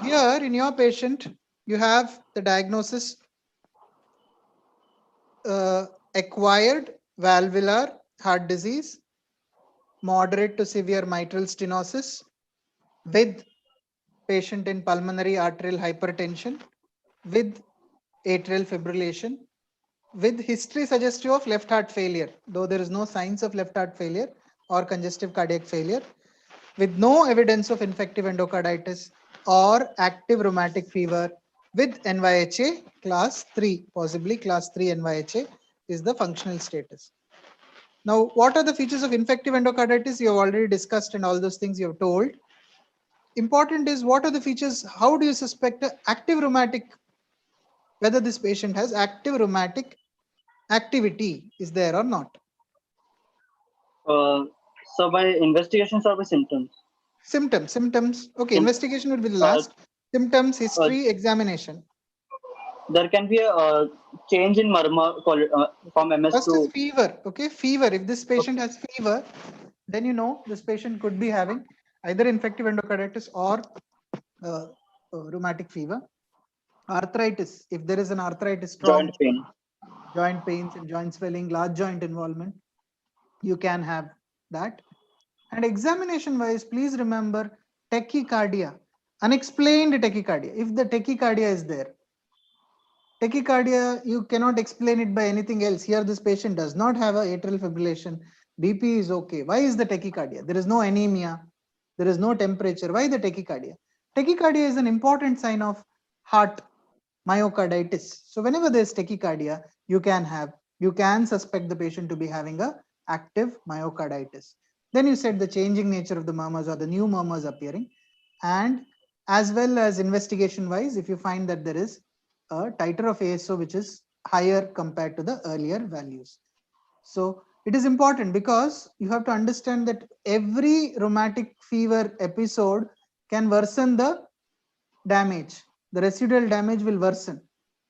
Here in your patient, you have the diagnosis, acquired valvular heart disease, moderate to severe mitral stenosis with patient in pulmonary arterial hypertension with atrial fibrillation with history suggestive of left heart failure, though there is no signs of left heart failure or congestive cardiac failure, with no evidence of infective endocarditis or active rheumatic fever with NYHA class 3, possibly class 3 NYHA is the functional status. Now, what are the features of infective endocarditis? You have already discussed, and all those things you have told. Important is, what are the features? How do you suspect active rheumatic, whether this patient has active rheumatic activity is there or not? So by investigations or by symptoms? Symptoms. Okay, investigation will be the last. Symptoms, history, examination. There can be a change in murmur from MS First to is fever. Okay, fever. If this patient has fever, then you know this patient could be having either infective endocarditis or rheumatic fever. Arthritis. If there is an arthritis, strong joint pain, joint pains and joint swelling, large joint involvement, you can have that. And examination wise, please remember tachycardia, unexplained tachycardia. If the tachycardia is there, tachycardia, you cannot explain it by anything else. Here, this patient does not have a atrial fibrillation. BP is okay. Why is the tachycardia? There is no anemia. There is no temperature. Why the tachycardia? Tachycardia is an important sign of heart myocarditis. So whenever there is tachycardia, you can suspect the patient to be having a active myocarditis. Then you said the changing nature of the murmurs or the new murmurs appearing, and as well as investigation wise, if you find that there is a titer of ASO which is higher compared to the earlier values. So it is important because you have to understand that every rheumatic fever episode can worsen the damage. The residual damage will worsen.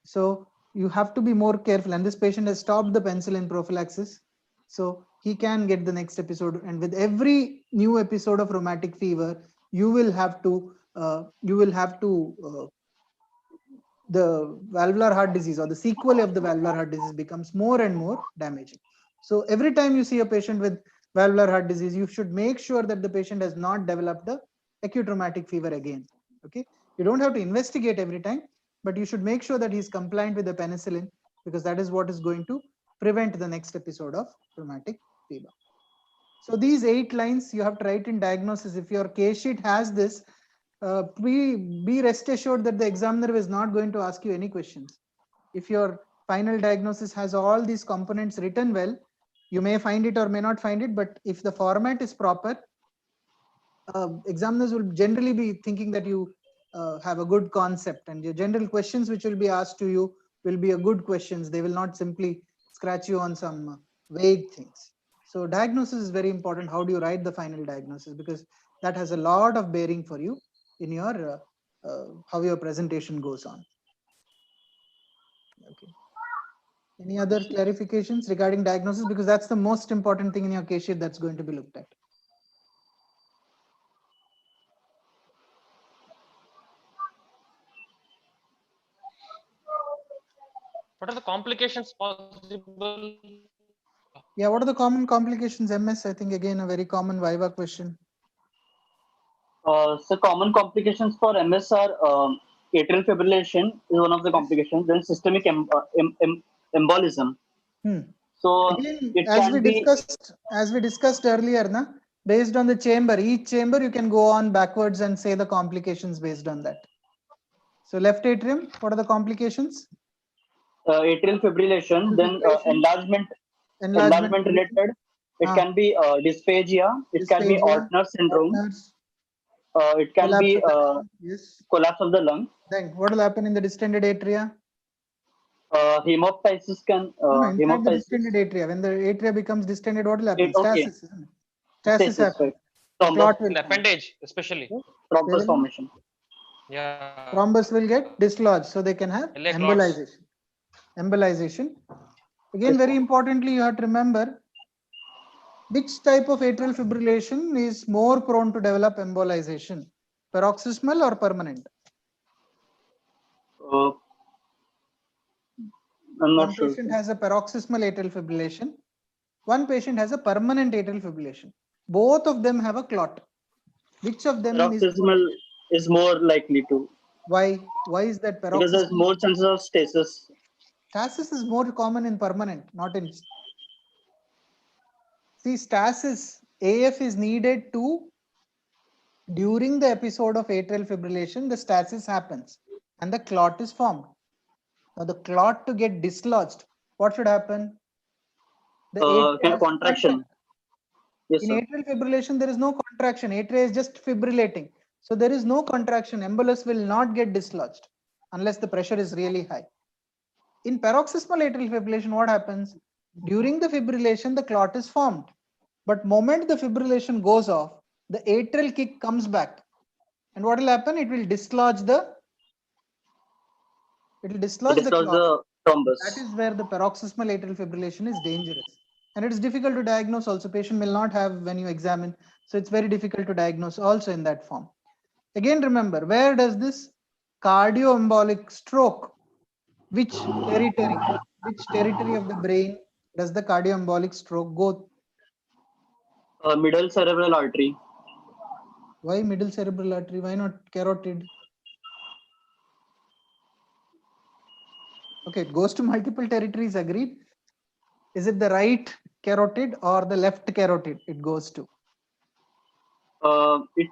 So you have to be more careful. And this patient has stopped the penicillin prophylaxis. So he can get the next episode. And with every new episode of rheumatic fever, you will have to the valvular heart disease or the sequel of the valvular heart disease becomes more and more damaging. So every time you see a patient with valvular heart disease, you should make sure that the patient has not developed the acute rheumatic fever again. Okay, you don't have to investigate every time, but you should make sure that he's compliant with the penicillin, because that is what is going to prevent the next episode of rheumatic fever. So these 8 lines you have to write in diagnosis. If your case sheet has this, be rest assured that the examiner is not going to ask you any questions. If your final diagnosis has all these components written well, you may find it or may not find it, but if the format is proper, examiners will generally be thinking that you have a good concept, and your general questions which will be asked to you will be a good questions. They will not simply scratch you on some vague things. So diagnosis is very important. How do you write the final diagnosis? Because that has a lot of bearing for you in your how your presentation goes on. Okay. Any other clarifications regarding diagnosis? Because that's the most important thing in your case sheet that's going to be looked at. What are the complications possible? Yeah, what are the common complications? MS, I think again a very common Viva question. So common complications for MS are atrial fibrillation is one of the complications. Then systemic embolism. So again, it can be as we discussed earlier, na, based on the chamber, each chamber you can go on backwards and say the complications based on that. So left atrium, what are the complications? Atrial fibrillation, then enlargement related. It can be dysphagia. It can be Ortner syndrome. It can be collapse of the lung. Then what will happen in the distended atria? Hemoptysis can. Inside the distended atria, when the atria becomes distended, what will happen? Stasis, isn't it? Stasis happens. Thrombus, appendage, especially. Thrombus formation. Yeah. Thrombus will get dislodged, so they can have embolization. Embolization. Again, very importantly, you have to remember which type of atrial fibrillation is more prone to develop embolization, paroxysmal or permanent? Uh, I'm not One sure. patient has a paroxysmal atrial fibrillation. One patient has a permanent atrial fibrillation. Both of them have a clot. Which of them is more? Paroxysmal is more likely to. Why? Why is that Because there's paroxysmal? more chances of stasis. Stasis is more common in permanent, not in. See, stasis, AF is needed to, during the episode of atrial fibrillation, the stasis happens and the clot is formed. Now, the clot to get dislodged, what should happen? The atria has to Contraction. contract. Yes, In sir. atrial fibrillation, there is no contraction. Atria is just fibrillating. So there is no contraction. Embolus will not get dislodged unless the pressure is really high. In paroxysmal atrial fibrillation, what happens? During the fibrillation, the clot is formed. But moment the fibrillation goes off, the atrial kick comes back. And what will happen? It will dislodge the clot. The thrombus. That is where the paroxysmal atrial fibrillation is dangerous. And it is difficult to diagnose also. Patient will not have when you examine. So it's very difficult to diagnose also in that form. Again, remember, where does this cardioembolic stroke, which territory of the brain does the cardioembolic stroke go? Middle cerebral artery. Why middle cerebral artery? Why not carotid? Okay, it goes to multiple territories, agreed. Is it the right carotid or the left carotid it goes to? It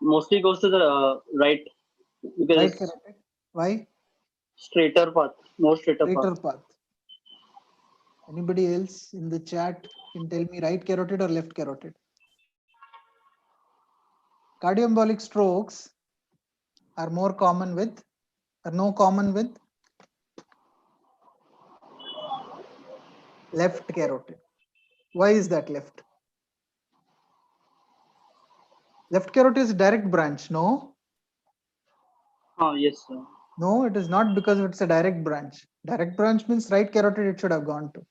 mostly goes to the right, because Right it's carotid. Why? straighter path, more straighter path. Anybody else in the chat can tell me right carotid or left carotid? Cardioembolic strokes are more common with, are no common with left carotid. Why is that left? Left carotid is direct branch, no? Yes, sir. No, it is not, because it's a direct branch. Direct branch means right carotid it should have gone to.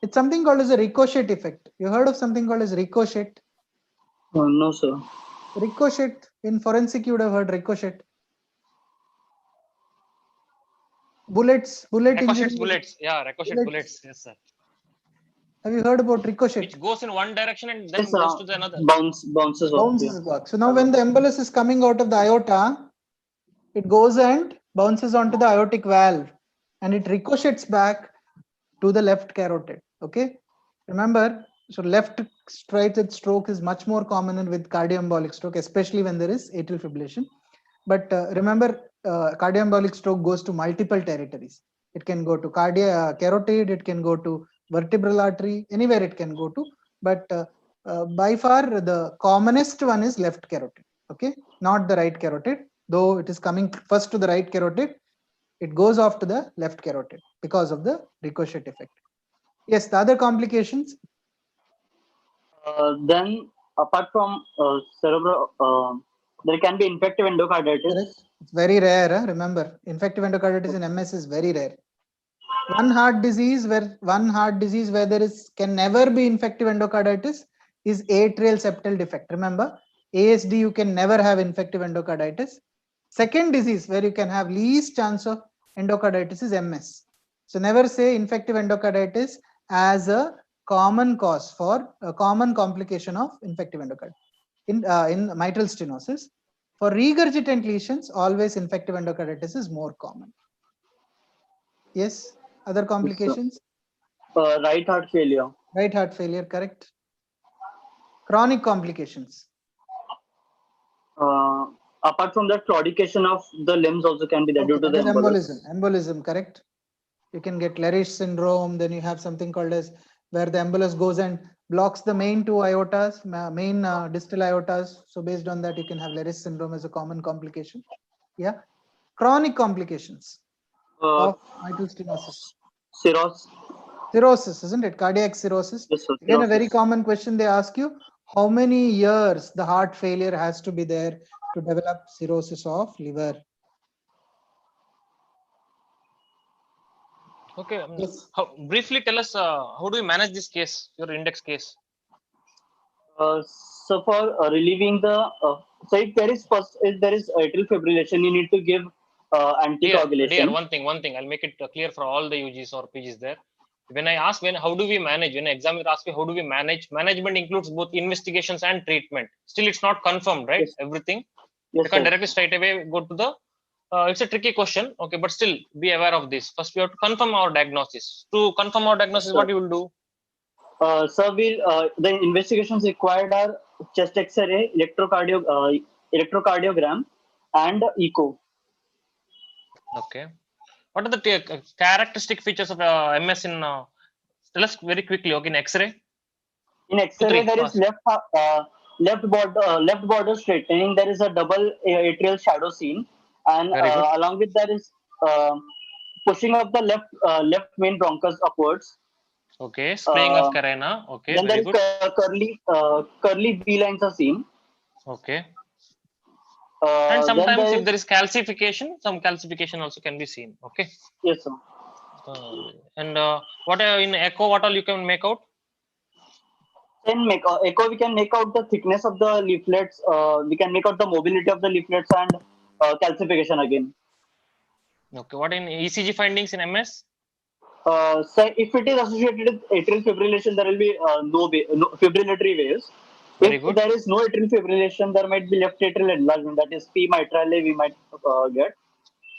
It's something called as a ricochet effect. You heard of something called as ricochet? No, sir. Ricochet, in forensic you would have heard ricochet. Bullet injury. Bullets. Yeah, ricochet bullets. Yes, sir. Have you heard about ricochet? Which goes in one direction and then goes to the another. Bounces off. Back. So now when the embolus is coming out of the aorta, it goes and bounces onto the aortic valve and it ricochets back to the left carotid. Okay. Remember, so left striated stroke is much more common with cardioembolic stroke, especially when there is atrial fibrillation. But remember, cardioembolic stroke goes to multiple territories. It can go to carotid, it can go to vertebral artery, anywhere it can go to. But by far the commonest one is left carotid. Okay, not the right carotid. Though it is coming first to the right carotid, it goes off to the left carotid because of the ricochet effect. Yes, the other complications. Then, apart from cerebral, there can be infective endocarditis. It's very rare. Remember, infective endocarditis in MS is very rare. One heart disease where there is can never be infective endocarditis is atrial septal defect. Remember, ASD you can never have infective endocarditis. Second disease where you can have least chance of endocarditis is MS. So never say infective endocarditis as a common cause for a common complication of infective endocarditis. In mitral stenosis, for regurgitant lesions, always infective endocarditis is more common. Yes, other complications? Right heart failure. Right heart failure, correct. Chronic complications. Apart from that, claudication of the limbs also can be there due to the embolus. Embolism, correct. You can get Leriche syndrome. Then you have something called as where the embolus goes and blocks the main two aortas, main distal aortas. So based on that, you can have Leriche syndrome as a common complication. Yeah. Chronic complications of mitral stenosis. Cirrhosis, isn't it? Cardiac cirrhosis. Yes, sir, Again, a very common question they ask you: how many years the heart failure has to be there to develop cirrhosis of liver? Okay. Yes. Briefly tell us how do you manage this case, your index case? So for relieving the, so if there is atrial fibrillation, you need to give anticoagulation. Dear, one thing, I'll make it clear for all the UGs or PGs there. When I ask how do we manage, when an examiner asks me how do we manage, management includes both investigations and treatment. Still, it's not confirmed, right? Yes. Everything. Yes, You can sir. directly straight away go to the, it's a tricky question, okay, but still be aware of this. First, we have to confirm our diagnosis. To confirm our diagnosis, Yes, what you will do? Sir, the investigations required are chest X-ray, electrocardiogram, and echo. Okay. What are the characteristic features of MS in, tell us very quickly, okay, in X-ray? In X-ray, there is left border straightening. There is a double atrial shadow seen, and Very good. along with that is pushing of the left main bronchus upwards. Okay, splaying of carina. Okay, Then very there good. is curly V lines are seen. Okay. And Then sometimes there if is, there is calcification, some calcification also can be seen. Okay. yes, sir. And what in echo, what all you can make out? Then echo, we can make out the thickness of the leaflets. We can make out the mobility of the leaflets and calcification again. Okay. What in ECG findings in MS? So if it is associated with atrial fibrillation, there will be no fibrillatory waves. Very If good. there is no atrial fibrillation, there might be left atrial enlargement, that is P mitral we might get.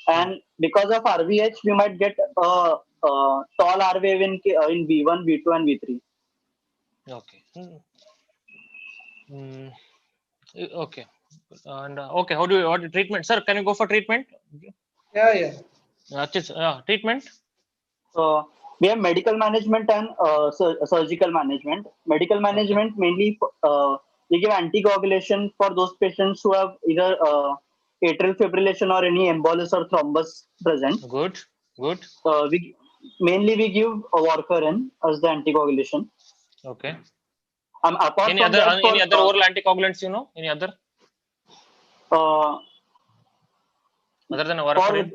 And because of RVH, we might get a tall R wave in V1, V2, and V3. Okay. Okay. And okay, how do you, what treatment? Sir, can you go for treatment? Yeah. Treatment? We have medical management and surgical management. Medical management mainly we give anticoagulation for those patients who have either atrial fibrillation or any embolus or thrombus present. Good. We give warfarin as the anticoagulation. Okay. Apart Any from other that, any other oral anticoagulants, you know? Any other? Other than warfarin?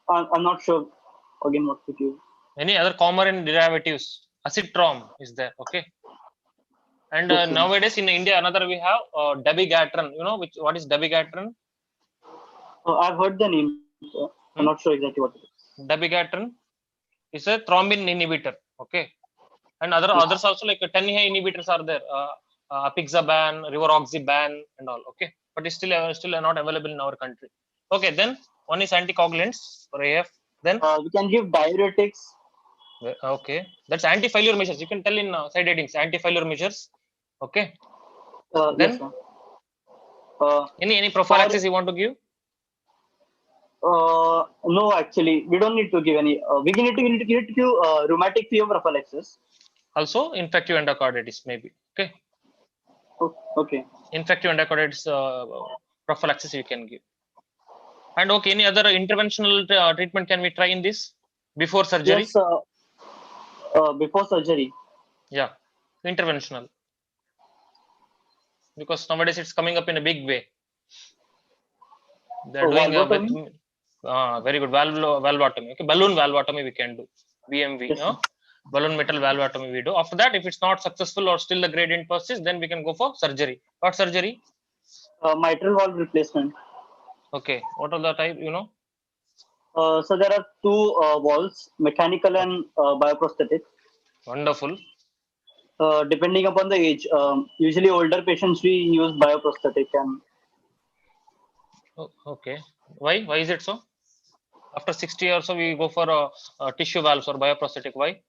I'm not sure again what to give. Any other common derivatives? Acetrom is there. Okay. And nowadays in India, another we have dabigatran. You know what is dabigatran? I've heard the name. I'm not sure exactly what it is. Dabigatran is a thrombin inhibitor. Okay. And others also like 10-HA inhibitors are there. Apixaban, rivaroxaban, and all. Okay. But it's still not available in our country. Okay. Then one is anticoagulants for AF. Then we can give diuretics. Okay, that's anti-failure measures. You can tell in side headings anti-failure measures. Okay. Then yes, any prophylaxis you want to give? No, actually, we don't need to give any. We need to give rheumatic fever prophylaxis. Also, infective endocarditis maybe. Okay. Okay. Infective endocarditis prophylaxis you can give. And okay, any other interventional treatment can we try in this before surgery? Yes, before surgery. Yeah, interventional. Because nowadays it's coming up in a big way. They're doing very good valvotomy. Okay, balloon valvotomy we can do. BMV. Yes, balloon metal valvotomy we do. After that, if it's not successful or still the gradient persists, then we can go for surgery. What surgery? Mitral valve replacement. Okay. What are the type, you know? So there are two valves, mechanical and bioprosthetic. Wonderful. Depending upon the age, usually older patients we use bioprosthetic. And okay. Why is it so? After 60 or so, we go for tissue valves or bioprosthetic. Why?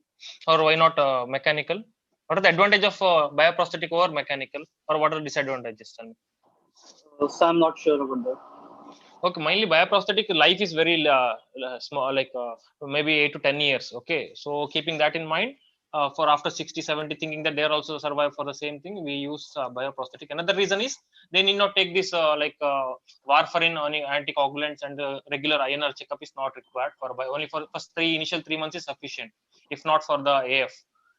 Or why not mechanical? What are the advantage of bioprosthetic over mechanical, or what are the disadvantages? Tell me. So I'm not sure about that. Okay, mainly bioprosthetic life is very small, like maybe 8 to 10 years. Okay, so keeping that in mind, for after 60, 70, thinking that they are also survive for the same thing, we use bioprosthetic. Another reason is they need not take this warfarin or anticoagulants, and regular INR checkup is not required for only for first initial 3 months is sufficient, if not for the AF.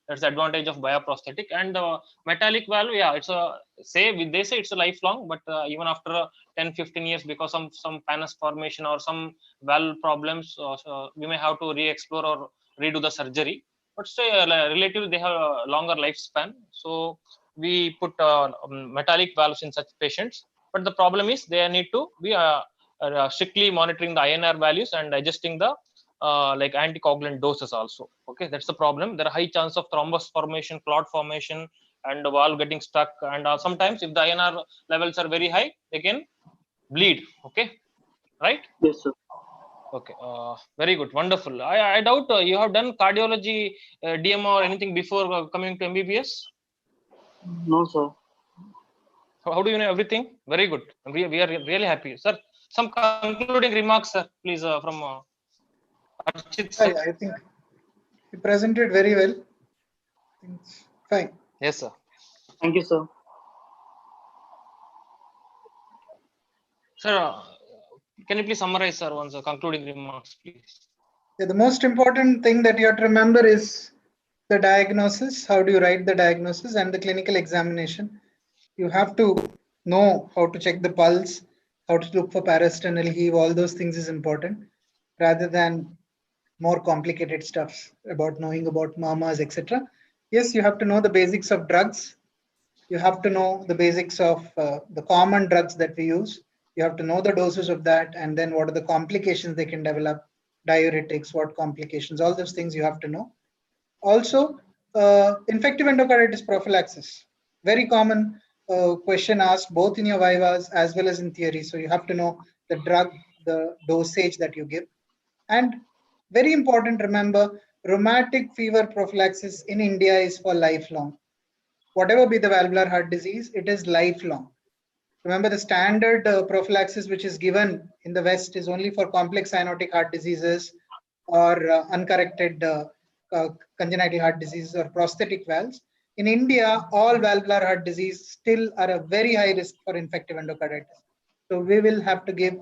That's the advantage of bioprosthetic. And the metallic valve, yeah, it's a they say it's a lifelong, but even after 10-15 years, because of some pannus formation or some valve problems, we may have to re-explore or redo the surgery. But say relatively they have a longer lifespan, so we put metallic valves in such patients. But the problem is they need to be strictly monitoring the INR values and adjusting the like anticoagulant doses also. Okay, that's the problem. There are high chance of thrombus formation, clot formation, and the valve getting stuck. And sometimes if the INR levels are very high, they can bleed. Okay, right? Yes, sir. Okay, very good, wonderful. I doubt you have done cardiology, DM or anything before coming to MBBS. No, sir. How do you know everything? Very good. We are really happy, sir. Some concluding remarks, sir, please, from Archith, sir. I think he presented very well. It's fine. Yes, sir. Thank you, sir. Sir, can you please summarize, sir, once concluding remarks, please? Yeah, the most important thing that you have to remember is the diagnosis. How do you write the diagnosis and the clinical examination? You have to know how to check the pulse, how to look for parasternal heave. All those things is important, rather than more complicated stuff about knowing about murmurs, etc. Yes, you have to know the basics of drugs. You have to know the basics of the common drugs that we use. You have to know the doses of that, and then what are the complications they can develop, diuretics, what complications, all those things you have to know. Also, infective endocarditis prophylaxis, very common question asked both in your vivas as well as in theory. So you have to know the drug, the dosage that you give. And very important, remember, rheumatic fever prophylaxis in India is for lifelong. Whatever be the valvular heart disease, it is lifelong. Remember, the standard prophylaxis which is given in the West is only for complex cyanotic heart diseases or uncorrected congenital heart diseases or prosthetic valves. In India, all valvular heart disease still are a very high risk for infective endocarditis. So we will have to give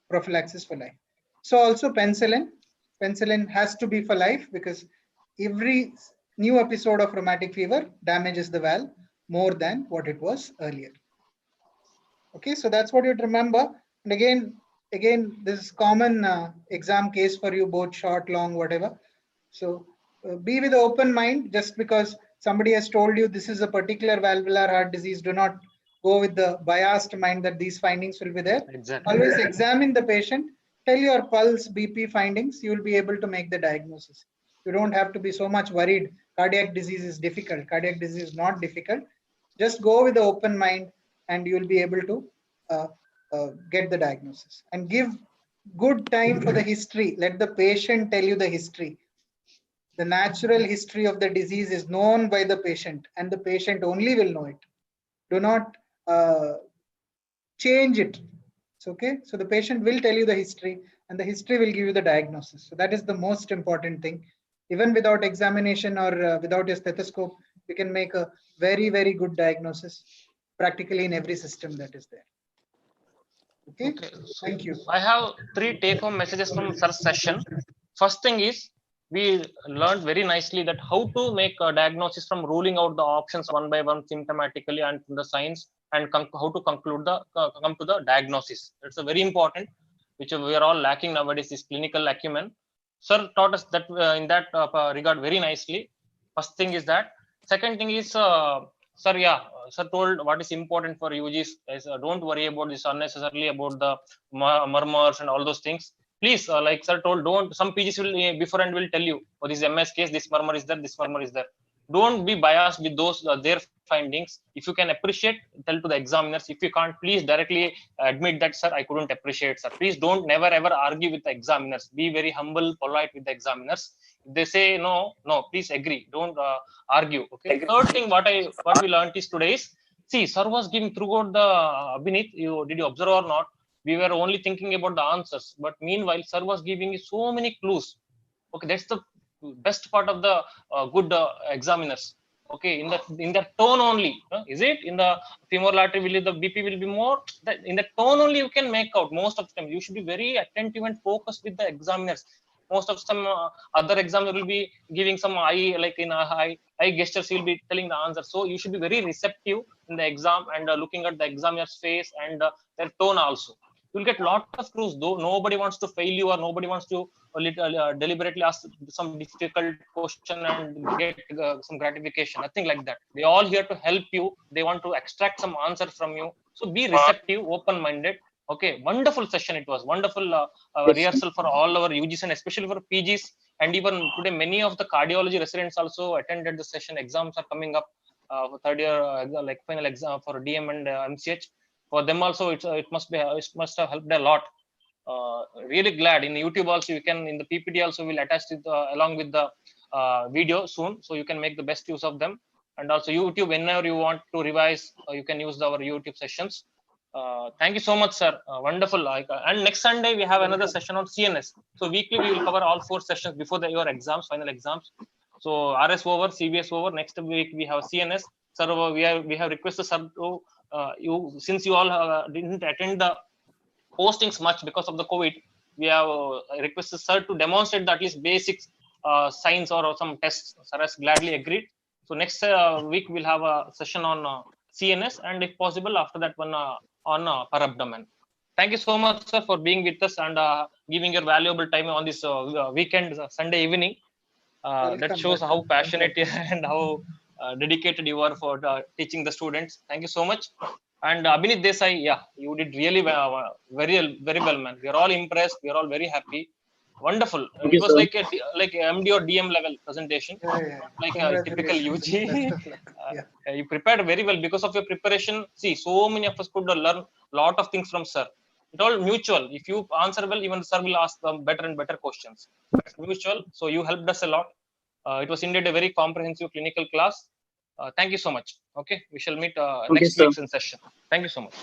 prophylaxis for life. So also penicillin. Penicillin has to be for life because every new episode of rheumatic fever damages the valve more than what it was earlier. Okay, so that's what you remember. And again, this is common exam case for you, both short, long, whatever. So be with an open mind. Just because somebody has told you this is a particular valvular heart disease, do not go with the biased mind that these findings will be there. Exactly. Always examine the patient, tell your pulse, BP findings, you will be able to make the diagnosis. You don't have to be so much worried. Cardiac disease is difficult. Cardiac disease is not difficult. Just go with the open mind and you will be able to get the diagnosis. And give good time for the history. Let the patient tell you the history. The natural history of the disease is known by the patient and the patient only will know it. Do not change it. It's okay. So the patient will tell you the history and the history will give you the diagnosis. So that is the most important thing. Even without examination or without a stethoscope, you can make a very, very good diagnosis practically in every system that is there. Okay. So thank you. I have 3 take-home messages from sir's session. First thing is, we learned very nicely that how to make a diagnosis from ruling out the options one by one symptomatically and from the signs, and how to conclude the come to the diagnosis. That's a very important, which we are all lacking nowadays, is clinical acumen. Sir taught us that in that regard very nicely. First thing is that. Second thing is, sir, sir told what is important for UGs is don't worry about this unnecessarily about the murmurs and all those things. Please, like sir told, don't, some PGs will beforehand will tell you, oh, this is MS case, this murmur is there, this murmur is there. Don't be biased with those their findings. If you can appreciate, tell to the examiners. If you can't, please directly admit that, sir, I couldn't appreciate, sir. Please don't never ever argue with the examiners. Be very humble, polite with the examiners. If they say no, please agree. Don't argue. Okay. Third thing, what we learned is today is, see, sir was giving throughout the Abhineet. Did you observe or not? We were only thinking about the answers, but meanwhile, sir was giving you so many clues. Okay, that's the best part of the good examiners. Okay, in the tone only, is it? In the femoral artery, will the BP will be more? In the tone only you can make out. Most of the time, you should be very attentive and focused with the examiners. Most of some other examiner will be giving some eye, like in eye gestures, he will be telling the answer. So you should be very receptive in the exam and looking at the examiner's face and their tone also. You'll get lot of clues, though nobody wants to fail you or nobody wants to deliberately ask some difficult question and get some gratification. Nothing like that. They all here to help you. They want to extract some answer from you. So be receptive, open-minded. Okay, wonderful session. It was wonderful rehearsal for all our UGs and especially for PGs. And even today, many of the cardiology residents also attended the session. Exams are coming up for third year, like final exam for DM and MCH. For them also, it must have helped a lot. Really glad. In YouTube also, you can, in the PPT also, we'll attach it along with the video soon, so you can make the best use of them. And also YouTube, whenever you want to revise, you can use our YouTube sessions. Thank you so much, sir. Wonderful. And next Sunday we have another session on CNS. So weekly we will cover all 4 sessions before your exams, final exams. So RS over, CVS over. Next week we have CNS. Sir, we have requested sir to you, since you all didn't attend the postings much because of the COVID, we have requested sir to demonstrate the at least basic signs or some tests. Sir has gladly agreed. So next week we'll have a session on CNS, and if possible after that one on per abdomen. Thank you so much, sir, for being with us and giving your valuable time on this weekend, Sunday evening. That shows how passionate and how dedicated you are for teaching the students. Thank you so much. And Abhineet Desai, yeah, you did really well, very well, man. We are all impressed. We are all very happy. Wonderful. Thank It you, was sir. like MD or DM level presentation, not like a typical UG. You prepared very well. Because of your preparation, see, so many of us could learn a lot of things from sir. It's all mutual. If you answer well, even sir will ask them better and better questions. It's mutual. So you helped us a lot. It was indeed a very comprehensive clinical class. Thank you so much. Okay, we shall meet Okay, next sir. week's in session. Thank you so much.